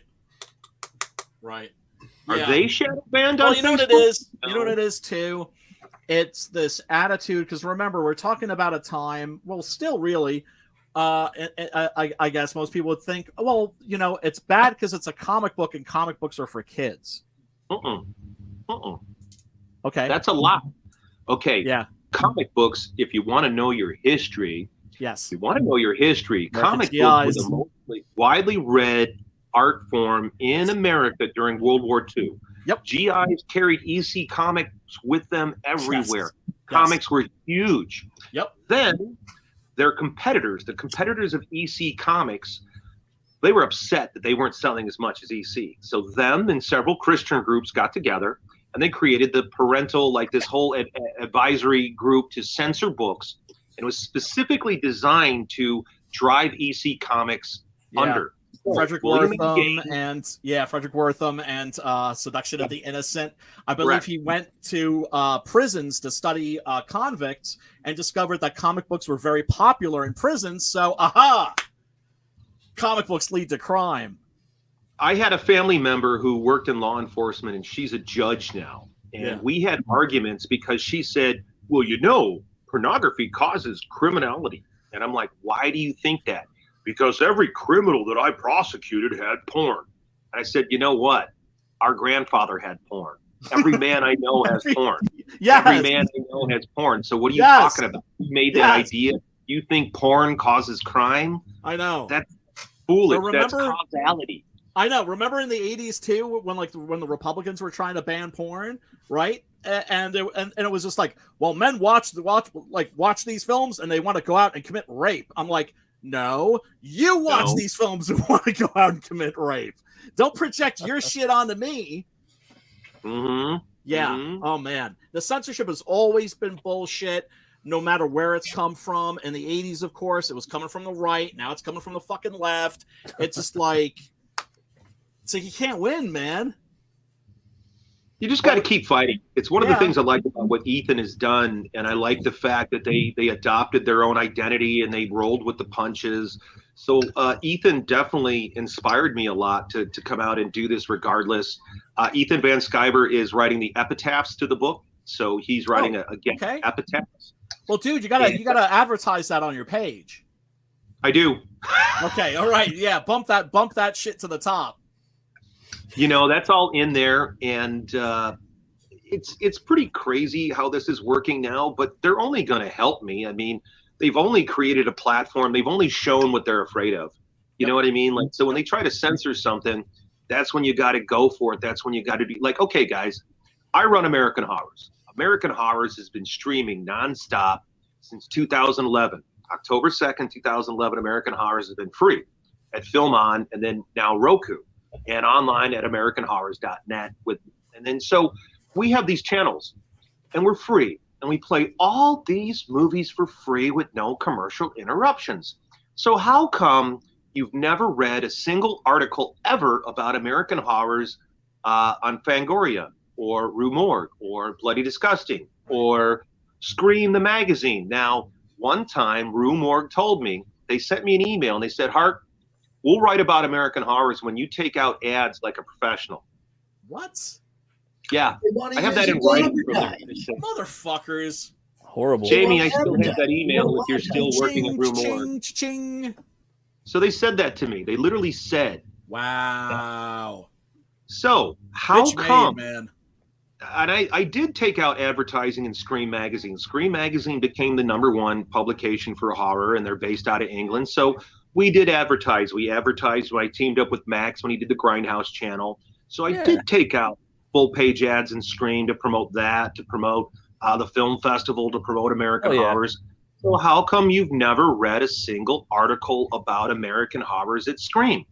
Right. Are they shadow banned on Well, you know what it Facebook? is? You know what it is, too? It's this attitude, because remember, we're talking about a time, well, still really, I guess most people would think, well, you know, it's bad because it's a comic book and comic books are for kids. Okay. That's a lot. Okay. Yeah. Comic books, if you want to know your history, yes. If you want to know your history, comic GIs. books were the most widely read art form in America during World War II. Yep. GIs carried EC comics with them everywhere. Yes. Comics were huge. Yep. Then their competitors, the competitors of EC Comics, they were upset that they weren't selling as much as EC. So them and several Christian groups got together and they created the parental, like this whole advisory group to censor books. And it was specifically designed to drive EC Comics under. Frederick Wortham and Seduction of the Innocent. I believe he went to prisons to study convicts and discovered that comic books were very popular in prisons. So, comic books lead to crime. I had a family member who worked in law enforcement, and she's a judge now. And we had arguments because she said, well, you know, pornography causes criminality. And I'm like, why do you think that? Because every criminal that I prosecuted had porn. And I said, you know what? Our grandfather had porn. Every man I know has porn. Yes. Every man I know has porn. So what are you talking about? You made that idea. You think porn causes crime? I know. That's foolish. So That's causality. I know. Remember in the 80s too, when the Republicans were trying to ban porn, right? And it was just like, well, men watch these films and they want to go out and commit rape. I'm like, no, you watch these films and want to go out and commit rape. Don't project your shit onto me. Mm-hmm. Yeah. Mm-hmm. Oh man, the censorship has always been bullshit. No matter where it's come from. In the 80s, of course, it was coming from the right. Now it's coming from the fucking left. It's just like, you can't win, man. You just got to keep fighting. It's one of the things I like about what Ethan has done, and I like the fact that they adopted their own identity and they rolled with the punches. So Ethan definitely inspired me a lot to come out and do this regardless. Ethan Van Sciver is writing the epitaphs to the book, so he's writing epitaphs. Well, dude, you gotta advertise that on your page. I do. Okay, all right, yeah, bump that shit to the top. You know, that's all in there, and it's pretty crazy how this is working now, but they're only going to help me. I mean, they've only created a platform. They've only shown what they're afraid of. You know what I mean? Like, so when they try to censor something, that's when you got to go for it. That's when you got to be like, okay, guys, I run American Horrors. American Horrors has been streaming nonstop since 2011. October 2nd, 2011, American Horrors has been free at Film On and then now Roku and online at AmericanHorrors.net. And then so we have these channels and we're free and we play all these movies for free with no commercial interruptions. So how come you've never read a single article ever about American Horrors on Fangoria or Rue Morgue or Bloody Disgusting or Scream the magazine? Now, one time Rue Morgue told me, they sent me an email and they said, Hart, we'll write about American Horrors when you take out ads like a professional. What? Yeah, I have that in writing. Motherfuckers. Horrible. Jamie, I still have that email if you're still working at Rue Morgue. So they said that to me. They literally said. Wow. So how come? Man. And I did take out advertising in Scream Magazine. Scream Magazine became the #1 publication for horror, and they're based out of England. So we did advertise. We advertised when I teamed up with Max when he did the Grindhouse channel. So I did take out full-page ads in Scream to promote that, to promote the film festival, to promote American Horrors. So how come you've never read a single article about American Horrors at Scream?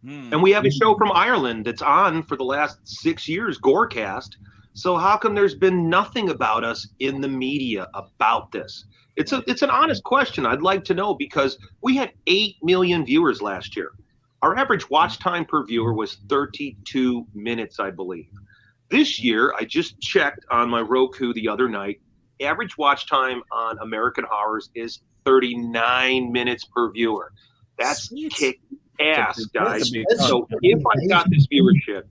And we have a show from Ireland that's on for the last 6 years, Gorecast. So how come there's been nothing about us in the media about this? It's an honest question. I'd like to know, because we had 8 million viewers last year. Our average watch time per viewer was 32 minutes, I believe. This year, I just checked on my Roku the other night. Average watch time on American Horrors is 39 minutes per viewer. That's kick ass, guys. So if I got this viewership,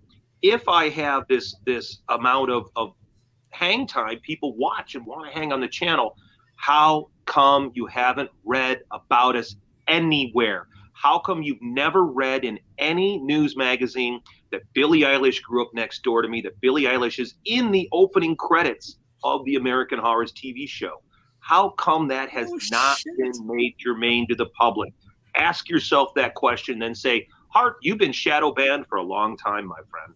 if I have this amount of hang time, people watch and want to hang on the channel, how come you haven't read about us anywhere? How come you've never read in any news magazine that Billie Eilish grew up next door to me, that Billie Eilish is in the opening credits of the American Horrors TV show? How come that has not been made germane to the public? Ask yourself that question, then say, Hart, you've been shadow banned for a long time, my friend.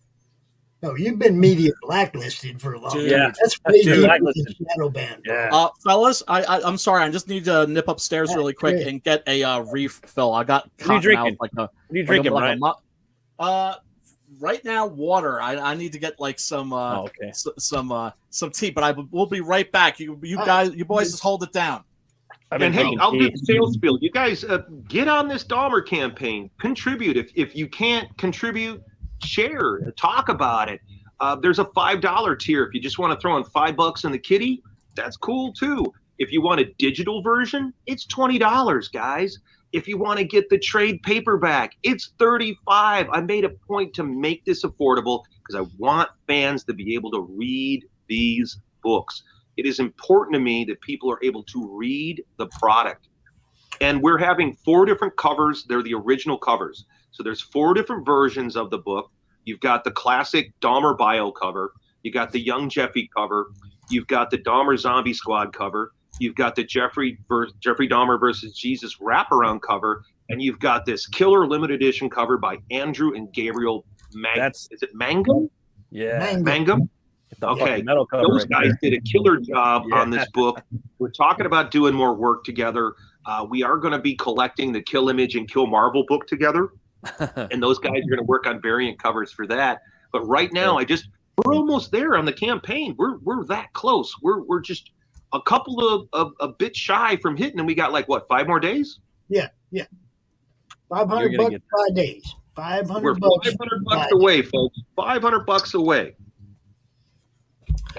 No, you've been media blacklisted for a long time. Yeah. That's way deeper than shadow banned. Yeah. Fellas, I'm sorry. I just need to nip upstairs really quick and get a refill. I got What are you drinking? What are you drinking, Brian? Right now, water. I need to get like some some tea, but we'll be right back. You boys, just hold it down. And hey, I'll do the sales spiel. You guys get on this Dahmer campaign. Contribute. If you can't contribute, share. Talk about it. There's a $5 tier. If you just want to throw in $5 in the kitty, that's cool too. If you want a digital version, it's $20, guys. If you want to get the trade paperback, it's $35. I made a point to make this affordable because I want fans to be able to read these books. It is important to me that people are able to read the product. And we're having 4 different covers. They're the original covers. So there's 4 different versions of the book. You've got the classic Dahmer bio cover. You got the Young Jeffy cover. You've got the Dahmer Zombie Squad cover. You've got the Jeffrey Dahmer versus Jesus wraparound cover. And you've got this killer limited edition cover by Andrew and Gabriel Is it Mangum? Yeah. Mangum? Okay. Those guys did a killer job on this book. We're talking about doing more work together. We are going to be collecting the Kill Image and Kill Marvel book together. And those guys are going to work on variant covers for that. But right now, we're almost there on the campaign. We're that close. We're just a couple of a bit shy from hitting, and we got like what, 5 more days? Yeah. $500 bucks 5 days. 500 We're bucks. $500 away, folks. $500 away.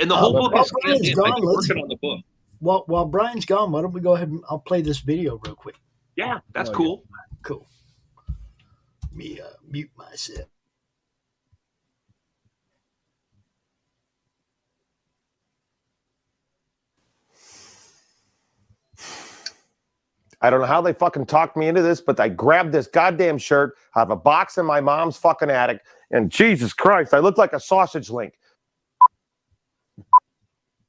And the whole book is working on the book. Well, while Brian's gone, why don't we go ahead and I'll play this video real quick. Yeah, that's cool. Cool. Let me mute myself. I don't know how they fucking talked me into this, but I grabbed this goddamn shirt. I have a box in my mom's fucking attic, and Jesus Christ, I look like a sausage link.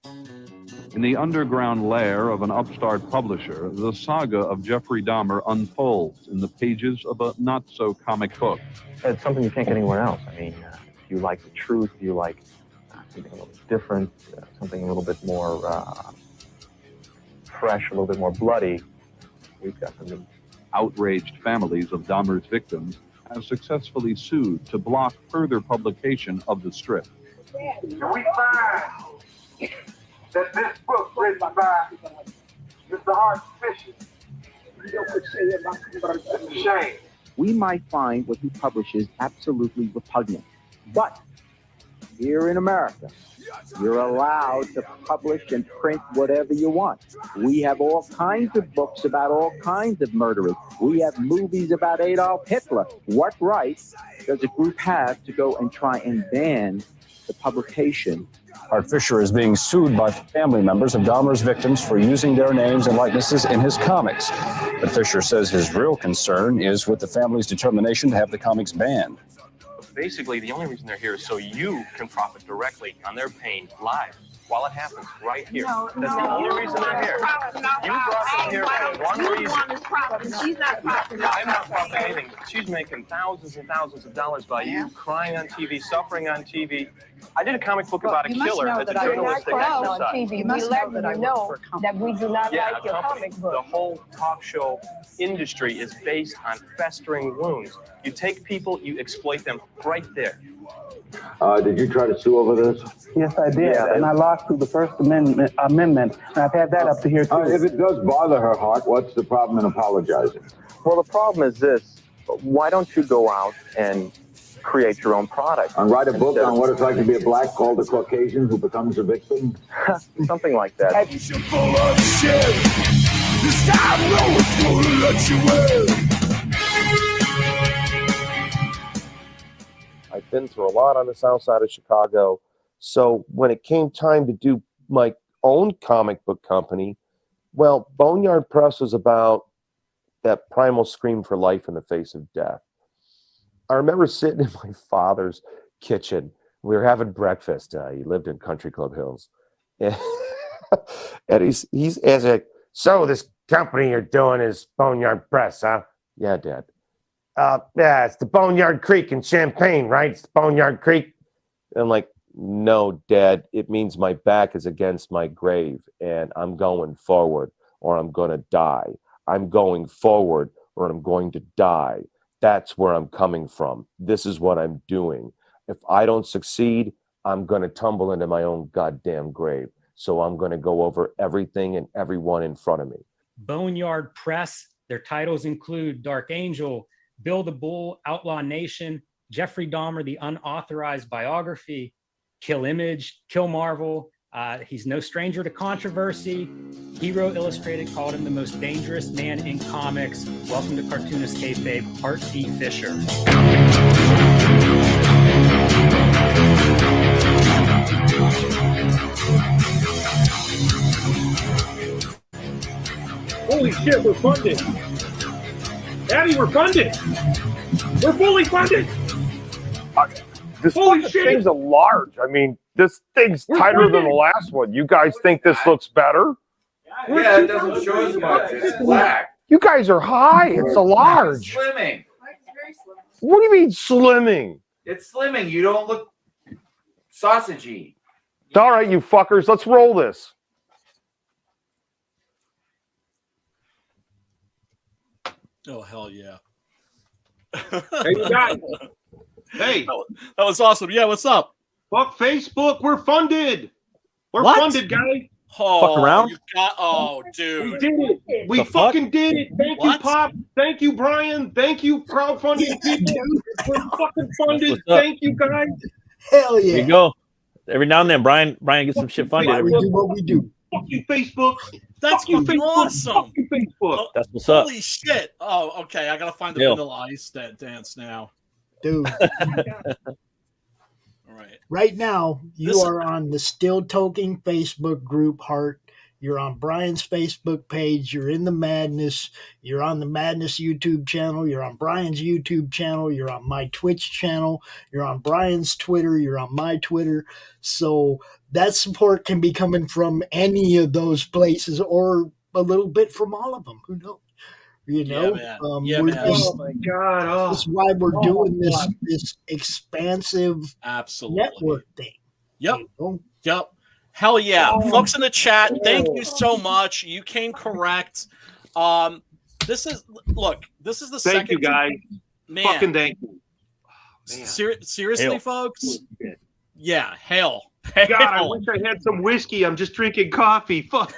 In the underground lair of an upstart publisher, the saga of Jeffrey Dahmer unfolds in the pages of a not-so-comic book. It's something you can't get anywhere else. I mean, if you like the truth, if you like something a little bit different, something a little bit more fresh, a little bit more bloody, we've got something. Outraged families of Dahmer's victims have successfully sued to block further publication of the strip. We find that this book written by Mr. Hart Fisher, it's a shame. We might find what he publishes absolutely repugnant. But here in America, you're allowed to publish and print whatever you want. We have all kinds of books about all kinds of murderers. We have movies about Adolf Hitler. What right does a group have to go and try and ban the publication? Art Fisher is being sued by family members of Dahmer's victims for using their names and likenesses in his comics. But Fisher says his real concern is with the family's determination to have the comics banned. Basically, the only reason they're here is so you can profit directly on their pain live while it happens right here. That's the only reason they're here. You brought them here for one reason. She's not profiting. I'm not profiting anything. She's making thousands and thousands of dollars by you crying on TV, suffering on TV. I did a comic book about a killer as a journalistic exercise. We let you know that we do not like your comic book. The whole talk show industry is based on festering wounds. You take people, you exploit them right there. Did you try to sue over this? Yes, I did, and I lost through the First Amendment, and I've had that up to here, too. If it does bother her heart, what's the problem in apologizing? Well, the problem is this. Why don't you go out and create your own product? And write a book on what it's like to be a black called a Caucasian who becomes a victim? Something like that. I've been through a lot on the south side of Chicago. So when it came time to do my own comic book company, well, Boneyard Press was about that primal scream for life in the face of death. I remember sitting in my father's kitchen. We were having breakfast. He lived in Country Club Hills. And, and he's like, so this company you're doing is Boneyard Press, huh? Yeah, Dad. Yeah, it's the Boneyard Creek in Champaign, right? It's the Boneyard Creek. And I'm like, no, Dad, it means my back is against my grave and I'm going forward or I'm going to die. I'm going forward or I'm going to die. That's where I'm coming from. This is what I'm doing. If I don't succeed, I'm going to tumble into my own goddamn grave. So I'm going to go over everything and everyone in front of me. Boneyard Press, their titles include Dark Angel, Bill the Bull, Outlaw Nation, Jeffrey Dahmer, the unauthorized biography, Kill Image, Kill Marvel. He's no stranger to controversy. Hero Illustrated called him the most dangerous man in comics. Welcome to Cartoonist Kayfabe, Art D. Fisher. Holy shit, we're funded. Daddy, we're funded. We're fully funded. This Holy fucking shit. thing's a large. I mean, this thing's tighter than the last one. You guys think this looks better? Yeah, it doesn't show as much. It's black. You guys are high. It's a large. It's slimming. What do you mean slimming? It's slimming. You don't look sausagey. All right, you fuckers. Let's roll this. Oh, hell yeah. Hey, guys. Hey. That was awesome. Yeah, what's up? Fuck Facebook. We're funded. We're What? funded, guys. Oh, Fuck around? Dude. We did it. We fucking did it. Thank you, Pop. Thank you, Brian. Thank you, crowdfunding people. We're fucking funded. What's up? Thank you, guys. Hell yeah. There you go. Every now and then, Brian gets some shit funded. We do what we do. Fuck you, Facebook. That's Fuck you, fucking Facebook. awesome. Fuck you, Facebook. That's what's up. Holy shit. Oh, okay. I gotta find the Yo. Vanilla Ice dance now. Dude. All right. Right now, you This- are on the Still Toking Facebook group, Heart. You're on Brian's Facebook page. You're in the Madness. You're on the Madness YouTube channel. You're on Brian's YouTube channel. You're on my Twitch channel. You're on Brian's Twitter. You're on my Twitter. So that support can be coming from any of those places or a little bit from all of them. Who knows? You know, man. we're man. just- Oh, my God. Oh. that's why we're doing this expansive Absolutely. network thing. Yep. You know? Yep. Hell yeah. Folks in the chat, thank you so much. You came correct. This is the second. Thank you, guys. Man. Fucking thank you. Seriously, Hail. folks? Yeah, hell. God, I wish I had some whiskey. I'm just drinking coffee. Fuck.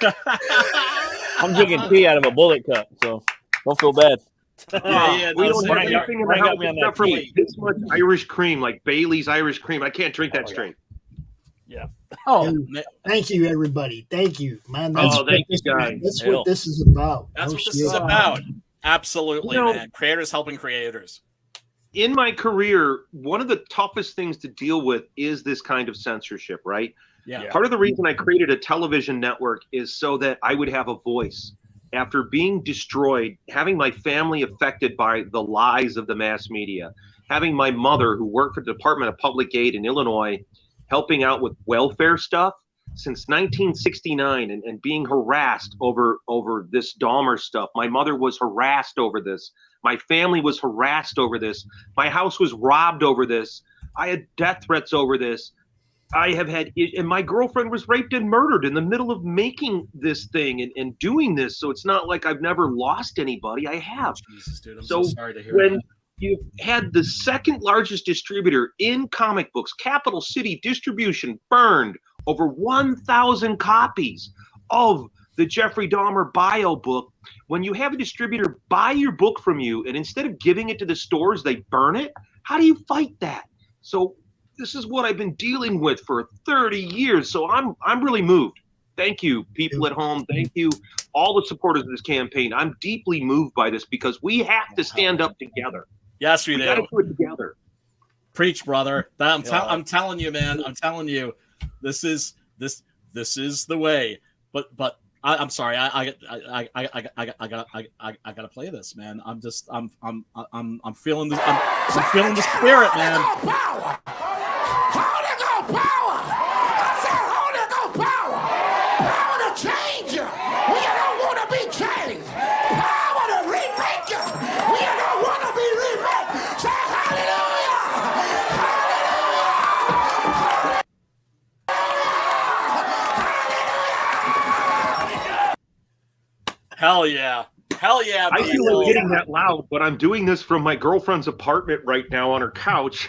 I'm drinking tea out of a bullet cup, so don't feel bad. Yeah, we no, don't have Brian got- anything in the Brian got house me on except that for tea. like this much Irish cream, like Bailey's Irish cream. I can't drink that straight. Yeah. Oh, Dude, thank you, everybody. Thank you, man. That's Oh, thank you, what guys. That's Hail. what this is about. that's No what this shit. is about. Absolutely, You know- man. Creators helping creators. In my career, one of the toughest things to deal with is this kind of censorship, right? Yeah. Part of the reason I created a television network is so that I would have a voice. After being destroyed, having my family affected by the lies of the mass media, having my mother, who worked for the Department of Public Aid in Illinois, helping out with welfare stuff since 1969 and being harassed over this Dahmer stuff. My mother was harassed over this. My family was harassed over this. My house was robbed over this. I had death threats over this. I have had, and my girlfriend was raped and murdered in the middle of making this thing and doing this. So it's not like I've never lost anybody. I have. Jesus, dude. I'm So so sorry to hear when that. you had the second largest distributor in comic books, Capital City Distribution, burned over 1,000 copies of the Jeffrey Dahmer bio book. When you have a distributor buy your book from you and instead of giving it to the stores, they burn it, how do you fight that? So this is what I've been dealing with for 30 years. So I'm really moved. Thank you, people at home. Thank you, all the supporters of this campaign. I'm deeply moved by this because we have to stand up together. Yes, we got to do. do it together. Preach, brother. I'm telling you, man. I'm telling you, this is the way. But I'm sorry. I gotta play this, man. I'm feeling this. I'm feeling the spirit, man. Holy Ghost power! I said Holy Ghost power! Power to change you when you don't want to be changed. Power to remake you when you don't want to be remade. Say hallelujah! Hell yeah. Hell yeah. I feel people. like getting that loud, but I'm doing this from my girlfriend's apartment right now on her couch.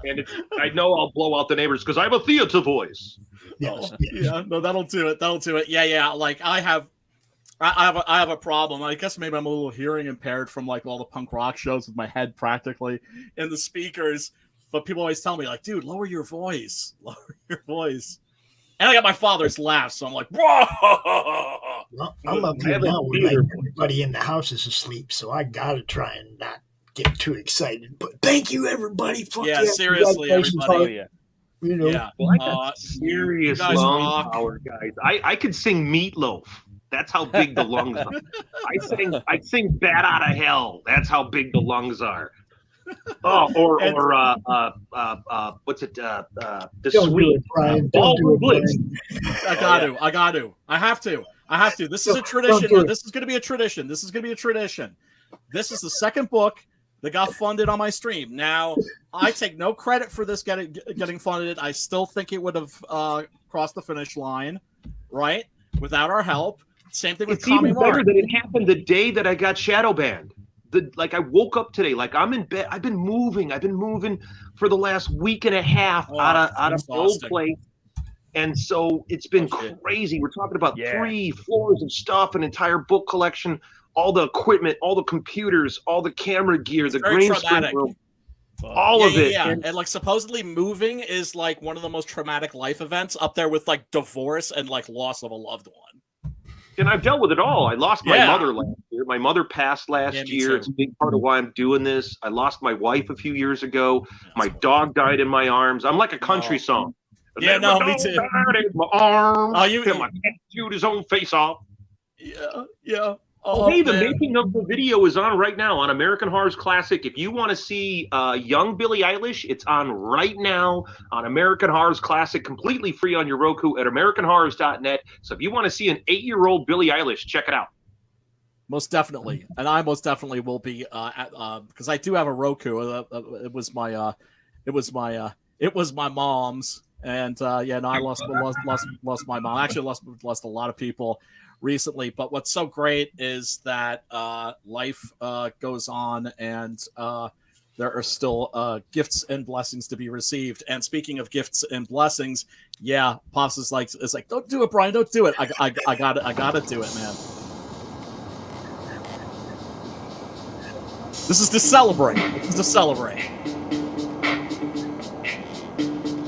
And I know I'll blow out the neighbors because I have a theater voice. Yes. Yeah, no, that'll do it. That'll do it. Yeah. Like I have a problem. I guess maybe I'm a little hearing impaired from like all the punk rock shows with my head practically in the speakers. But people always tell me like, dude, lower your voice. Lower your voice. And I got my father's laugh, so I'm like, whoa. Well, I'm up here now when like everybody in the house is asleep, so I gotta try and not get too excited. But thank you, everybody. Fuck Yeah, seriously, Congratulations, everybody. Hart. You know, Yeah. Well, I got serious you guys lung rock. power, guys. I could sing Meatloaf. That's how big the lungs are. I sing Bat Out of Hell. That's how big the lungs are. Oh, or what's it? The Don't sweet do it, Brian. Don't do Ballroom it, Blitz. Brian. I got to. I have to. This is a Don't tradition. do it. This is going to be a tradition. This is the second book that got funded on my stream. Now, I take no credit for this getting funded. I still think it would have crossed the finish line, right? Without our help. Same thing with It's even better Mark. that it happened the day that I got shadow banned. I woke up today, like I'm in bed. I've been moving for the last week and a half out of my old place. And so it's been crazy. We're talking about 3 floors of stuff, an entire book collection, all the equipment, all the computers, all the camera gear, the green screen room, all of it. Yeah. And like supposedly moving is like one of the most traumatic life events, up there with like divorce and like loss of a loved one. And I've dealt with it all. I lost my mother last year. My mother passed last year. Too. It's a big part of why I'm doing this. I lost my wife a few years ago. My dog died in my arms. I'm like a country song. Yeah, no, me too. Died in my arms. Oh, you my cat chewed his own face off. Yeah. Oh, hey, the making of the video is on right now on American Horror's Classic. If you want to see young Billie Eilish, it's on right now on American Horror's Classic, completely free on your Roku at AmericanHorrors.net. So if you want to see an 8-year-old Billie Eilish, check it out. Most definitely, and I most definitely will be because I do have a Roku. It was my mom's, and I lost my mom. Actually, lost a lot of people recently, but what's so great is that life goes on, and there are still gifts and blessings to be received. And speaking of gifts and blessings, Pops is like, don't do it, Brian, don't do it. I gotta do it, man. This is to celebrate.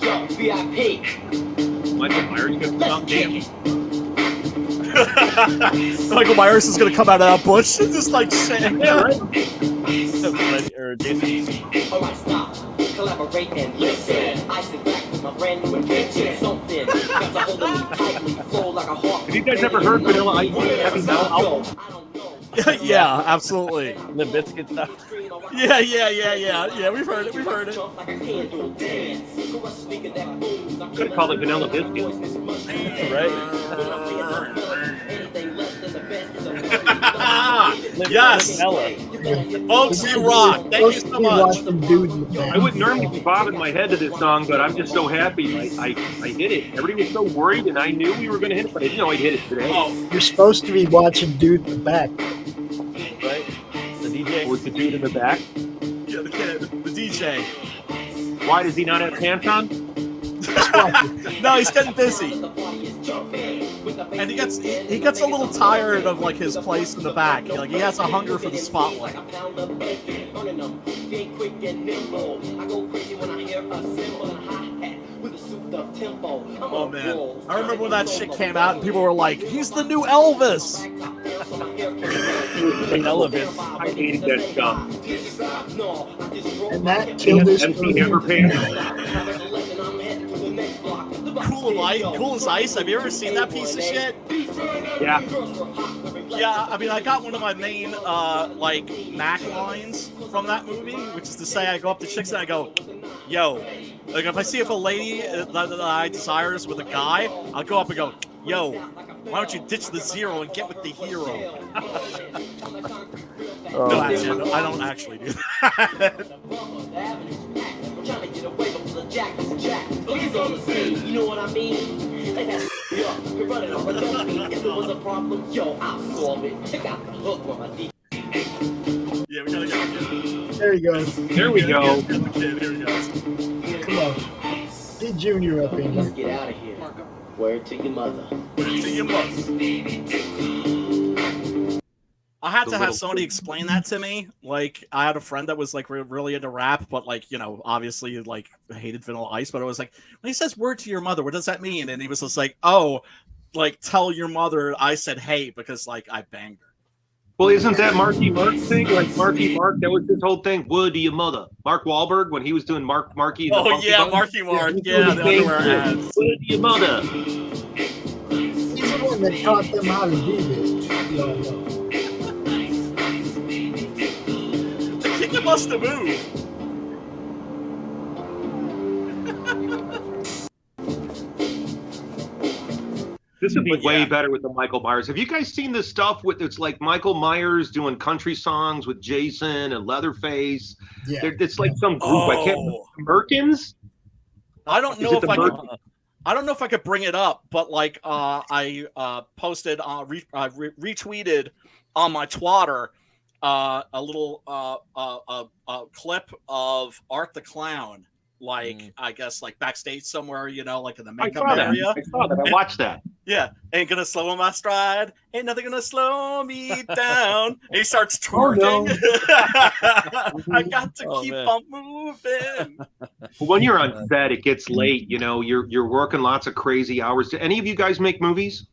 Yo, VIP. Michael Myers gonna come down. Michael Myers is going to come out of that bush and just like saying, Alright, stop. Collaborate and listen. I sit back with my brand new invention. Something got a hold of me tightly, flow like a hawk. Have you guys ever heard Vanilla Ice Heavy Metal album? Yeah, absolutely. The biscuit stuff. Yeah. We've heard it. Could have called it Vanilla Biscuit. Right? Yes. Folks, you rock. Thank you so much. I wouldn't normally be bobbing my head to this song, but I'm just so happy I hit it. Everybody was so worried, and I knew we were going to hit it, but I didn't know I'd hit it today. Oh. You're supposed to be watching Dude in the Back. Right? The DJ. Was the dude in the back? Yeah, the kid, the DJ. Why does he not have pants on? No, he's getting busy. And he gets a little tired of like his place in the back. Like he has a hunger for the spotlight. Oh man, I remember when that shit came out and people were like, "He's the new Elvis." Elvis. I hated that stuff. And that killed his Cool as ice. Have you ever seen that piece of shit? Yeah. Yeah, I mean, I got one of my main like Mac lines from that movie, which is to say, I go up to chicks and I go, "Yo," like if I see if a lady that I desire is with a guy, I'll go up and go, "Yo, why don't you ditch the zero and get with the hero?" No, actually, I don't actually do that. Trying to get away from the jack. Please on the scene, you know what I mean? They got up, we're running over the beat. If there was a problem, yo, I'll solve it. Check out the hook with my D. Yeah, we gotta get the kid. There he goes. There we go. Get the kid. Here he goes. Come on. Get Junior up in Let's here. get out of here. Word to your mother. I had to have somebody explain that to me. Like, I had a friend that was like really into rap, but like, obviously like hated Vanilla Ice. But it was like, when he says "word to your mother," what does that mean? And he was just like, "Oh, like tell your mother I said hey because like I banged her." Well, isn't that Marky Mark thing? Like Marky Mark, that was his whole thing. Word to your mother. Mark Wahlberg when he was doing Marky. Oh yeah, Marky Mark. Yeah, the underwear ads. Word to your mother. He's a the one that taught them how to do this. The king must have moved. This would be way better with the Michael Myers. Have you guys seen this stuff with it's like Michael Myers doing country songs with Jason and Leatherface? Yeah. It's like some group. I can't remember. Americans? I don't know if I could. I don't know if I could bring it up, but like I posted, retweeted on my Twitter a little clip of Art the Clown, like I guess like backstage somewhere, you know, like in the makeup area. I saw that. I watched that. Yeah, ain't gonna slow my stride. Ain't nothing gonna slow me down. And he starts twerking. I got to keep on moving. When you're on set, it gets late. You know, you're working lots of crazy hours. Do any of you guys make movies?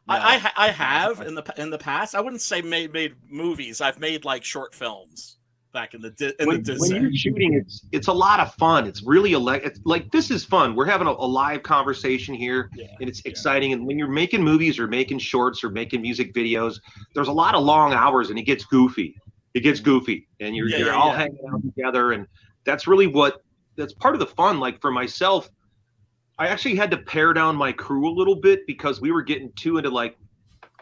I have in the past. I wouldn't say made movies. I've made like short films back in the Disney. When you're shooting, it's a lot of fun. It's really it's like this is fun. We're having a live conversation here, and it's exciting. And when you're making movies or making shorts or making music videos, there's a lot of long hours, and it gets goofy. And you're all hanging out together, and that's really that's part of the fun. Like for myself, I actually had to pare down my crew a little bit because we were getting too into like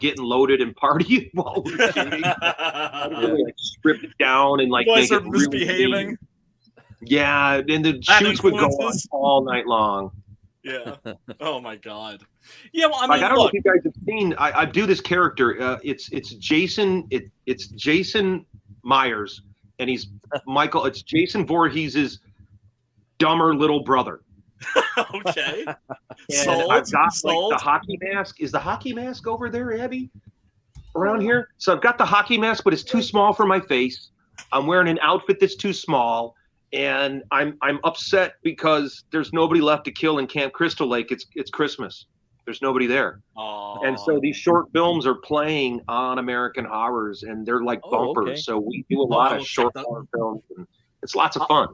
getting loaded and partying while we were shooting. Really, like strip it down and like boys make are it misbehaving. Yeah, and the shoots would go on all night long. Yeah. Oh my God. Yeah. Well, I mean, like, I don't know if you guys have seen. I do this character. It's Jason. It's Jason Myers, and he's Michael. It's Jason Voorhees's dumber little brother. Okay. And I've got like the hockey mask. Is the hockey mask over there, Abby? Around here? So I've got the hockey mask, but it's too small for my face. I'm wearing an outfit that's too small, and I'm upset because there's nobody left to kill in Camp Crystal Lake. It's Christmas. There's nobody there. And so these short films are playing on American Horrors, and they're like bumpers. Okay. So we do a lot of short horror films, and it's lots of fun.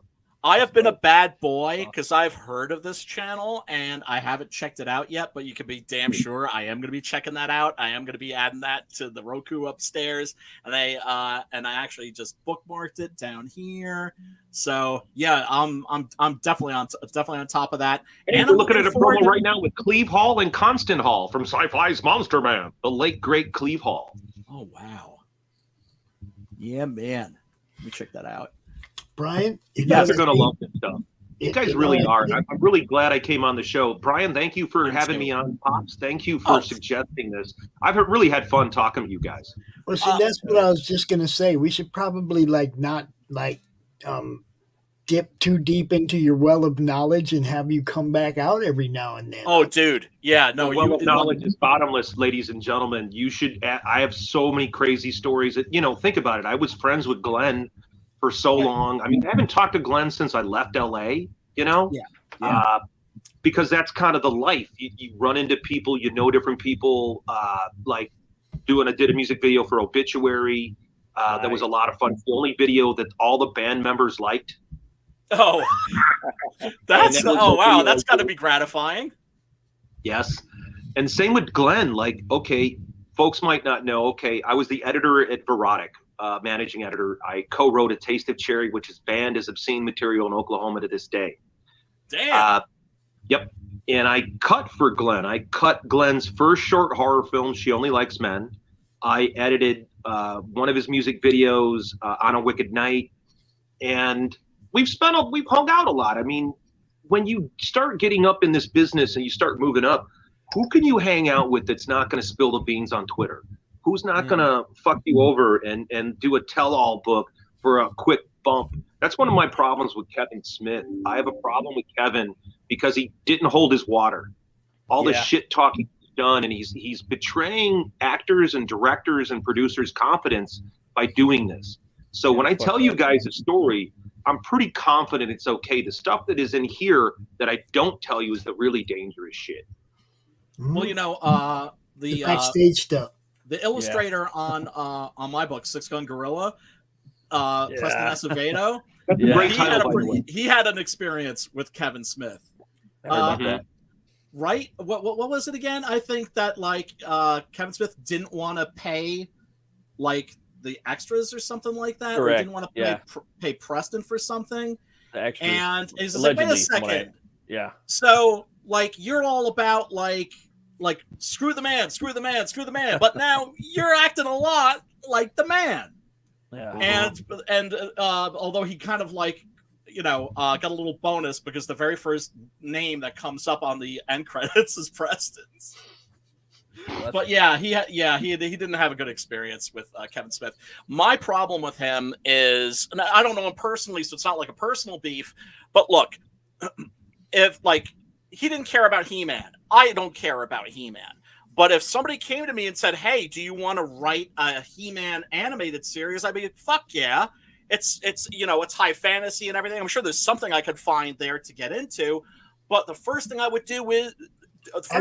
I have been a bad boy because I've heard of this channel and I haven't checked it out yet, but you can be damn sure I am going to be checking that out. I am going to be adding that to the Roku upstairs, and I actually just bookmarked it down here. So yeah, I'm definitely on top of that. And we're looking at a promo right now with Cleve Hall and Constant Hall from Sci-Fi's Monster Man, the late great Cleve Hall. Oh wow, yeah, man, let me check that out. Brian, you guys are going to love this stuff. You guys really are. I'm really glad I came on the show. Brian, thank you for having me on. Pops, thank you for suggesting this. I've really had fun talking to you guys. Well, see, that's what I was just going to say. We should probably not dip too deep into your well of knowledge and have you come back out every now and then. Oh, dude. Yeah, no. The well of knowledge is bottomless, ladies and gentlemen. You should. I have so many crazy stories that, think about it. I was friends with Glenn for so long. I mean, I haven't talked to Glenn since I left LA, because that's kind of the life. You run into people, different people, like did a music video for Obituary. That was a lot of fun. It's the only video that all the band members liked. Oh, that's wow. That's got to be gratifying. Yes. And same with Glenn. Like, okay, folks might not know. Okay, I was the editor at Perotta. Managing editor. I co-wrote A Taste of Cherry, which is banned as obscene material in Oklahoma to this day. Damn. Yep. And I cut for Glenn. I cut Glenn's first short horror film, She Only Likes Men. I edited one of his music videos, On a Wicked Night. And we've hung out a lot. I mean, when you start getting up in this business and you start moving up, who can you hang out with that's not going to spill the beans on Twitter? Who's not going to fuck you over and do a tell-all book for a quick bump? That's one of my problems with Kevin Smith. I have a problem with Kevin because he didn't hold his water. All the shit talking he's done, and he's betraying actors and directors and producers' confidence by doing this. So when I tell you guys a story, I'm pretty confident it's okay. The stuff that is in here that I don't tell you is the really dangerous shit. Well, the backstage stuff. The illustrator on my book, Six Gun Gorilla, Preston Acevedo, That's a great title, by the way. he had an experience with Kevin Smith. right? What was it again? I think that like Kevin Smith didn't want to pay like the extras or something like that, or Correct. didn't want to pay Preston for something. The extras, and he's like, wait a second. Yeah. So like you're all about like screw the man, but now you're acting a lot like the man. Yeah. And although he kind of like, got a little bonus because the very first name that comes up on the end credits is Preston's. But yeah, he didn't have a good experience with Kevin Smith. My problem with him is, and I don't know him personally, so it's not like a personal beef. But look, if like he didn't care about He-Man, I don't care about He-Man. But if somebody came to me and said, "Hey, do you want to write a He-Man animated series?" I'd be like, "Fuck yeah!" It's it's high fantasy and everything. I'm sure there's something I could find there to get into. But the first thing I would do is pay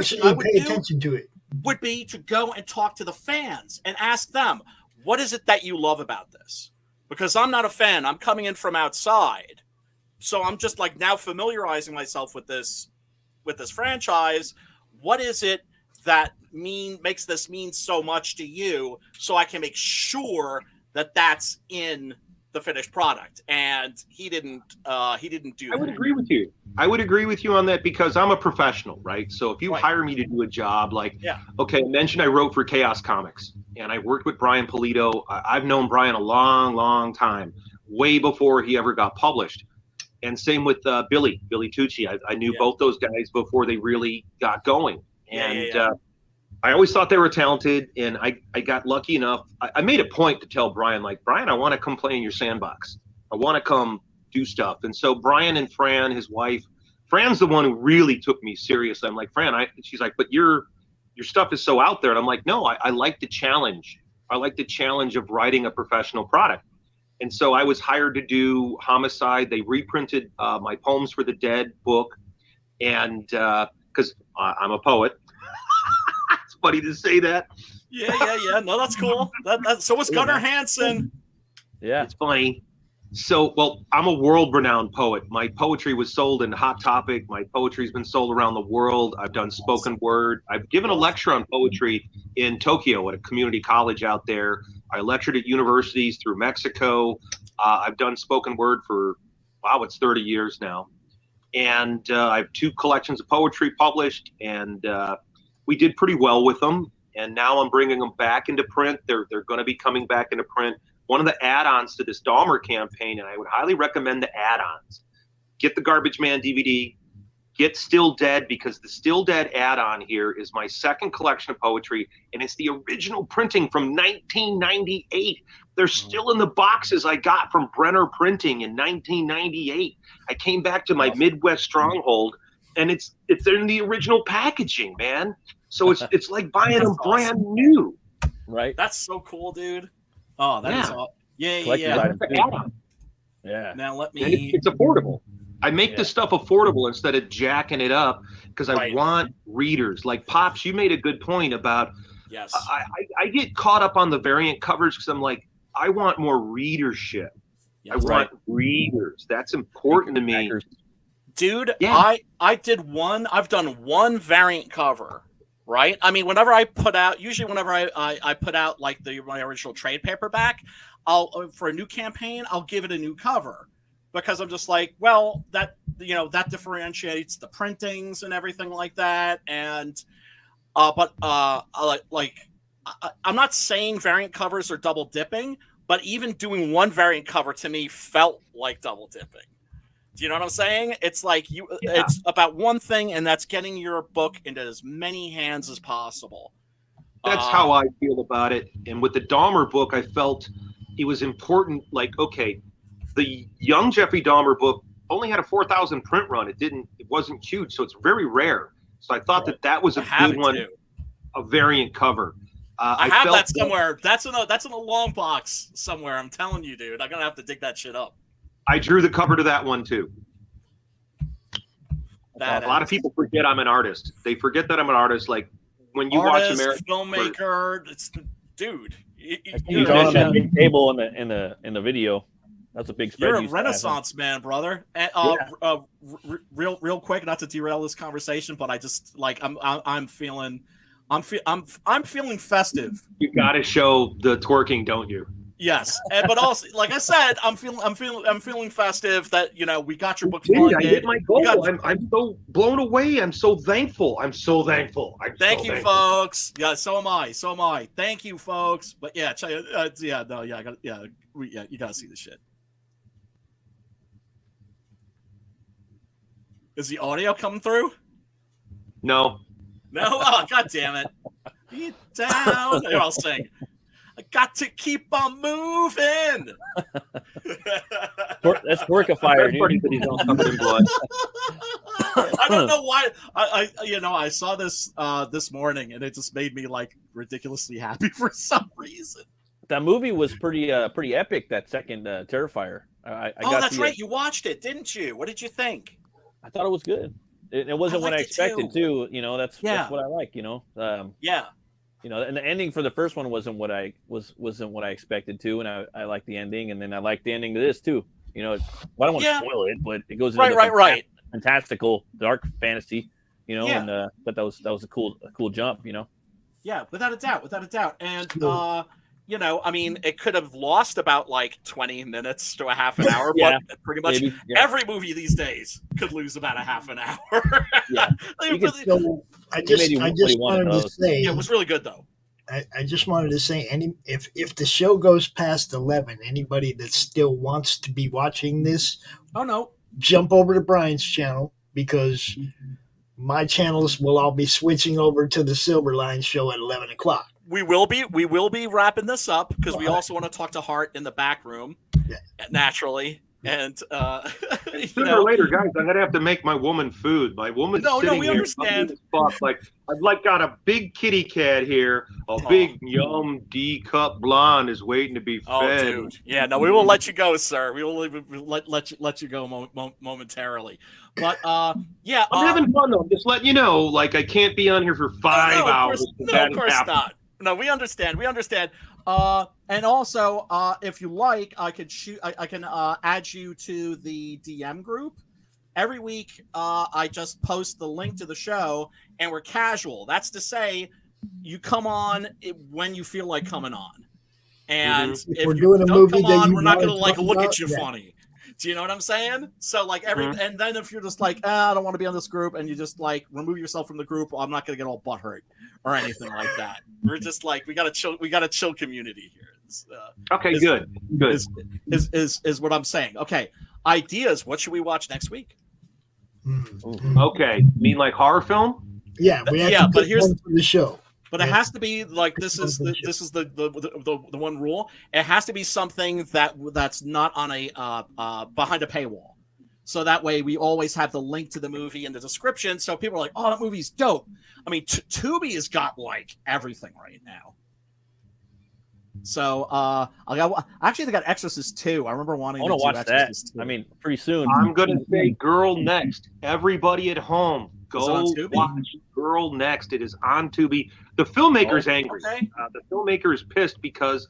attention to it. Would be to go and talk to the fans and ask them, what is it that you love about this? Because I'm not a fan. I'm coming in from outside. So I'm just like now familiarizing myself with this franchise. What is it that makes this mean so much to you, so I can make sure that that's in the finished product? And he didn't do that. I would agree with you. I would agree with you on that because I'm a professional, right? So if you hire me to do a job like, okay, I mentioned I wrote for Chaos Comics and I worked with Brian Pulido. I've known Brian a long, long time, way before he ever got published. And same with Billy Tucci. I knew both those guys before they really got going. And I always thought they were talented, and I got lucky enough. I made a point to tell Brian, like, Brian, I want to come play in your sandbox. I want to come do stuff. And so Brian and Fran, his wife, Fran's the one who really took me seriously. I'm like, Fran, she's like, but your stuff is so out there. And I'm like, no, I like the challenge. I like the challenge of writing a professional product. And so I was hired to do Homicide. They reprinted my Poems for the Dead book. And because I'm a poet. It's funny to say that. Yeah. No, that's cool. So was Gunnar Hansen. Yeah. It's funny. So, well, I'm a world-renowned poet. My poetry was sold in Hot Topic. My poetry's been sold around the world. I've done spoken word. I've given a lecture on poetry in Tokyo at a community college out there. I lectured at universities through Mexico. I've done spoken word for, it's 30 years now. And I have 2 collections of poetry published, and we did pretty well with them. And now I'm bringing them back into print. They're going to be coming back into print. One of the add-ons to this Dahmer campaign, and I would highly recommend the add-ons. Get the Garbage Man DVD, get Still Dead, because the Still Dead add-on here is my second collection of poetry, and it's the original printing from 1998. They're still in the boxes I got from Brenner Printing in 1998. I came back to my Midwest stronghold, and it's in the original packaging, man. So it's like buying them brand new. Right. That's so cool, dude. Oh, that is awesome. Yeah. Yeah. Now let me. And it's affordable. I make the stuff affordable instead of jacking it up because I want readers. Like Pops, you made a good point about. Yes. I get caught up on the variant covers because I'm like, I want more readership. I want readers. That's important to me. Dude, I've done one variant cover, right? I mean, whenever I put out like my original trade paperback, for a new campaign, I'll give it a new cover because I'm just like, well, that differentiates the printings and everything like that. And, I'm not saying variant covers are double dipping, but even doing one variant cover to me felt like double dipping. Do you know what I'm saying? It's like it's about one thing, and that's getting your book into as many hands as possible. That's how I feel about it. And with the Dahmer book, I felt it was important. Like, okay, the young Jeffrey Dahmer book only had a 4,000 print run. It wasn't huge, so it's very rare. So I thought that was a good one, a variant cover. I have that somewhere. That's in a long box somewhere. I'm telling you, dude. I'm gonna have to dig that shit up. I drew the cover to that one too. A lot of people forget I'm an artist. They forget that I'm an artist. Like when you watch American filmmaker, it's the dude. He's on that big table in the video. That's a big spread. You're a used to have him. Renaissance man, brother. And, real quick, not to derail this conversation, but I just like I'm feeling festive. You got to show the twerking, don't you? Yes, but also, like I said, I'm feeling festive that we got your book Dude, funded. I hit my goal. I'm so blown away. I'm so thankful. Thank you, folks. Yeah, so am I. Thank you, folks. But yeah, you gotta see the shit. Is the audio coming through? No. Oh, god damn it. Be down. Here, I'll sing. I got to keep on moving. That's Workifier, dude. I don't know why. I saw this this morning, and it just made me like ridiculously happy for some reason. That movie was pretty epic. That second Terrifier. That's right. You watched it, didn't you? What did you think? I thought it was good. It wasn't what I expected too. That's what I like. Yeah. And the ending for the first one wasn't what I expected to, and I like the ending, and then I like the ending to this too. I don't want to spoil it, but it goes into fantastical dark fantasy, and but that was a cool jump, Yeah, without a doubt, and I mean, it could have lost about like 20 minutes to a half an hour, but pretty much every movie these days could lose about a half an hour. I just wanted to say, it was really good though. I just wanted to say, if the show goes past 11, anybody that still wants to be watching this, jump over to Brian's channel, because my channels will all be switching over to the Silverline show at 11 o'clock. We will be wrapping this up because we also want to talk to Hart in the back room, naturally. And sooner or later, guys, I'm gonna have to make my woman food. My woman's sitting we here. understand. Like I've got a big kitty cat here. A big yum D cup blonde is waiting to be fed. Oh, dude. Yeah, no, we will let you go, sir. We will let you go momentarily. But I'm having fun though. I'm just letting you know, like I can't be on here for 5 hours. Of course not. No, we understand. And also, if you like, I can add you to the DM group. Every week, I just post the link to the show, and we're casual. That's to say, you come on when you feel like coming on. And if we're you doing a don't movie come on, we're not going going to look at you funny. Do you know what I'm saying? So like and then if you're just like, I don't want to be on this group, and you just like remove yourself from the group, I'm not gonna get all butthurt or anything like that. We're just like, we got a chill community here. Good. Is what I'm saying. Okay, ideas. What should we watch next week? Okay, you mean like horror film? Yeah, but here's the show. But it has to be like this is the one rule. It has to be something that's not on a behind a paywall. So that way we always have the link to the movie in the description. So people are like, "Oh, that movie's dope." I mean, Tubi has got like everything right now. So they got Exorcist 2. I remember wanting to watch that. 2. I mean, pretty soon. I'm gonna say Girl Next. Everybody at home, go watch Girl Next. It is on Tubi. The filmmaker's angry. Okay. The filmmaker is pissed because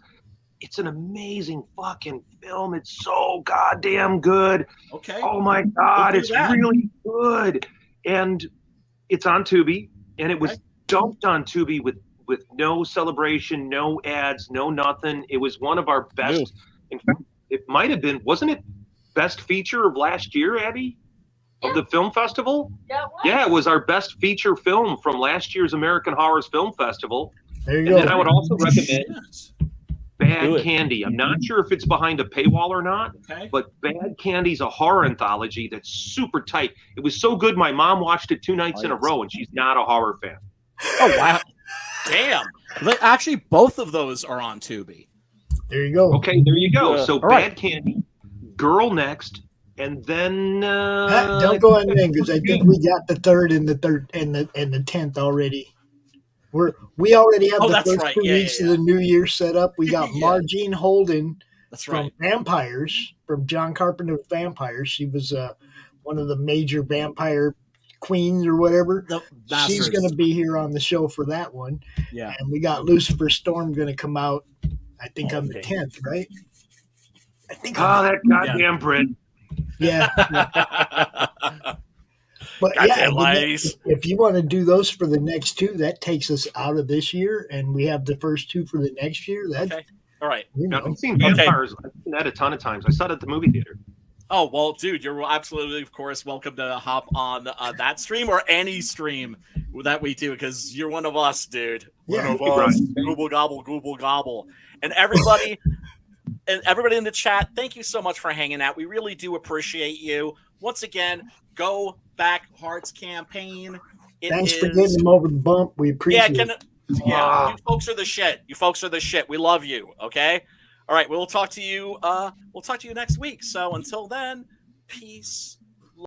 it's an amazing fucking film. It's so goddamn good. Okay. Oh my God, it's really good. And it's on Tubi, and it was dumped on Tubi with no celebration, no ads, no nothing. It was one of our best. In fact, it might have been, wasn't it best feature of last year, Abby? Of the film festival? Yeah, it was our best feature film from last year's American Horror Film Festival. There you go. go. Then I would also recommend Bad Candy. I'm not sure if it's behind a paywall or not, but Bad Candy's a horror anthology that's super tight. It was so good, my mom watched it 2 nights in a row, and she's not a horror fan. Oh, wow. Damn. Actually, both of those are on Tubi. There you go. Okay, there you go. So all Bad right. Candy, Girl Next, and then don't go on then, because I think we got the 3rd and the 10th already. We already have the first 2 weeks of the new year set up. We got Margene Holden from Vampires, from John Carpenter's Vampires. She was one of the major vampire queens or whatever. She's going to be here on the show for that one. Yeah. And we got Lucifer Storm going to come out, I think, on the 10th, right? I think. Oh, that goddamn Brit. Yeah. But Goddamn yeah, lies. if you want to do those for the next two, that takes us out of this year, and we have the first two for the next year. That Okay. All right. I've seen Vampires. I've seen that a ton of times. I saw it at the movie theater. Oh, well, dude, you're absolutely, of course, welcome to hop on that stream or any stream that we do, because you're one of us, dude. Yeah. One of us. Google gobble, Google gobble. And everybody in the chat, thank you so much for hanging out. We really do appreciate you. Once again, go back Hearts campaign. Thanks for getting them over the bump. We appreciate it. Yeah, you folks are the shit. You folks are the shit. We love you. Okay. All right. We'll talk to you. We'll talk to you next week. So until then, peace